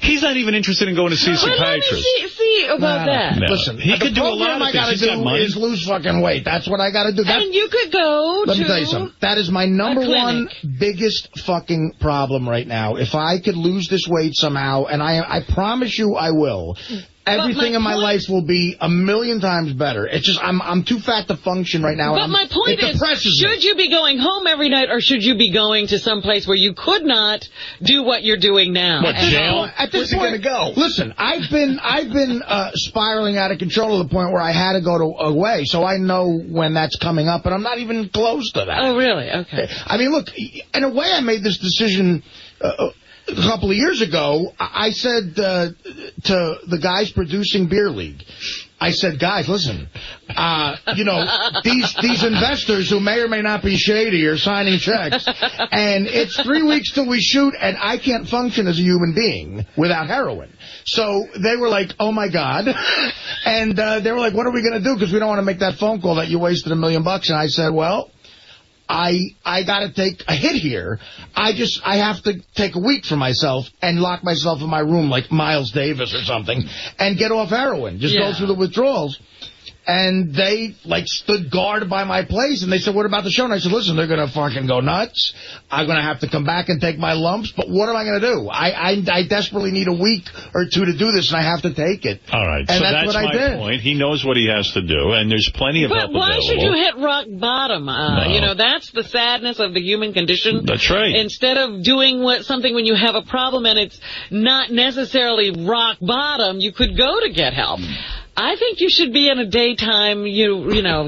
He's not even interested in going to see a psychiatrist.
Let me see about that.
No.
Listen,
he could do a lot of things.
I got to do is lose fucking weight. That's what I got to do.
And you could go
Let me tell you something. That is my number one biggest fucking problem right now. If I could lose this weight somehow, and I promise you I will, everything in my life will be 1,000,000 times better. It's just I'm too fat to function right now.
But my point is, should you be going home every night, or should you be going to some place where you could not do what you're doing now?
What, jail?
At this point, go. Listen, I've been spiraling out of control to the point where I had to go away, so I know when that's coming up, and I'm not even close to that.
Oh, really? Okay.
I mean, look, in a way, I made this decision a couple of years ago. I said to the guys producing Beer League, I said, guys, listen, these investors who may or may not be shady are signing checks, and it's 3 weeks till we shoot, and I can't function as a human being without heroin. So they were like, oh, my God. And they were like, what are we going to do? Because we don't want to make that phone call that you wasted $1 million. And I said, well, I got to take a hit here. I have to take a week for myself and lock myself in my room like Miles Davis or something and get off heroin. Just go through the withdrawals. And they, stood guard by my place, and they said, what about the show? And I said, listen, they're going to fucking go nuts. I'm going to have to come back and take my lumps, but what am I going to do? I desperately need a week or two to do this, and I have to take it.
All right,
and
so
that's what I did.
Point. He knows what he has to do, and there's plenty of help available.
But why should you hit rock bottom? No. That's the sadness of the human condition.
That's right.
Instead of doing something when you have a problem and it's not necessarily rock bottom, you could go to get help. I think you should be in a daytime,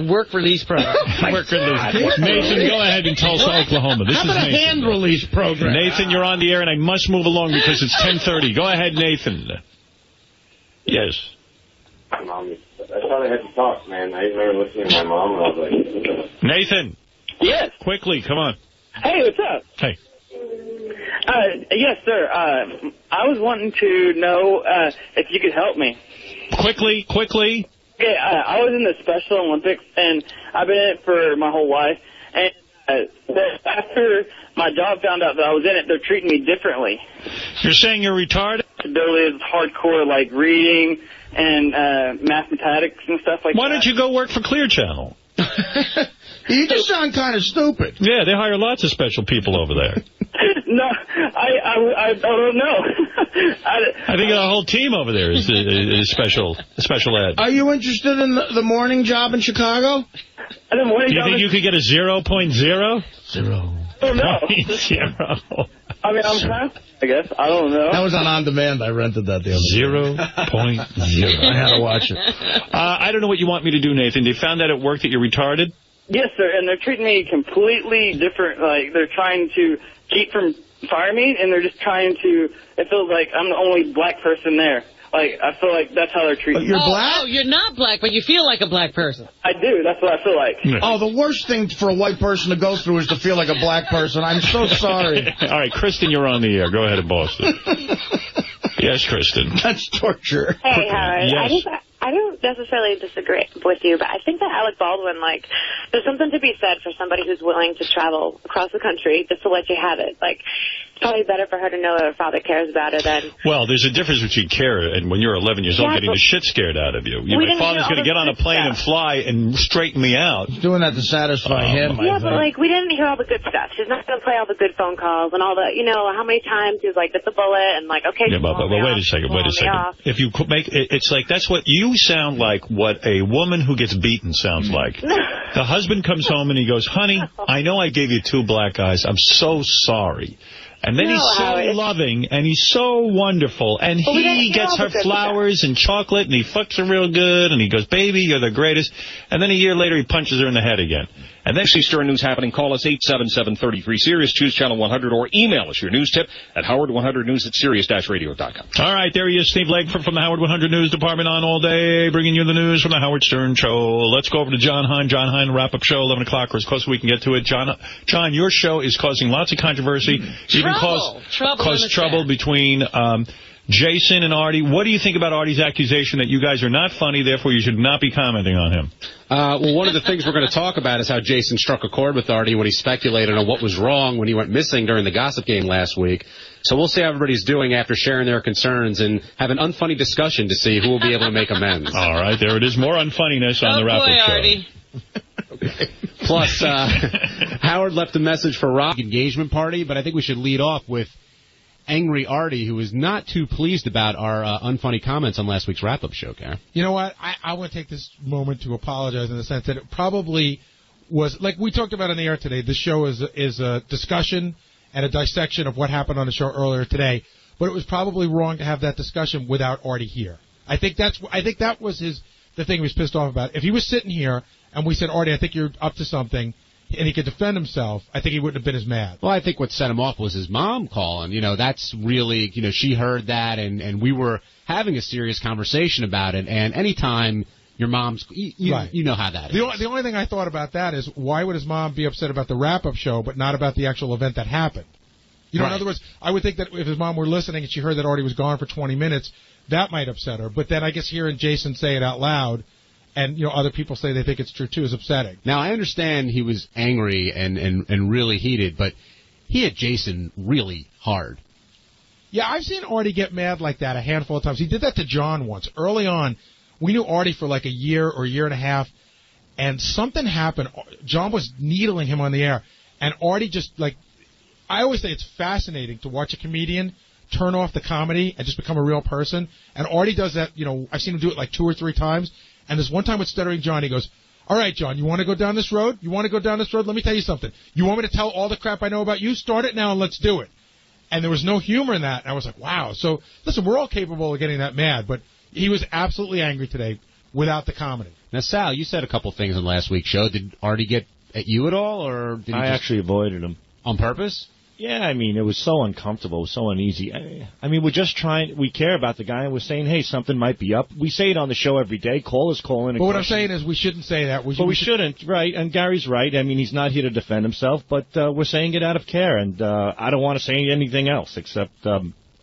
work release program.
Work release. Nathan, go ahead in Tulsa, Oklahoma. This
How
is
about
Nathan.
a hand release program?
Nathan, you're on the air, and I must move along because it's 10:30. Go ahead, Nathan. Yes.
Mom, I thought I had to talk, man. I remember listening to my mom, and I was like...
Nathan.
Yes.
Quickly, come on.
Hey, what's up?
Hey.
Yes, sir. I was wanting to know if you could help me.
Quickly.
Okay, I was in the Special Olympics, and I've been in it for my whole life. And after my job found out that I was in it, they're treating me differently.
You're saying you're retarded?
Ability is hardcore, like reading and mathematics and stuff like that.
Why don't you go work for Clear Channel?
You just sound kind of stupid.
Yeah, they hire lots of special people over there.
No, I don't know.
I think a whole team over there is special ed.
Are you interested in the morning job in Chicago?
Do you think you could get a 0.0? 0.
Oh, no.
0.
I mean, I'm kind of, I guess. I don't know.
That was on demand. I rented that the other day.
0.0.
I had to watch it.
I don't know what you want me to do, Nathan. They found out at work that you're retarded?
Yes, sir, and they're treating me completely different. Like, they're trying to keep from firing me, and they're just trying to, it feels like I'm the only black person there. Like, I feel like that's how they're treating me.
You're black?
Oh, you're not black, but you feel like a black person.
I do. That's what I feel like.
Oh, the worst thing for a white person to go through is to feel like a black person. I'm so sorry.
All right, Kristen, you're on the air. Go ahead and Boston. Yes, Kristen.
That's torture.
Hey, Howard.
Yes.
I don't necessarily disagree with you, but I think that Alec Baldwin, there's something to be said for somebody who's willing to travel across the country just to let you have it. It's probably better for her to know that her father cares about her than...
Well, there's a difference between care and when you're 11 years old getting the shit scared out of you. My father's going to get on a plane and fly and straighten me out.
He's doing that to satisfy him,
Yeah, but, we didn't hear all the good stuff. She's not going to play all the good phone calls and all the, how many times he was like, that's a bullet, and okay,
yeah, but wait a second. If you make it's like, that's what you sound like, what a woman who gets beaten sounds like. The husband comes home and he goes, honey, I know I gave you 2 black eyes. I'm so sorry. And then he's so loving, and he's so wonderful, and he gets her flowers and chocolate, and he fucks her real good, and he goes, baby, you're the greatest. And then a year later, he punches her in the head again. And then
see Stern News happening. Call us 877-33-SIRIUS. Choose Channel 100 or email us your news tip at howard100news@sirius-radio.com.
All right, there he is, Steve Langford from the Howard 100 News Department on all day, bringing you the news from the Howard Stern Show. Let's go over to John Hein. John Hein, wrap-up show, 11 o'clock, or as close as we can get to it. John, your show is causing lots of controversy. Even cause trouble between Jason and Artie. What do you think about Artie's accusation that you guys are not funny, therefore you should not be commenting on him?
Well, one of the things we're going to talk about is how Jason struck a chord with Artie when he speculated on what was wrong when he went missing during the gossip game last week. So we'll see how everybody's doing after sharing their concerns and have an unfunny discussion to see who will be able to make amends.
All right, there it is. More unfunniness on the wrap-up show.
Artie.
Okay. Plus, Howard left a message for Rock engagement party, but I think we should lead off with angry Artie, who was not too pleased about our unfunny comments on last week's wrap-up show, Karen.
You know what? I want to take this moment to apologize in the sense that it probably was, like we talked about on the air today, this show is a discussion and a dissection of what happened on the show earlier today, but it was probably wrong to have that discussion without Artie here. I think that was the thing he was pissed off about. If he was sitting here and we said, Artie, I think you're up to something, and he could defend himself, I think he wouldn't have been as mad.
Well, I think what set him off was his mom calling. That's really, she heard that, and we were having a serious conversation about it. And anytime your mom's, you know how that is.
The only thing I thought about that is, why would his mom be upset about the wrap-up show, but not about the actual event that happened? In other words, I would think that if his mom were listening and she heard that Artie was gone for 20 minutes, that might upset her. But then I guess hearing Jason say it out loud, and, you know, other people say they think it's true, too, is upsetting.
Now, I understand he was angry and really heated, but he hit Jason really hard.
Yeah, I've seen Artie get mad like that a handful of times. He did that to John once. Early on, we knew Artie for like a year or year and a half, and something happened. John was needling him on the air, and Artie just, like, I always say it's fascinating to watch a comedian turn off the comedy and just become a real person. And Artie does that, you know, I've seen him do it like 2 or 3 times. And this one time with Stuttering John, he goes, all right, John, you want to go down this road? You want to go down this road? Let me tell you something. You want me to tell all the crap I know about you? Start it now and let's do it. And there was no humor in that. And I was like, wow. So, listen, we're all capable of getting that mad. But he was absolutely angry today without the comedy.
Now, Sal, you said a couple things in last week's show. Did Artie get at you at all? Or did he
I actually avoided him.
On purpose?
Yeah, I mean, it was so uncomfortable, it was so uneasy. I mean, we're just we care about the guy, and we're saying, hey, something might be up. We say it on the show every day. Callers call in.
But what I'm saying is we shouldn't say that.
We shouldn't, right? And Gary's right. I mean, he's not here to defend himself, but we're saying it out of care, and I don't want to say anything else except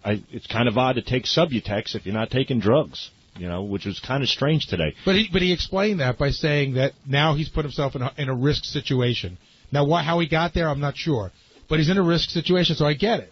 it's kind of odd to take Subutex if you're not taking drugs, you know, which was kind of strange today.
But he explained that by saying that now he's put himself in a risk situation. Now, how he got there, I'm not sure. But he's in a risk situation, so I get it.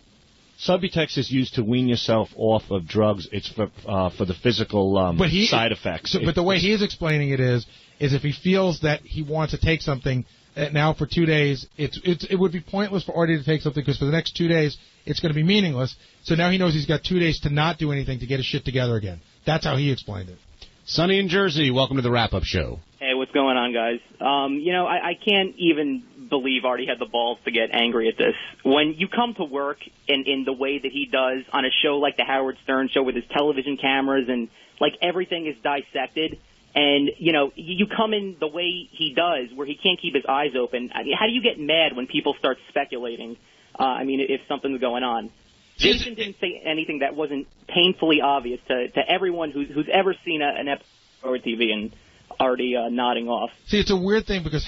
Subutex is used to wean yourself off of drugs. It's for the physical side effects.
But the way he is explaining it is if he feels that he wants to take something now for 2 days, it would be pointless for Artie to take something because for the next 2 days it's going to be meaningless. So now he knows he's got 2 days to not do anything to get his shit together again. That's how he explained it.
Sonny in Jersey, welcome to the wrap-up show.
Hey, what's going on, guys? You know, I can't even believe Artie had the balls to get angry at this. When you come to work in the way that he does on a show like the Howard Stern show with his television cameras and, like, everything is dissected, and, you know, you come in the way he does where he can't keep his eyes open, I mean, how do you get mad when people start speculating, I mean, if something's going on? Jason didn't say anything that wasn't painfully obvious to everyone who's ever seen an episode of TV and Artie nodding off.
See, it's a weird thing because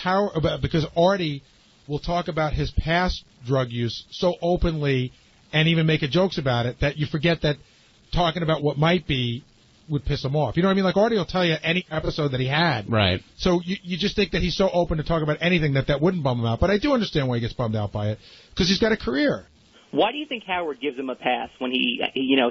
Artie will talk about his past drug use so openly and even make jokes about it that you forget that talking about what might be would piss him off. You know what I mean? Like, Artie will tell you any episode that he had.
Right.
So you just think that he's so open to talk about anything that wouldn't bum him out. But I do understand why he gets bummed out by it because he's got a career.
Why do you think Howard gives him a pass when he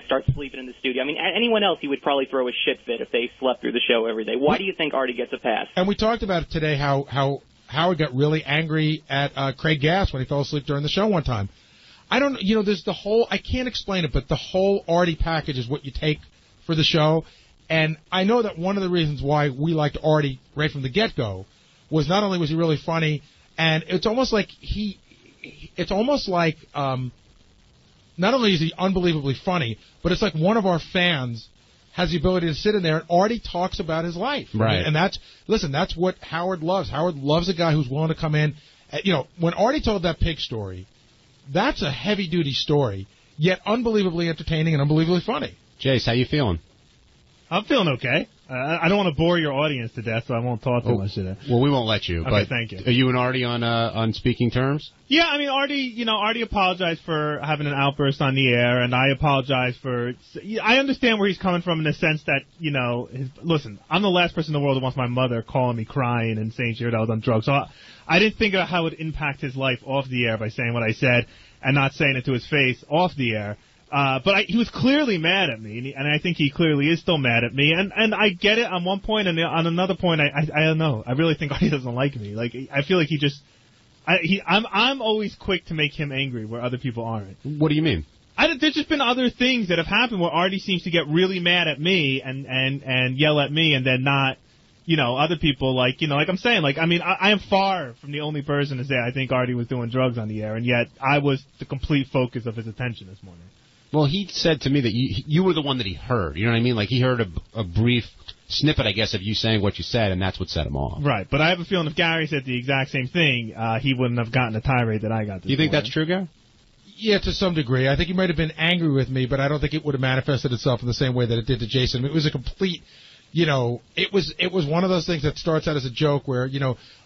starts sleeping in the studio? I mean, anyone else he would probably throw a shit fit if they slept through the show every day. Why do you think Artie gets a pass?
And we talked about it today, how Howard got really angry at Craig Gass when he fell asleep during the show one time. I don't, there's the whole, I can't explain it, but the whole Artie package is what you take for the show. And I know that one of the reasons why we liked Artie right from the get-go was not only was he really funny, and it's almost like not only is he unbelievably funny, but it's like one of our fans has the ability to sit in there and Artie talks about his life.
Right.
And that's what Howard loves. Howard loves a guy who's willing to come in. When Artie told that pig story, that's a heavy-duty story, yet unbelievably entertaining and unbelievably funny.
Jace, how you feeling?
I'm feeling okay. I don't want to bore your audience to death, so I won't talk too much today.
Well, we won't let you.
Okay,
but
thank you.
Are you and Artie on speaking terms?
Yeah, I mean, Artie apologized for having an outburst on the air, and I apologize for. I understand where he's coming from in the sense that, listen, I'm the last person in the world who wants my mother calling me crying and saying she heard I was on drugs. So I didn't think about how it would impact his life off the air by saying what I said and not saying it to his face off the air. But he was clearly mad at me, and I think he clearly is still mad at me. And I get it on one point, and on another point, I don't know. I really think he doesn't like me. Like, I feel like I'm always quick to make him angry where other people aren't.
What do you mean?
There's just been other things that have happened where Artie seems to get really mad at me and yell at me, and then not, other people like I'm saying, I am far from the only person to say I think Artie was doing drugs on the air, and yet I was the complete focus of his attention this morning.
Well, he said to me that you were the one that he heard. You know what I mean? Like, he heard a brief snippet, I guess, of you saying what you said, and that's what set him off.
Right, but I have a feeling if Gary said the exact same thing, he wouldn't have gotten the tirade that I got this
You think
morning.
that's true, Gary?
Yeah, to some degree. I think he might have been angry with me, but I don't think it would have manifested itself in the same way that it did to Jason. It was a complete, it was one of those things that starts out as a joke where,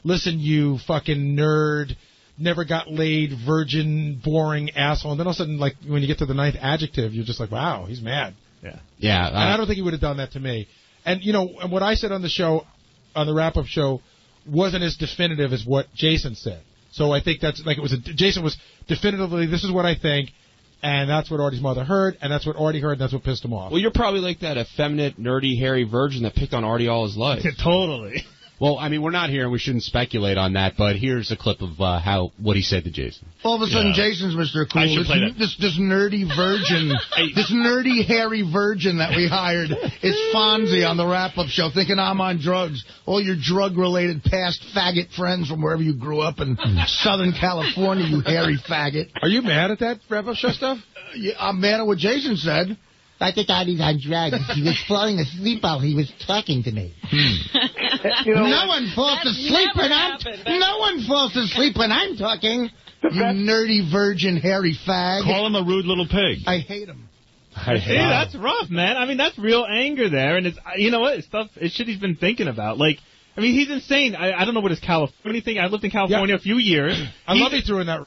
listen, you fucking nerd, never got laid, virgin, boring asshole. And then all of a sudden, like, when you get to the 9th adjective, you're just like, wow, he's mad.
Yeah.
Yeah.
And I don't think he would have done that to me. And, and what I said on the show, on the wrap-up show wasn't as definitive as what Jason said. So I think that's like Jason was definitively, this is what I think, and that's what Artie's mother heard, and that's what Artie heard, and that's what pissed him off.
Well, you're probably like that effeminate, nerdy, hairy virgin that picked on Artie all his life.
Totally.
Well, I mean, we're not here, and we shouldn't speculate on that, but here's a clip of what he said to Jason.
All of a sudden, Jason's Mr. Cool. This nerdy virgin, this nerdy, hairy virgin that we hired is Fonzie on the wrap-up show, thinking I'm on drugs. All your drug-related past faggot friends from wherever you grew up in Southern California, you hairy faggot.
Are you mad at that wrap-up show stuff?
Yeah, I'm mad at what Jason said.
I think Artie's on drugs. He was falling asleep while he was talking to me.
No one falls asleep when I'm talking. You nerdy virgin hairy fag.
Call him a rude little pig.
I hate him.
That's rough, man. I mean, that's real anger there, and it's you know what? It's shit he's been thinking about. Like, I mean, he's insane. I don't know what his California thing. I lived in California a few years.
I love he threw in that.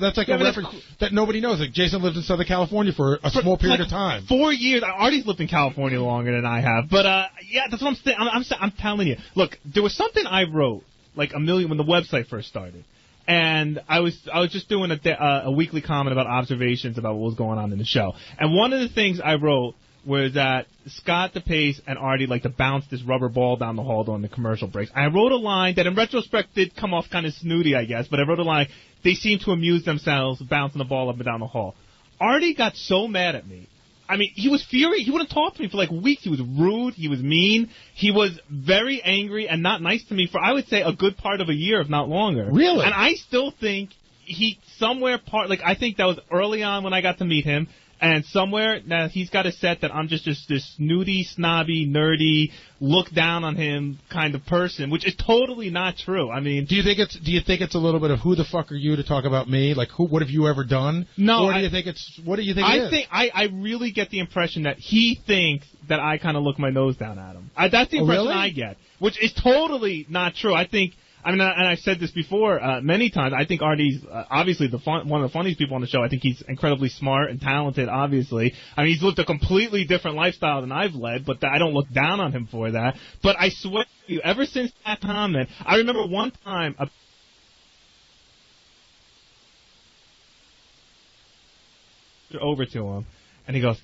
That's like a reference that nobody knows. Like Jason lived in Southern California for a small period of time.
4 years. Artie's lived in California longer than I have. But yeah, that's what I'm saying. I'm telling you. Look, there was something I wrote like when the website first started, and I was just doing a weekly comment about observations about what was going on in the show. And one of the things I wrote was that Scott DePace and Artie like to bounce this rubber ball down the hall during the commercial breaks. I wrote a line that in retrospect did come off kind of snooty, I guess, but I wrote a line, they seem to amuse themselves bouncing the ball up and down the hall. Artie got so mad at me. I mean, he was furious. He wouldn't talk to me for like weeks. He was rude. He was mean. He was very angry and not nice to me for, I would say, a good part of a year, if not longer.
Really?
And I still think I think that was early on when I got to meet him. And somewhere now he's got a set that I'm just this snooty, snobby, nerdy, look down on him kind of person, which is totally not true. I mean,
do you think it's a little bit of who the fuck are you to talk about me? Like, what have you ever done?
No,
or do you think what do you think?
I really get the impression that he thinks that I kind of look my nose down at him. That's the impression I get, which is totally not true. I mean, and I've said this before many times. I think Artie's obviously one of the funniest people on the show. I think he's incredibly smart and talented, obviously. I mean, he's lived a completely different lifestyle than I've led, but I don't look down on him for that. But I swear to you, ever since that comment, I remember one time over to him, and he goes,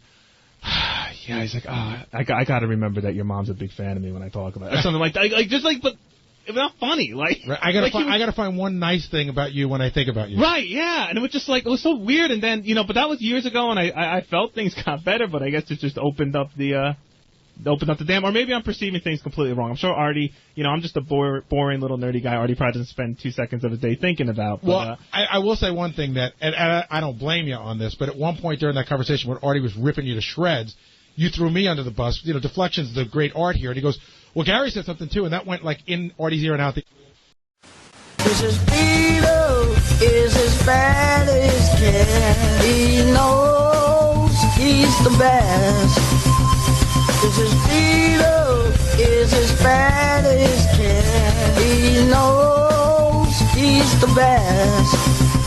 yeah, he's like, I got to remember that your mom's a big fan of me when I talk about it. Or something like that. But it's not funny. Like,
right. I gotta find one nice thing about you when I think about you.
Right? Yeah. And it was just like, it was so weird. And then but that was years ago, and I felt things got better. But I guess it just opened up the dam. Or maybe I'm perceiving things completely wrong. I'm sure Artie, I'm just a boring little nerdy guy. Artie probably doesn't spend 2 seconds of his day thinking about. But,
well, I will say one thing that, and I don't blame you on this, but at one point during that conversation when Artie was ripping you to shreds, you threw me under the bus. Deflection's the great art here, and he goes, well, Gary said something, too, and that went, like, in Artie's ear and out.
This is Vito is as bad as can. He knows he's the best. This is Vito is as bad as can. He knows he's the best.